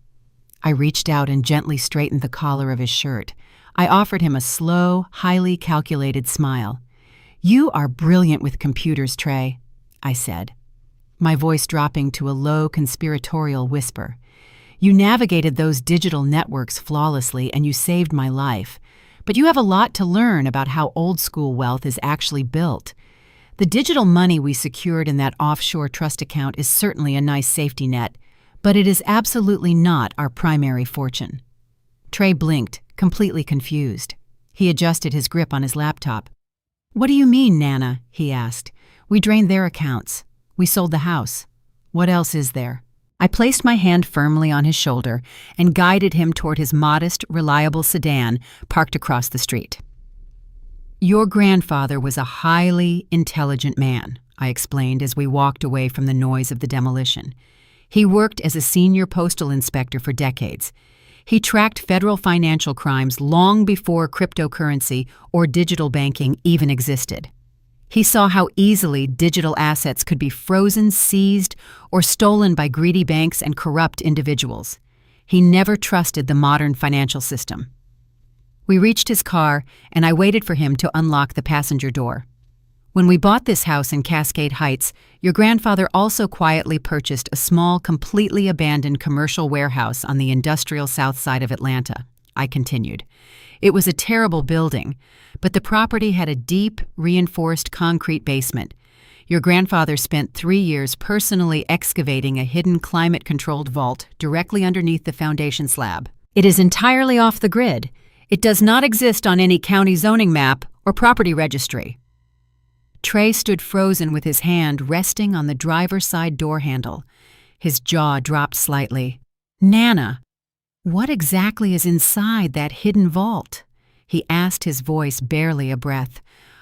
I reached out and gently straightened the collar of his shirt. I offered him a slow, highly calculated smile. "You are brilliant with computers, Trey," I said, my voice dropping to a low, conspiratorial whisper. "You navigated those digital networks flawlessly, and you saved my life. But you have a lot to learn about how old-school wealth is actually built. The digital money we secured in that offshore trust account is certainly a nice safety net, but it is absolutely not our primary fortune." Trey blinked, completely confused. He adjusted his grip on his laptop. "What do you mean, Nana?" he asked. "We drained their accounts. We sold the house. What else is there?" I placed my hand firmly on his shoulder and guided him toward his modest, reliable sedan parked across the street. "Your grandfather was a highly intelligent man," I explained as we walked away from the noise of the demolition. "He worked as a senior postal inspector for decades. He tracked federal financial crimes long before cryptocurrency or digital banking even existed. He saw how easily digital assets could be frozen, seized, or stolen by greedy banks and corrupt individuals. He never trusted the modern financial system." We reached his car, and I waited for him to unlock the passenger door. "When we bought this house in Cascade Heights, your grandfather also quietly purchased a small, completely abandoned commercial warehouse on the industrial south side of Atlanta," I continued. "It was a terrible building, but the property had a deep, reinforced concrete basement. Your grandfather spent 3 years personally excavating a hidden climate-controlled vault directly underneath the foundation slab. It is entirely off the grid. It does not exist on any county zoning map or property registry." Trey stood frozen with his hand resting on the driver's side door handle. His jaw dropped slightly. "Nana, what exactly is inside that hidden vault?" he asked, his voice barely a breath.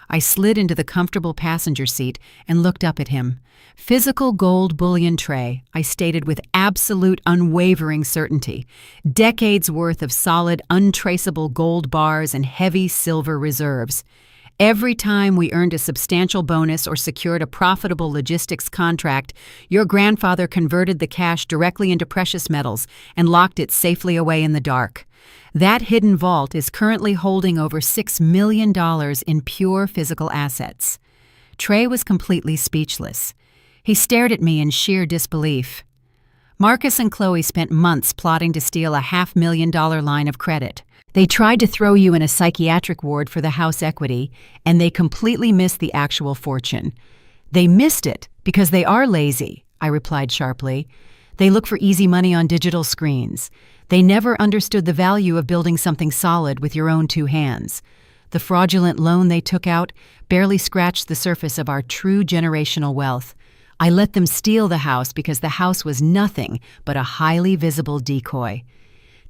I slid into the comfortable passenger seat and looked up at him. "Physical gold bullion, Trey," I stated with absolute unwavering certainty. "Decades worth of solid, untraceable gold bars and heavy silver reserves. Every time we earned a substantial bonus or secured a profitable logistics contract, your grandfather converted the cash directly into precious metals and locked it safely away in the dark. That hidden vault is currently holding over $6 million in pure physical assets." Trey was completely speechless. He stared at me in sheer disbelief. "Marcus and Chloe spent months plotting to steal a $500,000 line of credit. They tried to throw you in a psychiatric ward for the house equity, and they completely missed the actual fortune." "They missed it because they are lazy," I replied sharply. They look for easy money on digital screens. They never understood the value of building something solid with your own two hands. The fraudulent loan they took out barely scratched the surface of our true generational wealth. I let them steal the house because the house was nothing but a highly visible decoy.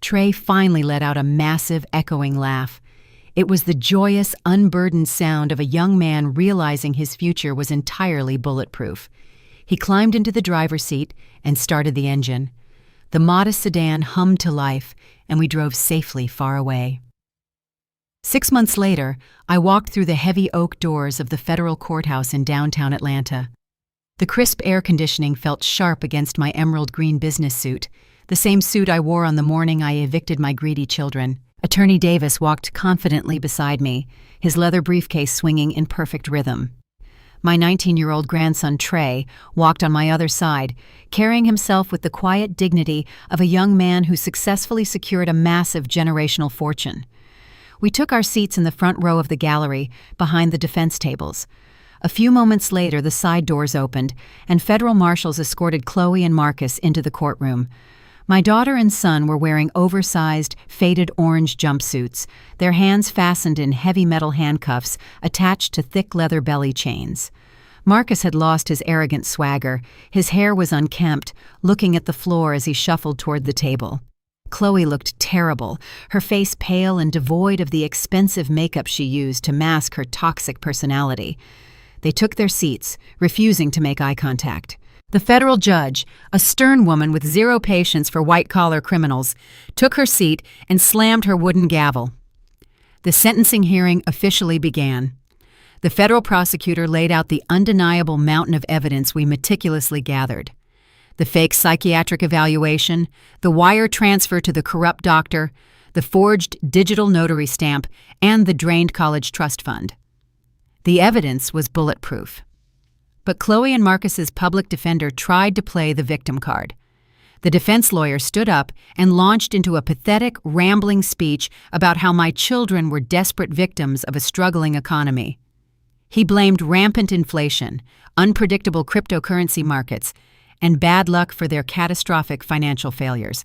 Trey finally let out a massive, echoing laugh. It was the joyous, unburdened sound of a young man realizing his future was entirely bulletproof. He climbed into the driver's seat and started the engine. The modest sedan hummed to life, and we drove safely far away. 6 months later, I walked through the heavy oak doors of the federal courthouse in downtown Atlanta. The crisp air conditioning felt sharp against my emerald green business suit, the same suit I wore on the morning I evicted my greedy children. Attorney Davis walked confidently beside me, his leather briefcase swinging in perfect rhythm. My 19-year-old grandson Trey walked on my other side, carrying himself with the quiet dignity of a young man who successfully secured a massive generational fortune. We took our seats in the front row of the gallery, behind the defense tables. A few moments later, the side doors opened, and federal marshals escorted Chloe and Marcus into the courtroom. My daughter and son were wearing oversized, faded orange jumpsuits, their hands fastened in heavy metal handcuffs attached to thick leather belly chains. Marcus had lost his arrogant swagger. His hair was unkempt, looking at the floor as he shuffled toward the table. Chloe looked terrible, her face pale and devoid of the expensive makeup she used to mask her toxic personality. They took their seats, refusing to make eye contact. The federal judge, a stern woman with zero patience for white-collar criminals, took her seat and slammed her wooden gavel. The sentencing hearing officially began. The federal prosecutor laid out the undeniable mountain of evidence we meticulously gathered. The fake psychiatric evaluation, the wire transfer to the corrupt doctor, the forged digital notary stamp, and the drained college trust fund. The evidence was bulletproof. But Chloe and Marcus's public defender tried to play the victim card. The defense lawyer stood up and launched into a pathetic, rambling speech about how my children were desperate victims of a struggling economy. He blamed rampant inflation, unpredictable cryptocurrency markets, and bad luck for their catastrophic financial failures.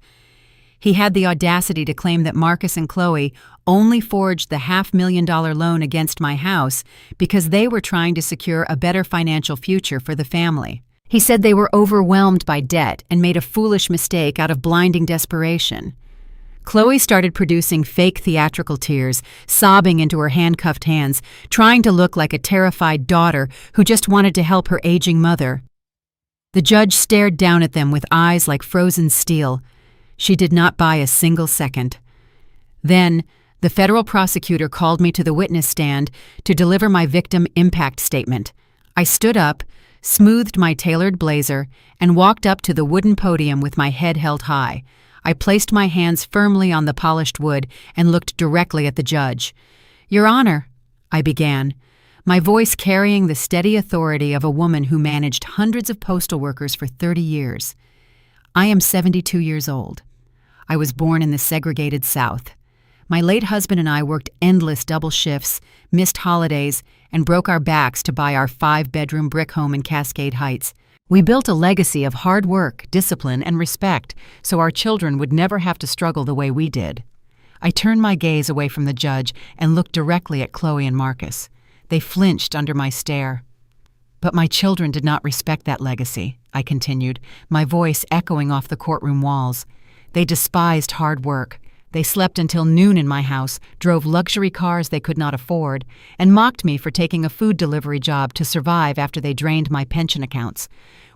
He had the audacity to claim that Marcus and Chloe only forged the $500,000 loan against my house because they were trying to secure a better financial future for the family. He said they were overwhelmed by debt and made a foolish mistake out of blinding desperation. Chloe started producing fake theatrical tears, sobbing into her handcuffed hands, trying to look like a terrified daughter who just wanted to help her aging mother. The judge stared down at them with eyes like frozen steel. She did not buy a single second. Then, the federal prosecutor called me to the witness stand to deliver my victim impact statement. I stood up, smoothed my tailored blazer, and walked up to the wooden podium with my head held high. I placed my hands firmly on the polished wood and looked directly at the judge. "Your Honor," I began, my voice carrying the steady authority of a woman who managed hundreds of postal workers for 30 years. I am 72 years old. I was born in the segregated South. My late husband and I worked endless double shifts, missed holidays, and broke our backs to buy our 5-bedroom brick home in Cascade Heights. We built a legacy of hard work, discipline, and respect so our children would never have to struggle the way we did. I turned my gaze away from the judge and looked directly at Chloe and Marcus. They flinched under my stare. "But my children did not respect that legacy," I continued, my voice echoing off the courtroom walls. "They despised hard work. They slept until noon in my house, drove luxury cars they could not afford, and mocked me for taking a food delivery job to survive after they drained my pension accounts.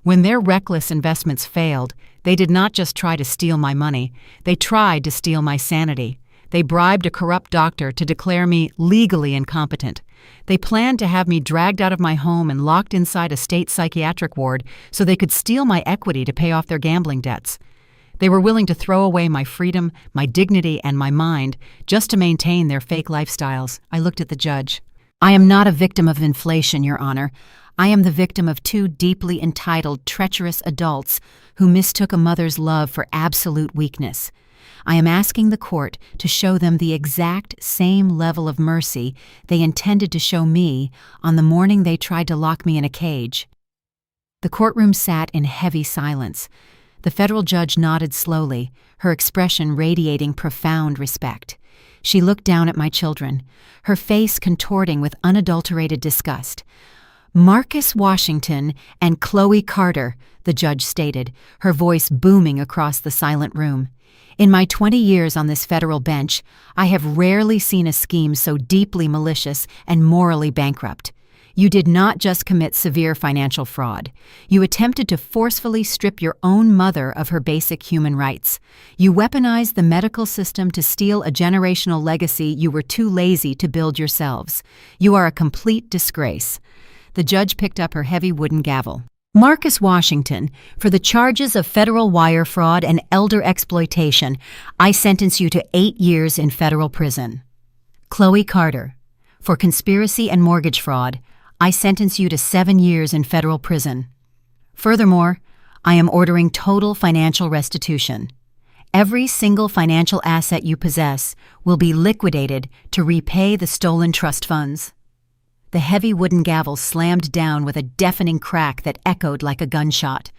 When their reckless investments failed, they did not just try to steal my money, they tried to steal my sanity. They bribed a corrupt doctor to declare me legally incompetent. They planned to have me dragged out of my home and locked inside a state psychiatric ward so they could steal my equity to pay off their gambling debts. They were willing to throw away my freedom, my dignity, and my mind just to maintain their fake lifestyles." I looked at the judge. "I am not a victim of inflation, Your Honor. I am the victim of two deeply entitled, treacherous adults who mistook a mother's love for absolute weakness. I am asking the court to show them the exact same level of mercy they intended to show me on the morning they tried to lock me in a cage." The courtroom sat in heavy silence. The federal judge nodded slowly, her expression radiating profound respect. She looked down at my children, her face contorting with unadulterated disgust. "Marcus Washington and Chloe Carter," the judge stated, her voice booming across the silent room. "In my 20 years on this federal bench, I have rarely seen a scheme so deeply malicious and morally bankrupt. You did not just commit severe financial fraud. You attempted to forcefully strip your own mother of her basic human rights. You weaponized the medical system to steal a generational legacy you were too lazy to build yourselves. You are a complete disgrace." The judge picked up her heavy wooden gavel. "Marcus Washington, for the charges of federal wire fraud and elder exploitation, I sentence you to 8 years in federal prison. Chloe Carter, for conspiracy and mortgage fraud, I sentence you to 7 years in federal prison. Furthermore, I am ordering total financial restitution. Every single financial asset you possess will be liquidated to repay the stolen trust funds." The heavy wooden gavel slammed down with a deafening crack that echoed like a gunshot.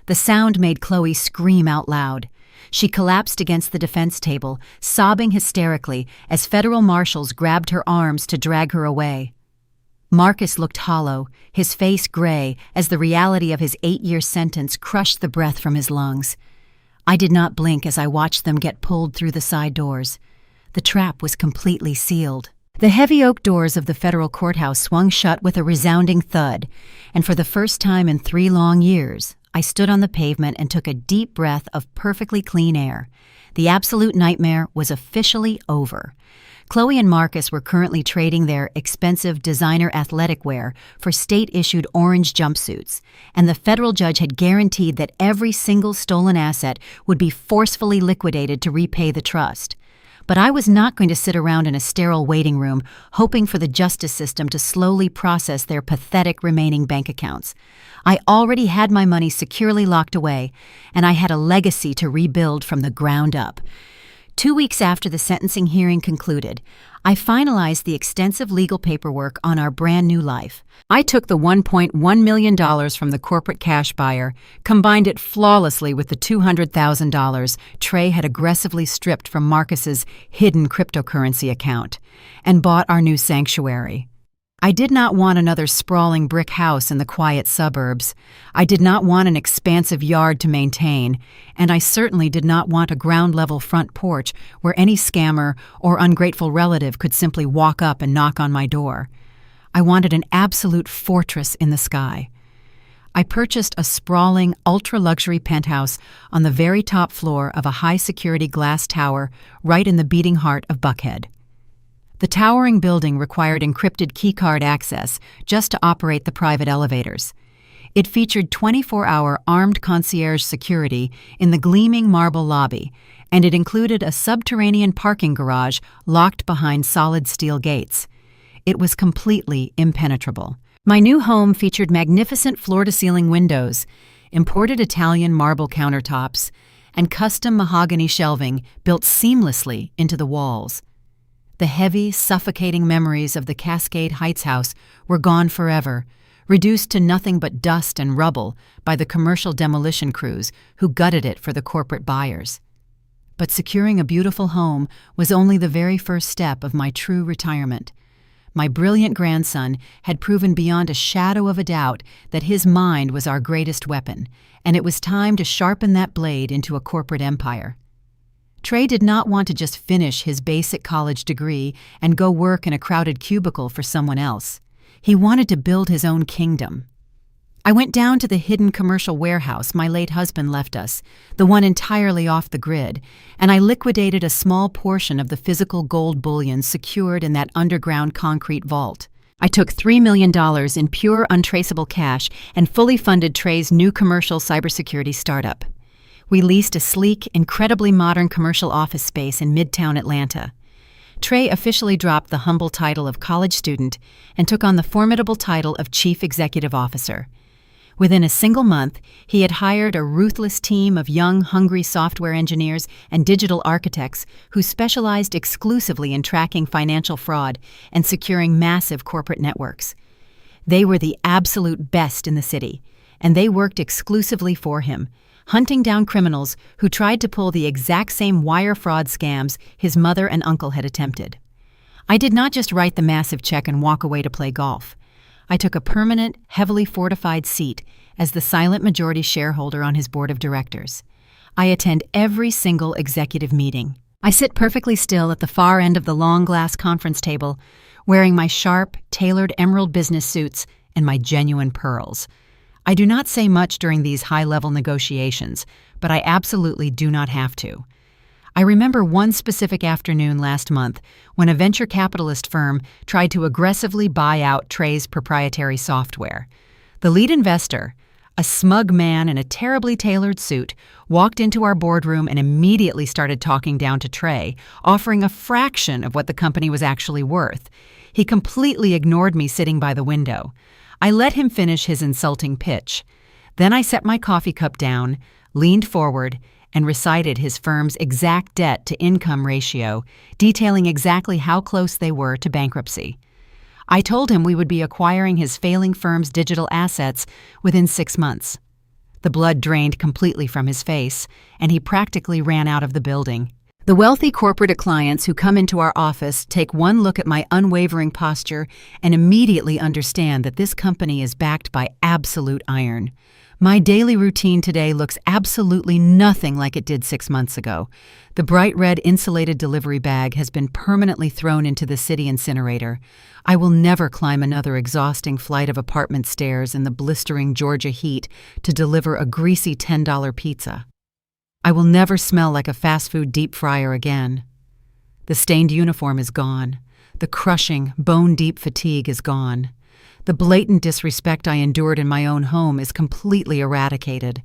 The sound made Chloe scream out loud. She collapsed against the defense table, sobbing hysterically as federal marshals grabbed her arms to drag her away. Marcus looked hollow, his face gray, as the reality of his 8-year sentence crushed the breath from his lungs. I did not blink as I watched them get pulled through the side doors. The trap was completely sealed. The heavy oak doors of the federal courthouse swung shut with a resounding thud, and for the first time in 3 long years, I stood on the pavement and took a deep breath of perfectly clean air. The absolute nightmare was officially over. Chloe and Marcus were currently trading their expensive designer athletic wear for state-issued orange jumpsuits, and the federal judge had guaranteed that every single stolen asset would be forcefully liquidated to repay the trust. But I was not going to sit around in a sterile waiting room hoping for the justice system to slowly process their pathetic remaining bank accounts. I already had my money securely locked away, and I had a legacy to rebuild from the ground up. 2 weeks after the sentencing hearing concluded, I finalized the extensive legal paperwork on our brand new life. I took the $1.1 million from the corporate cash buyer, combined it flawlessly with the $200,000 Trey had aggressively stripped from Marcus's hidden cryptocurrency account, and bought our new sanctuary. I did not want another sprawling brick house in the quiet suburbs. I did not want an expansive yard to maintain, and I certainly did not want a ground-level front porch where any scammer or ungrateful relative could simply walk up and knock on my door. I wanted an absolute fortress in the sky. I purchased a sprawling, ultra-luxury penthouse on the very top floor of a high-security glass tower right in the beating heart of Buckhead. The towering building required encrypted keycard access just to operate the private elevators. It featured 24-hour armed concierge security in the gleaming marble lobby, and it included a subterranean parking garage locked behind solid steel gates. It was completely impenetrable. My new home featured magnificent floor-to-ceiling windows, imported Italian marble countertops, and custom mahogany shelving built seamlessly into the walls. The heavy, suffocating memories of the Cascade Heights house were gone forever, reduced to nothing but dust and rubble by the commercial demolition crews who gutted it for the corporate buyers. But securing a beautiful home was only the very first step of my true retirement. My brilliant grandson had proven beyond a shadow of a doubt that his mind was our greatest weapon, and it was time to sharpen that blade into a corporate empire. Trey did not want to just finish his basic college degree and go work in a crowded cubicle for someone else. He wanted to build his own kingdom. I went down to the hidden commercial warehouse my late husband left us, the one entirely off the grid, and I liquidated a small portion of the physical gold bullion secured in that underground concrete vault. I took $3 million in pure, untraceable cash and fully funded Trey's new commercial cybersecurity startup. We leased a sleek, incredibly modern commercial office space in Midtown Atlanta. Trey officially dropped the humble title of college student and took on the formidable title of Chief Executive Officer. Within a single month, he had hired a ruthless team of young, hungry software engineers and digital architects who specialized exclusively in tracking financial fraud and securing massive corporate networks. They were the absolute best in the city, and they worked exclusively for him, hunting down criminals who tried to pull the exact same wire fraud scams his mother and uncle had attempted. I did not just write the massive check and walk away to play golf. I took a permanent, heavily fortified seat as the silent majority shareholder on his board of directors. I attend every single executive meeting. I sit perfectly still at the far end of the long glass conference table, wearing my sharp, tailored emerald business suits and my genuine pearls. I do not say much during these high-level negotiations, but I absolutely do not have to. I remember one specific afternoon last month when a venture capitalist firm tried to aggressively buy out Trey's proprietary software. The lead investor, a smug man in a terribly tailored suit, walked into our boardroom and immediately started talking down to Trey, offering a fraction of what the company was actually worth. He completely ignored me sitting by the window. I let him finish his insulting pitch. Then I set my coffee cup down, leaned forward, and recited his firm's exact debt-to-income ratio, detailing exactly how close they were to bankruptcy. I told him we would be acquiring his failing firm's digital assets within 6 months. The blood drained completely from his face, and he practically ran out of the building. The wealthy corporate clients who come into our office take one look at my unwavering posture and immediately understand that this company is backed by absolute iron. My daily routine today looks absolutely nothing like it did 6 months ago. The bright red insulated delivery bag has been permanently thrown into the city incinerator. I will never climb another exhausting flight of apartment stairs in the blistering Georgia heat to deliver a greasy $10 pizza. I will never smell like a fast food deep fryer again. The stained uniform is gone. The crushing, bone-deep fatigue is gone. The blatant disrespect I endured in my own home is completely eradicated.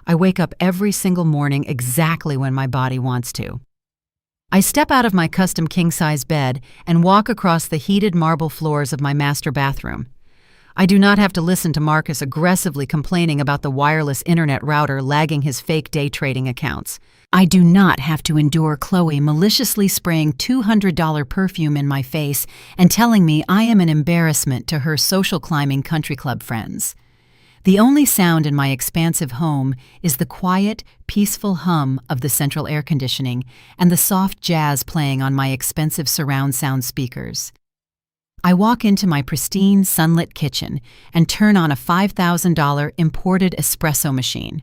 I wake up every single morning exactly when my body wants to. I step out of my custom king-size bed and walk across the heated marble floors of my master bathroom. I do not have to listen to Marcus aggressively complaining about the wireless internet router lagging his fake day trading accounts. I do not have to endure Chloe maliciously spraying $200 perfume in my face and telling me I am an embarrassment to her social climbing country club friends. The only sound in my expansive home is the quiet, peaceful hum of the central air conditioning and the soft jazz playing on my expensive surround sound speakers. I walk into my pristine, sunlit kitchen and turn on a $5,000 imported espresso machine.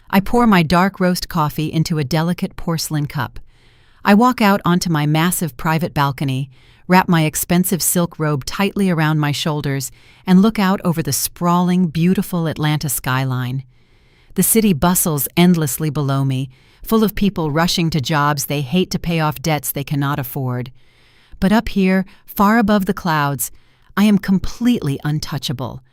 I pour my dark roast coffee into a delicate porcelain cup. I walk out onto my massive private balcony, wrap my expensive silk robe tightly around my shoulders, and look out over the sprawling, beautiful Atlanta skyline. The city bustles endlessly below me, full of people rushing to jobs they hate to pay off debts they cannot afford. But up here, far above the clouds, I am completely untouchable.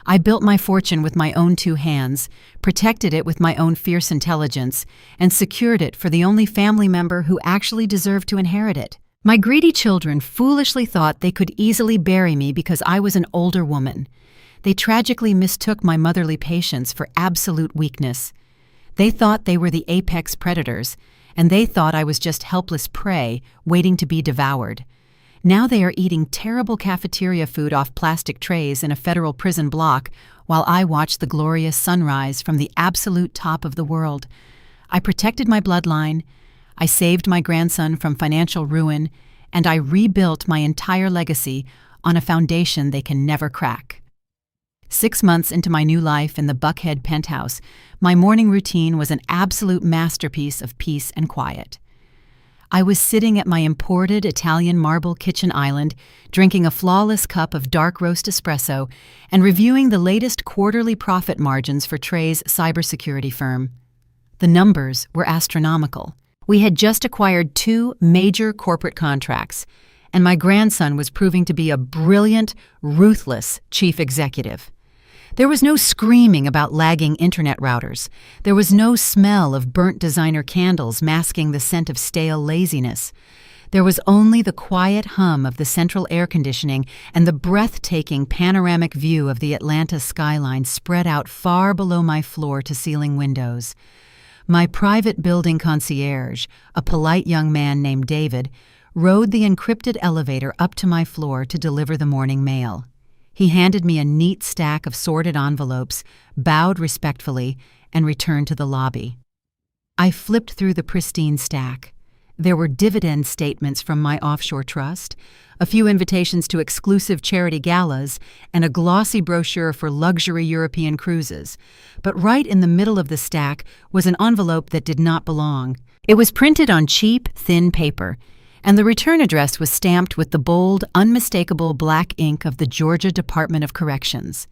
I built my fortune with my own 2 hands, protected it with my own fierce intelligence, and secured it for the only family member who actually deserved to inherit it. My greedy children foolishly thought they could easily bury me because I was an older woman. They tragically mistook my motherly patience for absolute weakness. They thought they were the apex predators, and they thought I was just helpless prey waiting to be devoured. Now they are eating terrible cafeteria food off plastic trays in a federal prison block while I watch the glorious sunrise from the absolute top of the world. I protected my bloodline, I saved my grandson from financial ruin, and I rebuilt my entire legacy on a foundation they can never crack. 6 months into my new life in the Buckhead penthouse, my morning routine was an absolute masterpiece of peace and quiet. I was sitting at my imported Italian marble kitchen island, drinking a flawless cup of dark roast espresso and reviewing the latest quarterly profit margins for Trey's cybersecurity firm. The numbers were astronomical. We had just acquired 2 major corporate contracts, and my grandson was proving to be a brilliant, ruthless chief executive. There was no screaming about lagging internet routers. There was no smell of burnt designer candles masking the scent of stale laziness. There was only the quiet hum of the central air conditioning and the breathtaking panoramic view of the Atlanta skyline spread out far below my floor-to-ceiling windows. My private building concierge, a polite young man named David, rode the encrypted elevator up to my floor to deliver the morning mail. He handed me a neat stack of sorted envelopes, bowed respectfully, and returned to the lobby. I flipped through the pristine stack. There were dividend statements from my offshore trust, a few invitations to exclusive charity galas, and a glossy brochure for luxury European cruises. But right in the middle of the stack was an envelope that did not belong. It was printed on cheap, thin paper, and the return address was stamped with the bold, unmistakable black ink of the Georgia Department of Corrections.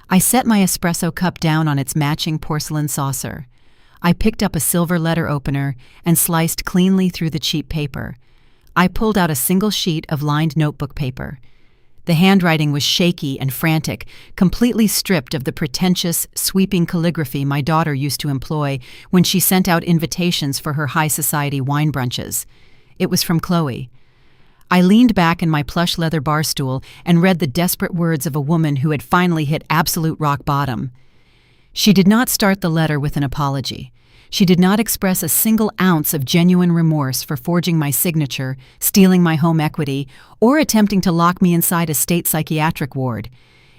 I set my espresso cup down on its matching porcelain saucer. I picked up a silver letter opener and sliced cleanly through the cheap paper. I pulled out a single sheet of lined notebook paper. The handwriting was shaky and frantic, completely stripped of the pretentious, sweeping calligraphy my daughter used to employ when she sent out invitations for her high society wine brunches. It was from Chloe. I leaned back in my plush leather bar stool and read the desperate words of a woman who had finally hit absolute rock bottom. She did not start the letter with an apology. She did not express a single ounce of genuine remorse for forging my signature, stealing my home equity, or attempting to lock me inside a state psychiatric ward.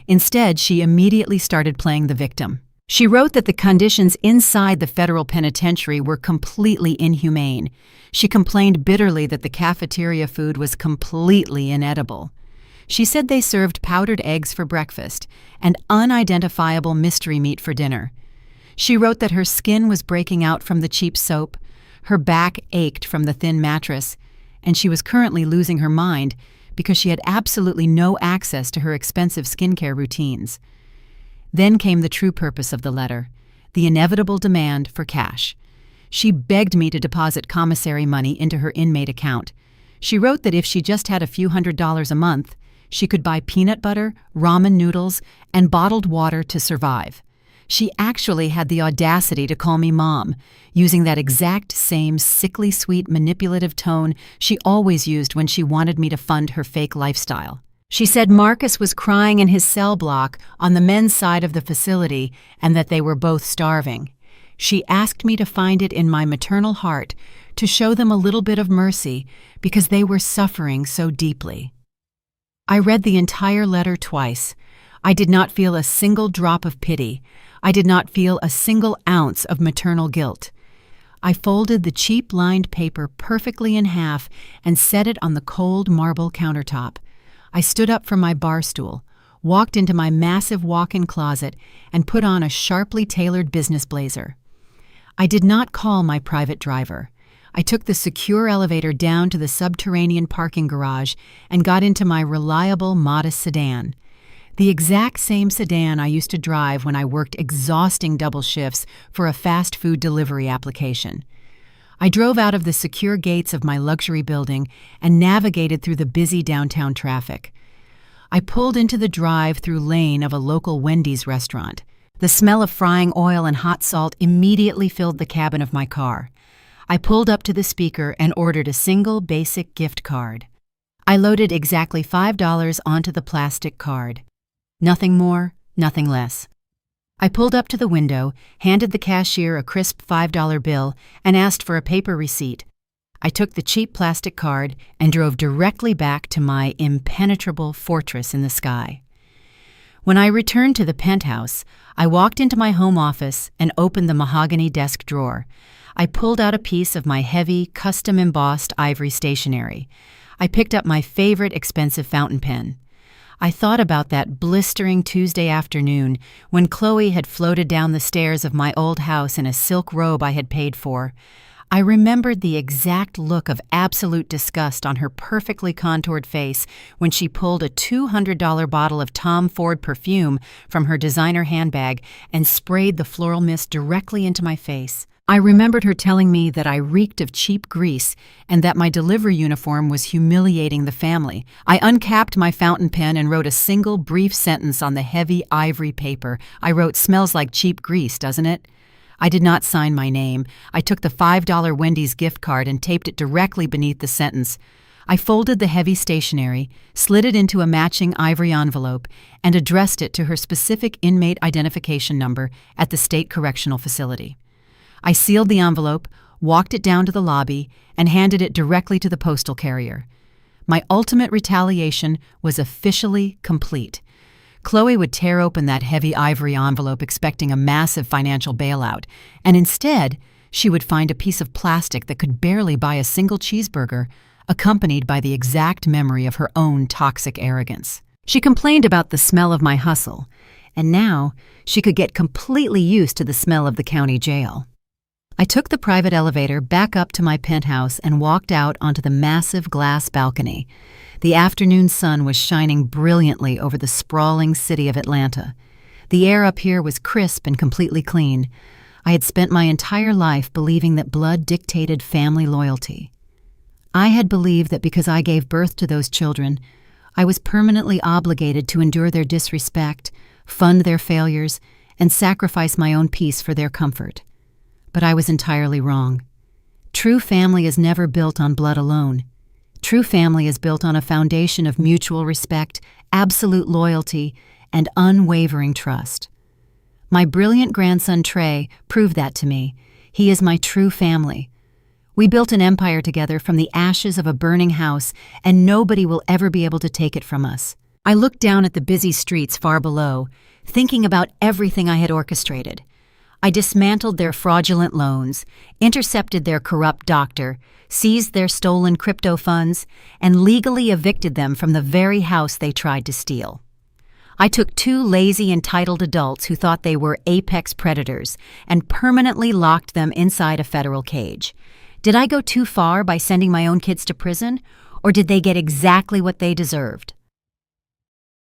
Instead, she immediately started playing the victim. She wrote that the conditions inside the federal penitentiary were completely inhumane. She complained bitterly that the cafeteria food was completely inedible. She said they served powdered eggs for breakfast and unidentifiable mystery meat for dinner. She wrote that her skin was breaking out from the cheap soap, her back ached from the thin mattress, and she was currently losing her mind because she had absolutely no access to her expensive skincare routines. Then came the true purpose of the letter, the inevitable demand for cash. She begged me to deposit commissary money into her inmate account. She wrote that if she just had a few $100s a month, she could buy peanut butter, ramen noodles, and bottled water to survive. She actually had the audacity to call me Mom, using that exact same sickly sweet manipulative tone she always used when she wanted me to fund her fake lifestyle. She said Marcus was crying in his cell block on the men's side of the facility and that they were both starving. She asked me to find it in my maternal heart to show them a little bit of mercy because they were suffering so deeply. I read the entire letter twice. I did not feel a single drop of pity. I did not feel a single ounce of maternal guilt. I folded the cheap lined paper perfectly in half and set it on the cold marble countertop. I stood up from my bar stool, walked into my massive walk-in closet, and put on a sharply tailored business blazer. I did not call my private driver. I took the secure elevator down to the subterranean parking garage and got into my reliable, modest sedan. The exact same sedan I used to drive when I worked exhausting double shifts for a fast food delivery application. I drove out of the secure gates of my luxury building and navigated through the busy downtown traffic. I pulled into the drive-through lane of a local Wendy's restaurant. The smell of frying oil and hot salt immediately filled the cabin of my car. I pulled up to the speaker and ordered a single basic gift card. I loaded exactly $5 onto the plastic card. Nothing more, nothing less. I pulled up to the window, handed the cashier a crisp $5 bill, and asked for a paper receipt. I took the cheap plastic card and drove directly back to my impenetrable fortress in the sky. When I returned to the penthouse, I walked into my home office and opened the mahogany desk drawer. I pulled out a piece of my heavy, custom-embossed ivory stationery. I picked up my favorite expensive fountain pen. I thought about that blistering Tuesday afternoon when Chloe had floated down the stairs of my old house in a silk robe I had paid for. I remembered the exact look of absolute disgust on her perfectly contoured face when she pulled a $200 bottle of Tom Ford perfume from her designer handbag and sprayed the floral mist directly into my face. I remembered her telling me that I reeked of cheap grease and that my delivery uniform was humiliating the family. I uncapped my fountain pen and wrote a single brief sentence on the heavy ivory paper. I wrote, "Smells like cheap grease, doesn't it?" I did not sign my name. I took the $5 Wendy's gift card and taped it directly beneath the sentence. I folded the heavy stationery, slid it into a matching ivory envelope, and addressed it to her specific inmate identification number at the state correctional facility. I sealed the envelope, walked it down to the lobby, and handed it directly to the postal carrier. My ultimate retaliation was officially complete. Chloe would tear open that heavy ivory envelope expecting a massive financial bailout, and instead, she would find a piece of plastic that could barely buy a single cheeseburger, accompanied by the exact memory of her own toxic arrogance. She complained about the smell of my hustle, and now she could get completely used to the smell of the county jail. I took the private elevator back up to my penthouse and walked out onto the massive glass balcony. The afternoon sun was shining brilliantly over the sprawling city of Atlanta. The air up here was crisp and completely clean. I had spent my entire life believing that blood dictated family loyalty. I had believed that because I gave birth to those children, I was permanently obligated to endure their disrespect, fund their failures, and sacrifice my own peace for their comfort. But I was entirely wrong. True family is never built on blood alone. True family is built on a foundation of mutual respect, absolute loyalty, and unwavering trust. My brilliant grandson Trey proved that to me. He is my true family. We built an empire together from the ashes of a burning house, and nobody will ever be able to take it from us. I looked down at the busy streets far below, thinking about everything I had orchestrated. I dismantled their fraudulent loans, intercepted their corrupt doctor, seized their stolen crypto funds, and legally evicted them from the very house they tried to steal. I took two lazy, entitled adults who thought they were apex predators and permanently locked them inside a federal cage. Did I go too far by sending my own kids to prison, or did they get exactly what they deserved?